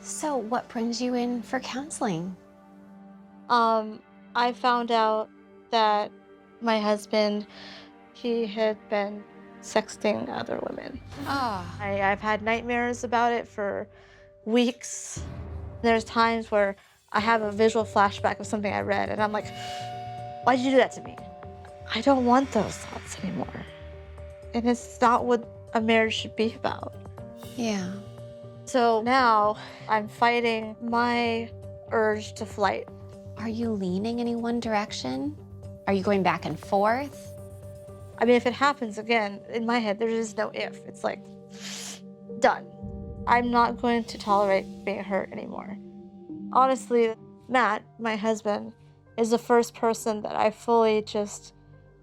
So what brings you in for counseling? I found out that my husband, he had been sexting other women. Oh. I've had nightmares about it for weeks. There's times where I have a visual flashback of something I read and I'm like, why'd you do that to me? I don't want those thoughts anymore. And it's not what a marriage should be about. Yeah. So now I'm fighting my urge to flight. Are you leaning any one direction? Are you going back and forth? I mean, if it happens again, in my head, there is no if. It's like, done. I'm not going to tolerate being hurt anymore. Honestly, Matt, my husband, is the first person that I fully just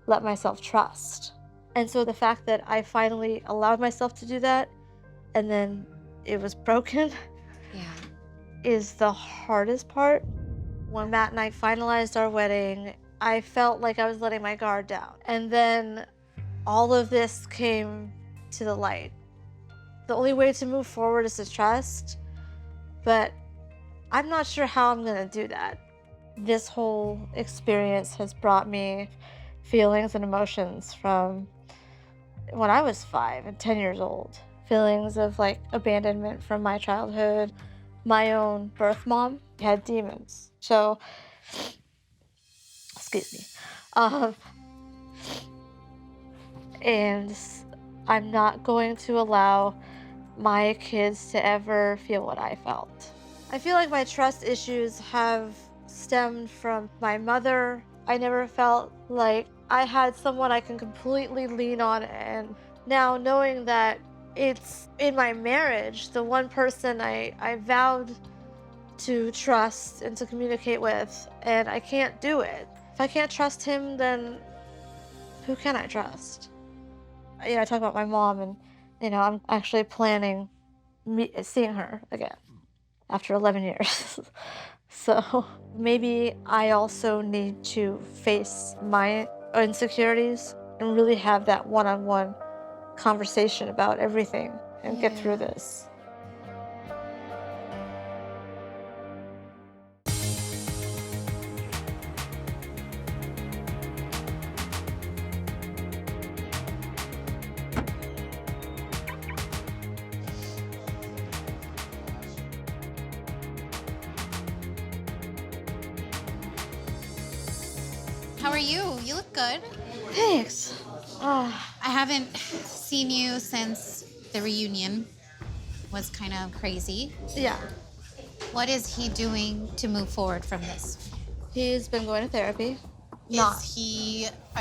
let myself trust. And so the fact that I finally allowed myself to do that, and then it was broken, is the hardest part. When Matt and I finalized our wedding, I felt like I was letting my guard down. And then all of this came to the light. The only way to move forward is to trust, but I'm not sure how I'm gonna do that. This whole experience has brought me feelings and emotions from when I was 5 and 10 years old. Feelings of like abandonment from my childhood. My own birth mom had demons. So, excuse me. And I'm not going to allow my kids to ever feel what I felt. I feel like my trust issues have stemmed from my mother. I never felt like I had someone I can completely lean on, and now knowing that it's in my marriage, the one person I vowed to trust and to communicate with, and I can't do it. If I can't trust him, then who can I trust? You know, I talk about my mom, and you know, I'm actually planning seeing her again after 11 years. So maybe I also need to face my insecurities and really have that one-on-one conversation about everything and get through this. How are you? You look good. Thanks. I haven't seen you since the reunion was kind of crazy. Yeah. What is he doing to move forward from this? He's been going to therapy. Are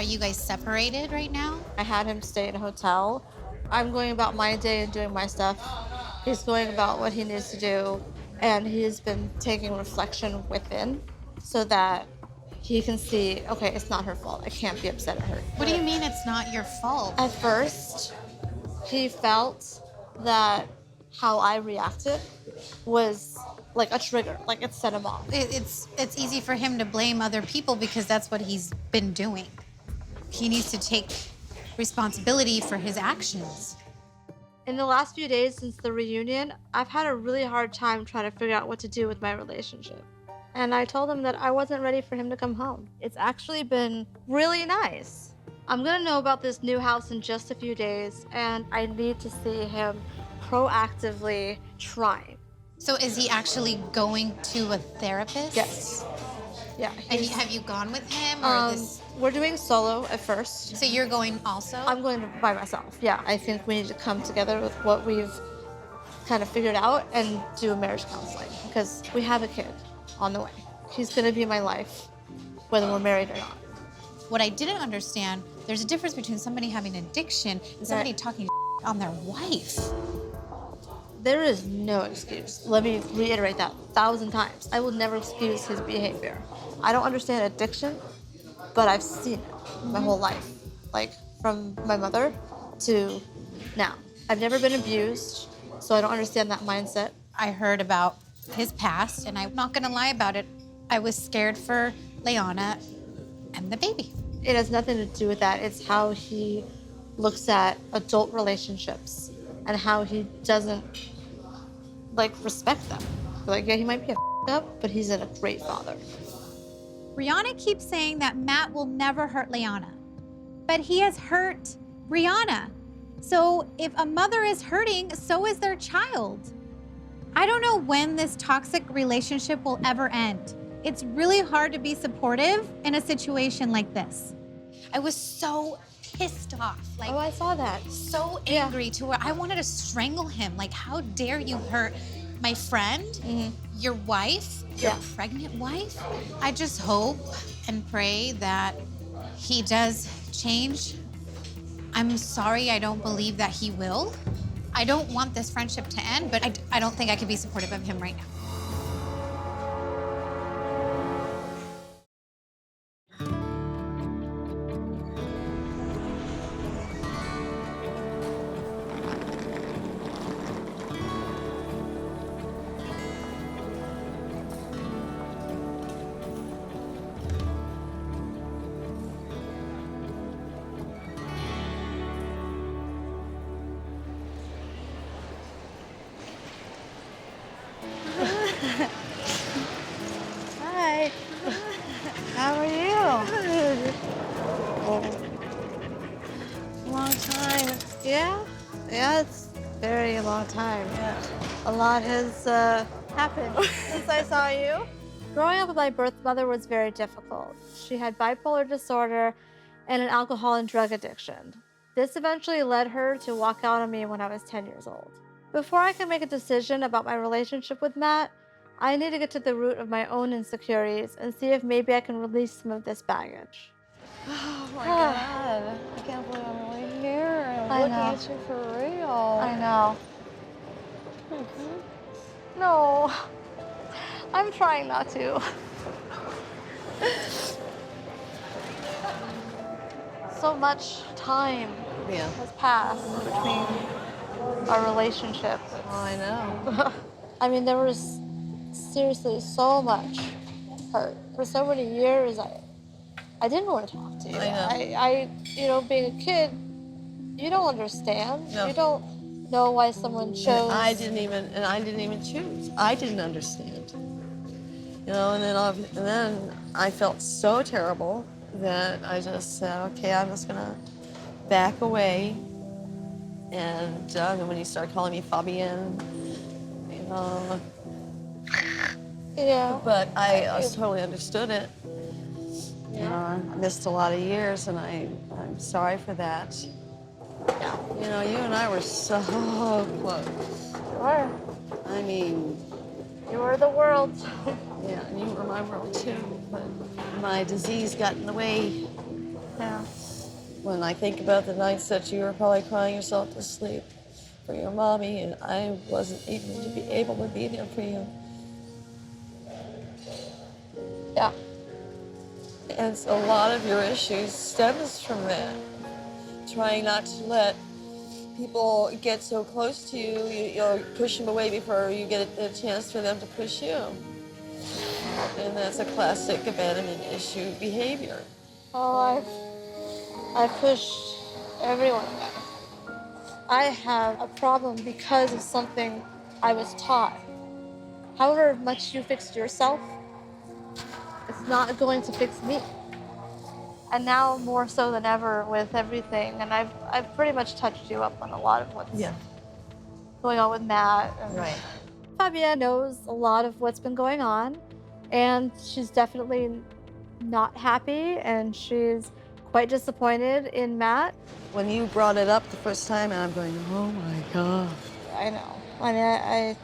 you guys separated right now? I had him stay in a hotel. I'm going about my day and doing my stuff. He's going about what he needs to do, and he's been taking reflection within so that he can see, okay, it's not her fault. I can't be upset at her. What do you mean it's not your fault? At first, he felt that how I reacted was like a trigger, like it set him off. It's easy for him to blame other people because that's what he's been doing. He needs to take responsibility for his actions. In the last few days since the reunion, I've had a really hard time trying to figure out what to do with my relationship. And I told him that I wasn't ready for him to come home. It's actually been really nice. I'm gonna know about this new house in just a few days, and I need to see him proactively trying. So is he actually going to a therapist? Yes. Yeah. And have you gone with him or this? We're doing solo at first. So you're going also? I'm going by myself. Yeah, I think we need to come together with what we've kind of figured out and do marriage counseling because we have a kid on the way. He's gonna be my life, whether we're married or not. What I didn't understand, there's a difference between somebody having addiction and somebody talking on their wife. There is no excuse. Let me reiterate that 1,000 times. I will never excuse his behavior. I don't understand addiction, but I've seen it my whole life. Like from my mother to now. I've never been abused, so I don't understand that mindset. I heard about his past, and I'm not gonna lie about it. I was scared for Leona and the baby. It has nothing to do with that. It's how he looks at adult relationships and how he doesn't like respect them. Like, yeah, he might be a up, but he's a great father. Briana keeps saying that Matt will never hurt Leona, but he has hurt Briana. So if a mother is hurting, so is their child. I don't know when this toxic relationship will ever end. It's really hard to be supportive in a situation like this. I was so pissed off. Like, oh, I saw that. So angry to where I wanted to strangle him. Like, how dare you hurt my friend, your wife, your pregnant wife? I just hope and pray that he does change. I'm sorry, I don't believe that he will. I don't want this friendship to end, but I don't think I could be supportive of him right now. Hi. How are you? Long time. Yeah? Yeah, it's a very long time. Yeah. A lot has happened since I saw you. Growing up with my birth mother was very difficult. She had bipolar disorder and an alcohol and drug addiction. This eventually led her to walk out on me when I was 10 years old. Before I can make a decision about my relationship with Matt, I need to get to the root of my own insecurities and see if maybe I can release some of this baggage. Oh my God. I can't believe I'm really here. I'm looking at you for real. I know. No. I'm trying not to. So much time has passed between our relationship. Oh, I know. I mean, there was seriously so much hurt. For so many years, I didn't want to talk to you. I know. You know, being a kid, you don't understand. No. You don't know why someone chose. I didn't even choose. I didn't understand. You know, and then I felt so terrible that I just said, okay, I'm just gonna back away. And then when you started calling me Fabienne, you know. Yeah. But I totally understood it. You know, I missed a lot of years, and I'm sorry for that. Yeah. You know, you and I were so close. You were. I mean, you were the world. Yeah, and you were my world too. But my disease got in the way. Yeah. When I think about the nights that you were probably crying yourself to sleep for your mommy, and I wasn't even to be able to be there for you. Yeah. And so a lot of your issues stems from that. Trying not to let people get so close to you, you'll push them away before you get a chance for them to push you. And that's a classic abandonment issue behavior. Oh, I pushed everyone away. I have a problem because of something I was taught. However much you fixed yourself, it's not going to fix me. And now more so than ever with everything, and I've pretty much touched you up on a lot of what's going on with Matt. And Right. Fabienne knows a lot of what's been going on, and she's definitely not happy, and she's quite disappointed in Matt. When you brought it up the first time, and I'm going, oh my God. I know. I mean,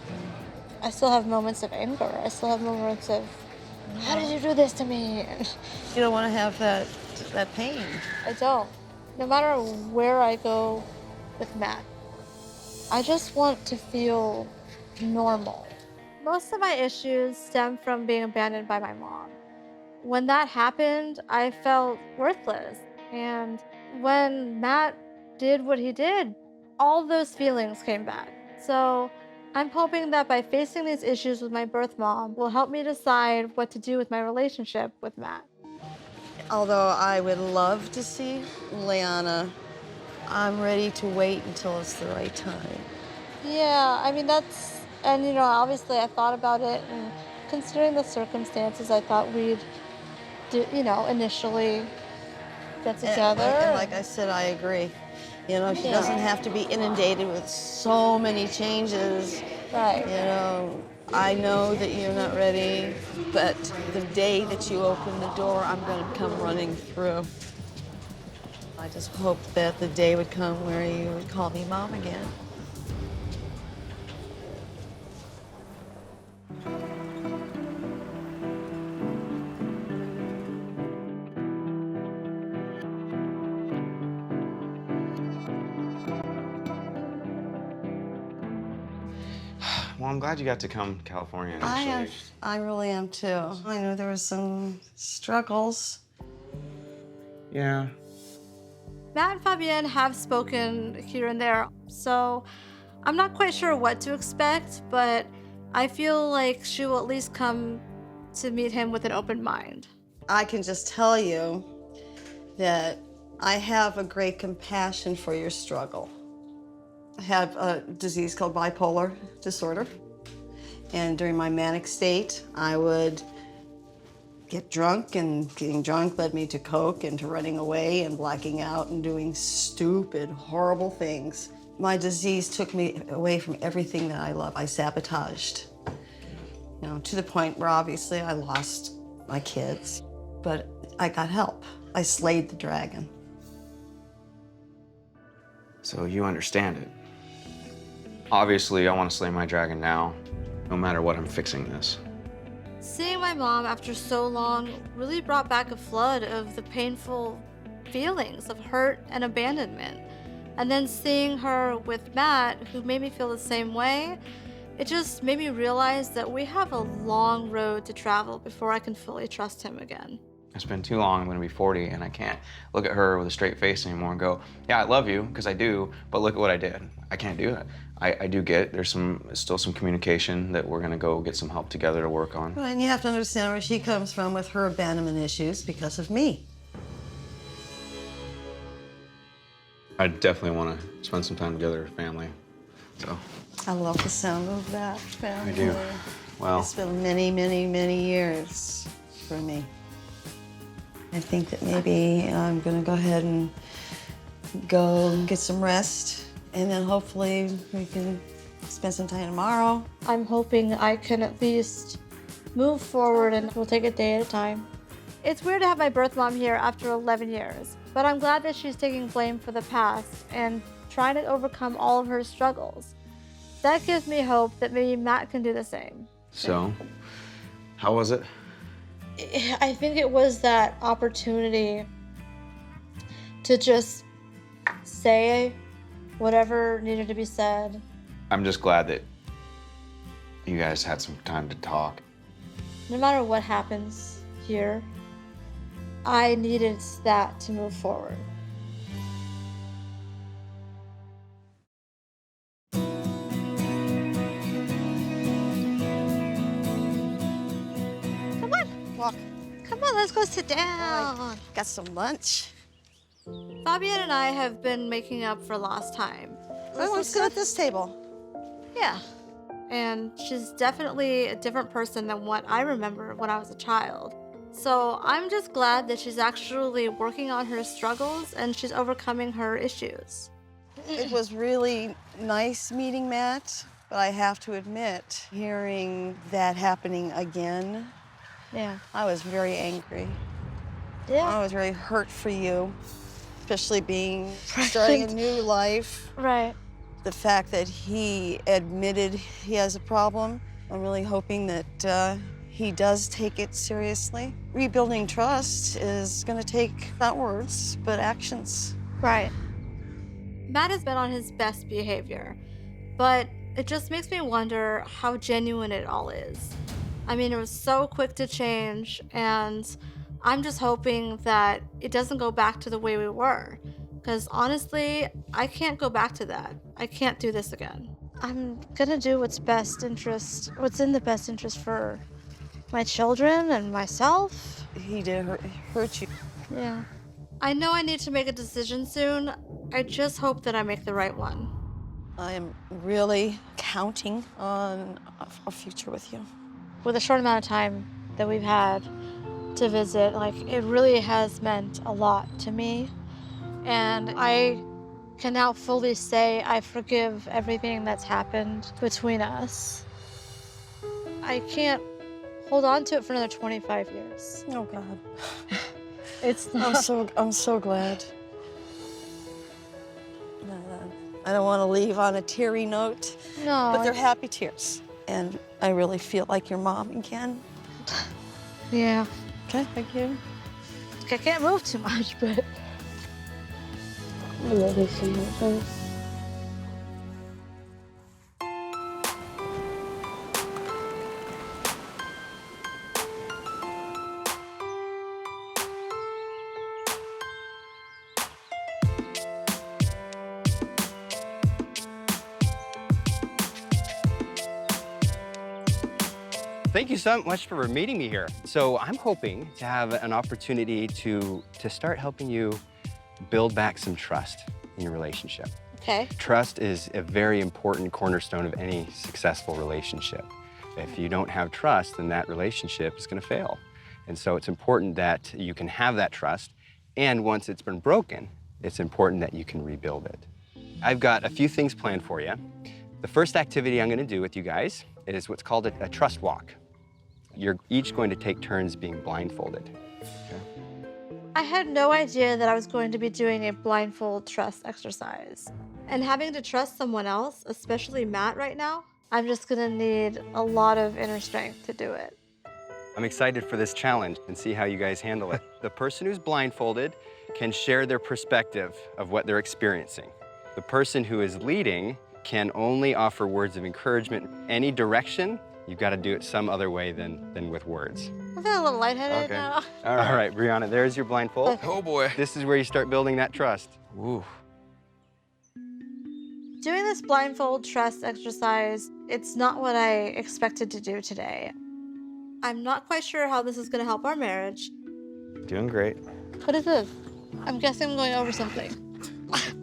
I still have moments of anger. I still have moments of, how did you do this to me? And you don't want to have that pain. I don't. No matter where I go with Matt, I just want to feel normal. Most of my issues stem from being abandoned by my mom. When that happened, I felt worthless. And when Matt did what he did, all those feelings came back. So I'm hoping that by facing these issues with my birth mom will help me decide what to do with my relationship with Matt. Although I would love to see Leanna, I'm ready to wait until it's the right time. Yeah, I mean, and you know, obviously I thought about it, and considering the circumstances, I thought we'd initially get together. And like I said, I agree. You know, she doesn't have to be inundated with so many changes. Right. You know, I know that you're not ready, but the day that you open the door, I'm going to come running through. I just hope that the day would come where you would call me Mom again. Well, I'm glad you got to come to California, actually. I really am too. I know there were some struggles. Yeah. Matt and Fabienne have spoken here and there, so I'm not quite sure what to expect, but I feel like she will at least come to meet him with an open mind. I can just tell you that I have a great compassion for your struggle. I have a disease called bipolar disorder. And during my manic state, I would get drunk, and getting drunk led me to coke and to running away and blacking out and doing stupid, horrible things. My disease took me away from everything that I love. I sabotaged, you know, to the point where obviously I lost my kids, but I got help. I slayed the dragon. So you understand it. Obviously, I want to slay my dragon now, no matter what. I'm fixing this. Seeing my mom after so long really brought back a flood of the painful feelings of hurt and abandonment. And then seeing her with Matt, who made me feel the same way, it just made me realize that we have a long road to travel before I can fully trust him again. It's been too long. I'm going to be 40, and I can't look at her with a straight face anymore and go, yeah, I love you, because I do, but look at what I did. I can't do that. I do get there's still some communication that we're going to go get some help together to work on. Well, and you have to understand where she comes from with her abandonment issues because of me. I definitely want to spend some time together as family, so. I love the sound of that, family. I do. Well. It's been many, many, many years for me. I think that maybe I'm going to go ahead and go and get some rest, and then hopefully we can spend some time tomorrow. I'm hoping I can at least move forward, and we'll take it day at a time. It's weird to have my birth mom here after 11 years, but I'm glad that she's taking blame for the past and trying to overcome all of her struggles. That gives me hope that maybe Matt can do the same. So, how was it? I think it was that opportunity to just say whatever needed to be said. I'm just glad that you guys had some time to talk. No matter what happens here, I needed that to move forward. Come on, walk. Come on, let's go sit down. Got some lunch. Fabian and I have been making up for lost time. Let's sit at this table. Yeah. And she's definitely a different person than what I remember when I was a child. So I'm just glad that she's actually working on her struggles and she's overcoming her issues. It was really nice meeting Matt, but I have to admit, hearing that happening again, yeah, I was very angry. Yeah. I was very hurt for you, especially starting a new life. Right. The fact that he admitted he has a problem, I'm really hoping that he does take it seriously. Rebuilding trust is going to take not words, but actions. Right. Matt has been on his best behavior, but it just makes me wonder how genuine it all is. I mean, it was so quick to change, and I'm just hoping that it doesn't go back to the way we were. Because honestly, I can't go back to that. I can't do this again. I'm gonna do what's in the best interest for my children and myself. He did hurt you. Yeah. I know I need to make a decision soon. I just hope that I make the right one. I am really counting on a future with you. With a short amount of time that we've had to visit, it really has meant a lot to me. And I can now fully say I forgive everything that's happened between us. I can't hold on to it for another 25 years. Oh, God. It's not. I'm so glad. I don't want to leave on a teary note. No. But they're happy tears. And I really feel like your mom again. Yeah. Okay, thank you. I can't move too much, but... I love you so much. Thank you so much for meeting me here. So I'm hoping to have an opportunity to start helping you build back some trust in your relationship. Okay. Trust is a very important cornerstone of any successful relationship. If you don't have trust, then that relationship is going to fail. And so it's important that you can have that trust, and once it's been broken, it's important that you can rebuild it. I've got a few things planned for you. The first activity I'm going to do with you guys is what's called a trust walk. You're each going to take turns being blindfolded. Okay? I had no idea that I was going to be doing a blindfold trust exercise. And having to trust someone else, especially Matt right now, I'm just gonna need a lot of inner strength to do it. I'm excited for this challenge and see how you guys handle it. The person who's blindfolded can share their perspective of what they're experiencing. The person who is leading can only offer words of encouragement. Any direction, you've got to do it some other way than with words. I feel a little lightheaded Okay. now. All right, Briana, there's your blindfold. Okay. Oh boy. This is where you start building that trust. Ooh. Doing this blindfold trust exercise, it's not what I expected to do today. I'm not quite sure how this is gonna help our marriage. Doing great. What is this? I'm guessing I'm going over something.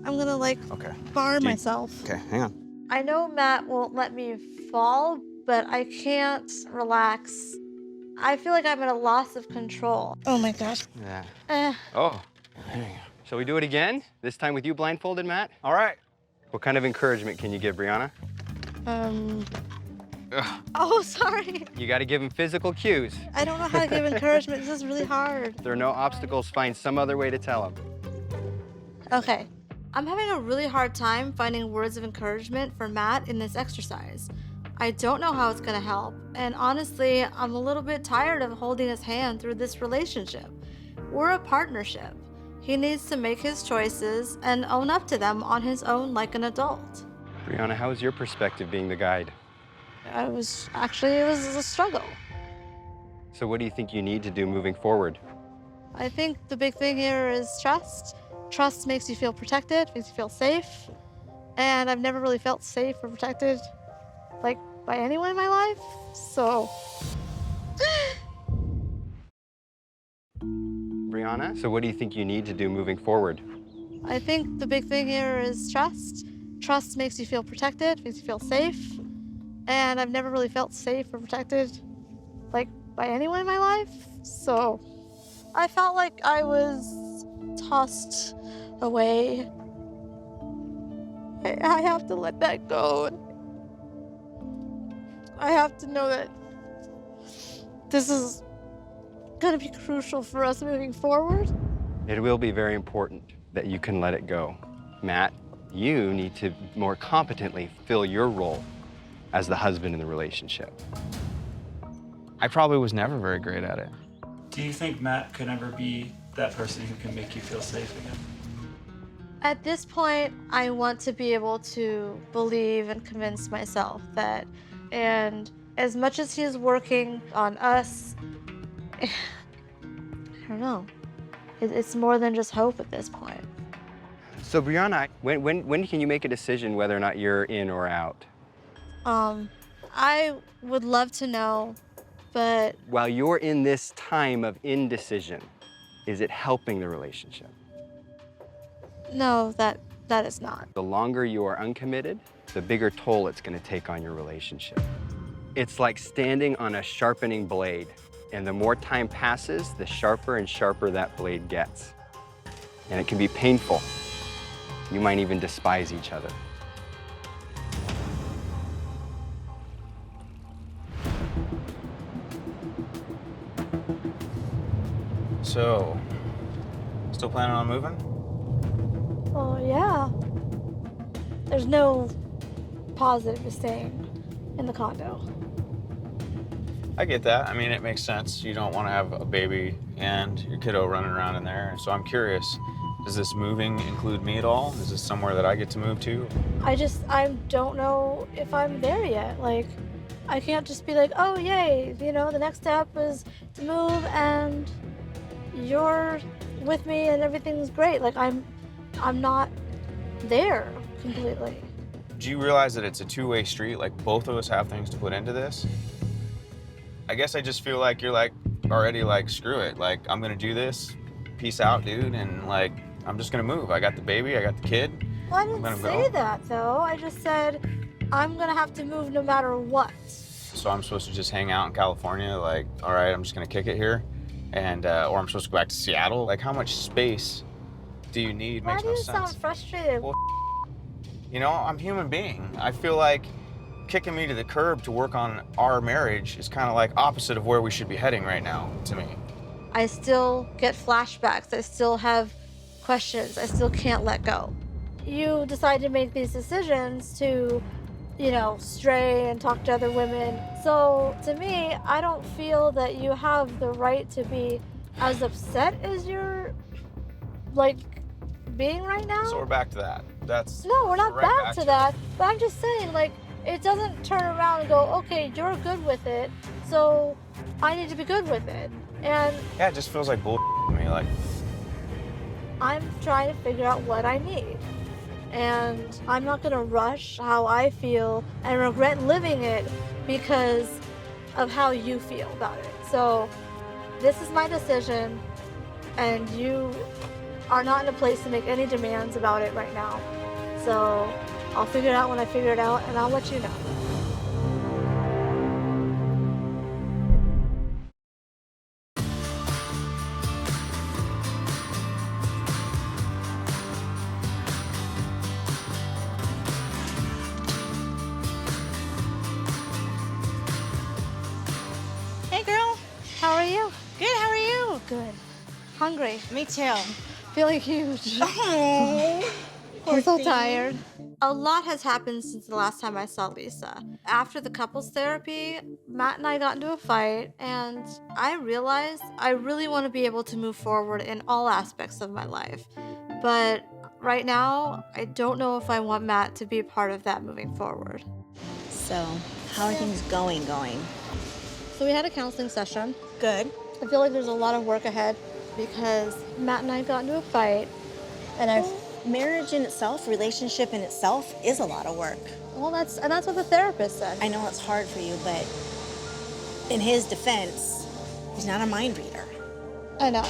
I'm gonna Okay. bar myself. Okay, hang on. I know Matt won't let me fall, but I can't relax. I feel like I'm at a loss of control. Oh my gosh. Yeah. Oh. Shall we do it again? This time with you blindfolded, Matt? All right. What kind of encouragement can you give, Briana? Oh, sorry. You got to give him physical cues. I don't know how to give encouragement. This is really hard. If there are no obstacles, find some other way to tell him. Okay. I'm having a really hard time finding words of encouragement for Matt in this exercise. I don't know how it's gonna help, and honestly, I'm a little bit tired of holding his hand through this relationship. We're a partnership. He needs to make his choices and own up to them on his own like an adult. Briana, how is your perspective being the guide? It was a struggle. So what do you think you need to do moving forward? I think the big thing here is trust. Trust makes you feel protected, makes you feel safe. And I've never really felt safe or protected, like, by anyone in my life, so. Briana, so what do you think you need to do moving forward? I think the big thing here is trust. Trust makes you feel protected, makes you feel safe. And I've never really felt safe or protected, like, by anyone in my life, so. I felt like I was tossed away. I have to let that go. I have to know that this is gonna be crucial for us moving forward. It will be very important that you can let it go. Matt, you need to more competently fill your role as the husband in the relationship. I probably was never very great at it. Do you think Matt could ever be that person who can make you feel safe again? At this point, I want to be able to believe and convince myself that, and as much as he is working on us, I don't know. It's more than just hope at this point. So Briana, when can you make a decision whether or not you're in or out? I would love to know, but While you're in this time of indecision, is it helping the relationship? no, that is not. The longer you are uncommitted, the bigger toll it's going to take on your relationship. It's like standing on a sharpening blade, and the more time passes, the sharper and sharper that blade gets. And it can be painful. You might even despise each other. So, still planning on moving? Oh, yeah. There's no positive to staying in the condo. I get that. I mean, it makes sense. You don't want to have a baby and your kiddo running around in there. So I'm curious, does this moving include me at all? Is this somewhere that I get to move to? I don't know if I'm there yet. Like, I can't just be like, oh, yay, you know, the next step is to move and you're with me and everything's great. Like, I'm not there completely. Do you realize that it's a two-way street? Like, both of us have things to put into this? I guess I just feel like you're like already like, screw it. Like, I'm gonna do this. Peace out, dude. And like, I'm just gonna move. I got the baby, I got the kid. Well, I didn't say that though. I just said I'm gonna have to move no matter what. So I'm supposed to just hang out in California? Like, all right, I'm just gonna kick it here? And, or I'm supposed to go back to Seattle? Like, how much space do you need? Why Makes do no you sense. sound frustrated? Well, you know, I'm a human being. I feel like kicking me to the curb to work on our marriage is kind of like opposite of where we should be heading right now, to me. I still get flashbacks. I still have questions. I still can't let go. You decide to make these decisions to, you know, stray and talk to other women. So to me, I don't feel that you have the right to be as upset as you're, like, being right now. So we're back to that. That's No, we're not right back to that. But I'm just saying, like, it doesn't turn around and go, okay, you're good with it, so I need to be good with it. And Yeah, it just feels like bull to me. Like, I'm trying to figure out what I need. And I'm not gonna rush how I feel and regret living it because of how you feel about it. So this is my decision, and you are not in a place to make any demands about it right now. So I'll figure it out when I figure it out, and I'll let you know. Hey, girl. How are you? Good. How are you? Good. Hungry. Me too. Feeling huge. Poor I'm so thing. tired. A lot has happened since the last time I saw Lisa. After the couples therapy, Matt and I got into a fight, and I realized I really want to be able to move forward in all aspects of my life. But right now, I don't know if I want Matt to be a part of that moving forward. So, how are things going? So we had a counseling session. Good. I feel like there's a lot of work ahead. because Matt and I got into a fight. And our marriage in itself, relationship in itself, is a lot of work. Well, that's what the therapist said. I know it's hard for you, but in his defense, he's not a mind reader. I know.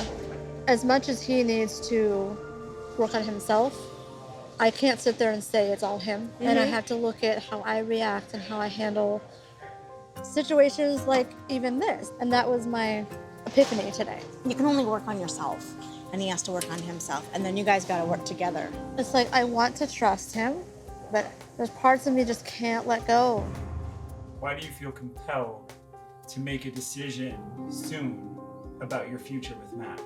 As much as he needs to work on himself, I can't sit there and say it's all him. And I have to look at how I react and how I handle situations like even this. And that was my epiphany today. You can only work on yourself, and he has to work on himself, and then you guys gotta work together. It's like I want to trust him, but there's parts of me just can't let go. Why do you feel compelled to make a decision soon about your future with Matt?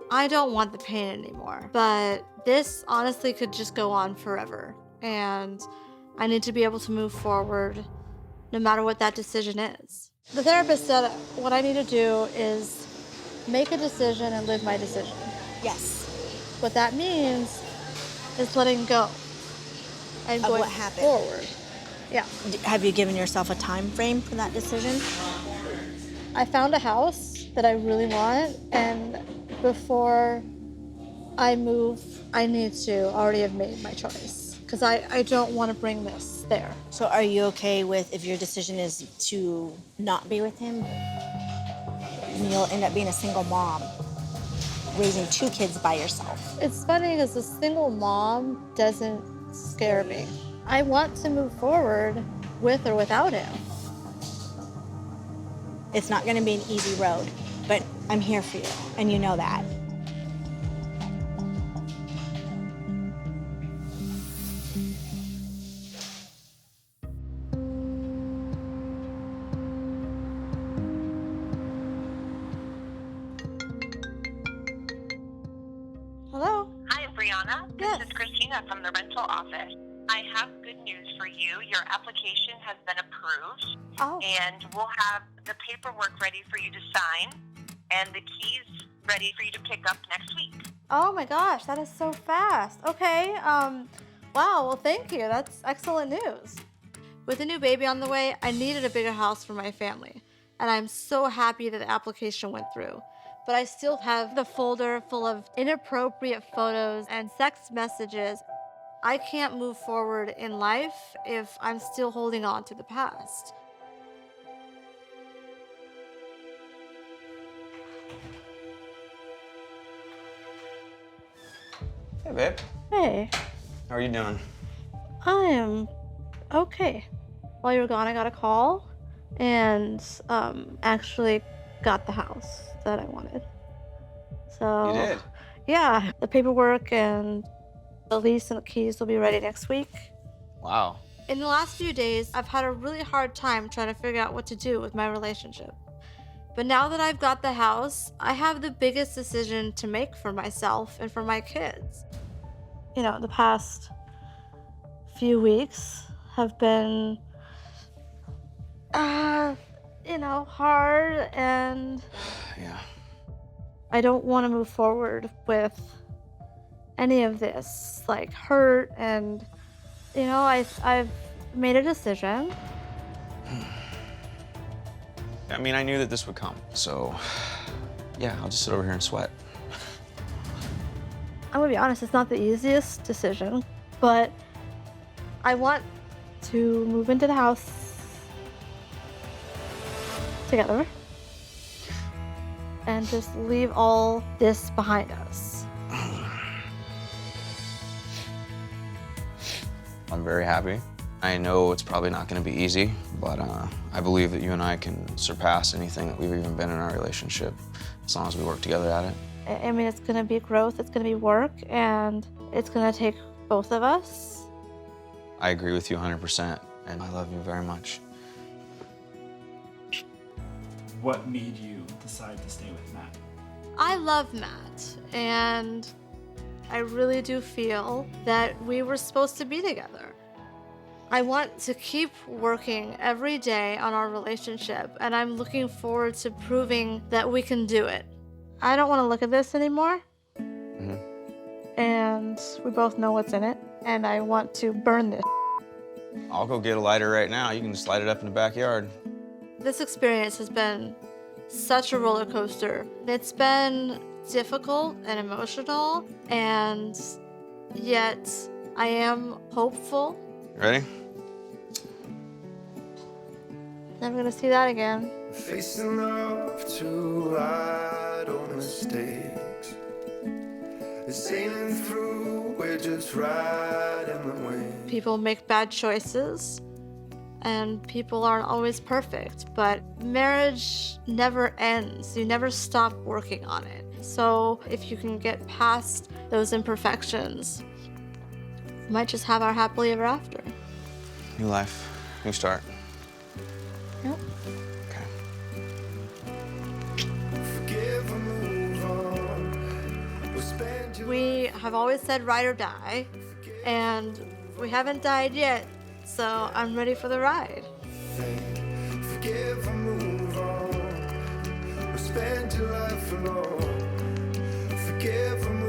I don't want the pain anymore, but this honestly could just go on forever. And I need to be able to move forward no matter what that decision is. The therapist said what I need to do is make a decision and live my decision. Yes. What that means is letting go and Of going what happened. forward. Yeah. Have you given yourself a time frame for that decision? I found a house that I really want, and before I move, I need to already have made my choice because I don't want to bring this there. So are you okay with if your decision is to not be with him? And you'll end up being a single mom, raising 2 kids by yourself. It's funny because a single mom doesn't scare me. I want to move forward with or without him. It's not gonna be an easy road, but I'm here for you, and you know that. Hello? Hi, Briana. Yes. This is Christina from the rental office. I have good news for you. Your application has been approved. Oh. And we'll have the paperwork ready for you to sign and the keys ready for you to pick up next week. Oh my gosh, that is so fast. Okay, wow, well thank you. That's excellent news. With a new baby on the way, I needed a bigger house for my family. And I'm so happy that the application went through. But I still have the folder full of inappropriate photos and text messages. I can't move forward in life if I'm still holding on to the past. Hey, babe. Hey, How are you doing? I am okay. While you were gone, I got a call and actually got the house that I wanted. So You did? Yeah, the paperwork and the lease and the keys will be ready next week. Wow. In the last few days, I've had a really hard time trying to figure out what to do with my relationship. But now that I've got the house, I have the biggest decision to make for myself and for my kids. You know, the past few weeks have been, hard, and Yeah. I don't want to move forward with any of this, like hurt, and I've made a decision. I mean, I knew that this would come, so yeah, I'll just sit over here and sweat. I'm gonna be honest, it's not the easiest decision, but I want to move into the house together and just leave all this behind us. I'm very happy. I know it's probably not going to be easy, but I believe that you and I can surpass anything that we've even been in our relationship as long as we work together at it. I mean, it's gonna be growth, it's gonna be work, and it's gonna take both of us. I agree with you 100%, and I love you very much. What made you decide to stay with Matt? I love Matt, and I really do feel that we were supposed to be together. I want to keep working every day on our relationship, and I'm looking forward to proving that we can do it. I don't want to look at this anymore. And we both know what's in it, and I want to burn this. I'll go get a lighter right now. You can just light it up in the backyard. This experience has been such a roller coaster. It's been difficult and emotional, and yet I am hopeful. Ready? Never gonna see that again. Facing up to idle mistakes. Sailing through, we're just riding the wave. People make bad choices, and people aren't always perfect, but marriage never ends. You never stop working on it. So if you can get past those imperfections, we might just have our happily ever after. New life, new start. Yep. Forgive and move on. We'll spend your We have always said ride or die, and we haven't died yet, so I'm ready for the ride. Forgive and move on. We'll spend your life alone. Forgive and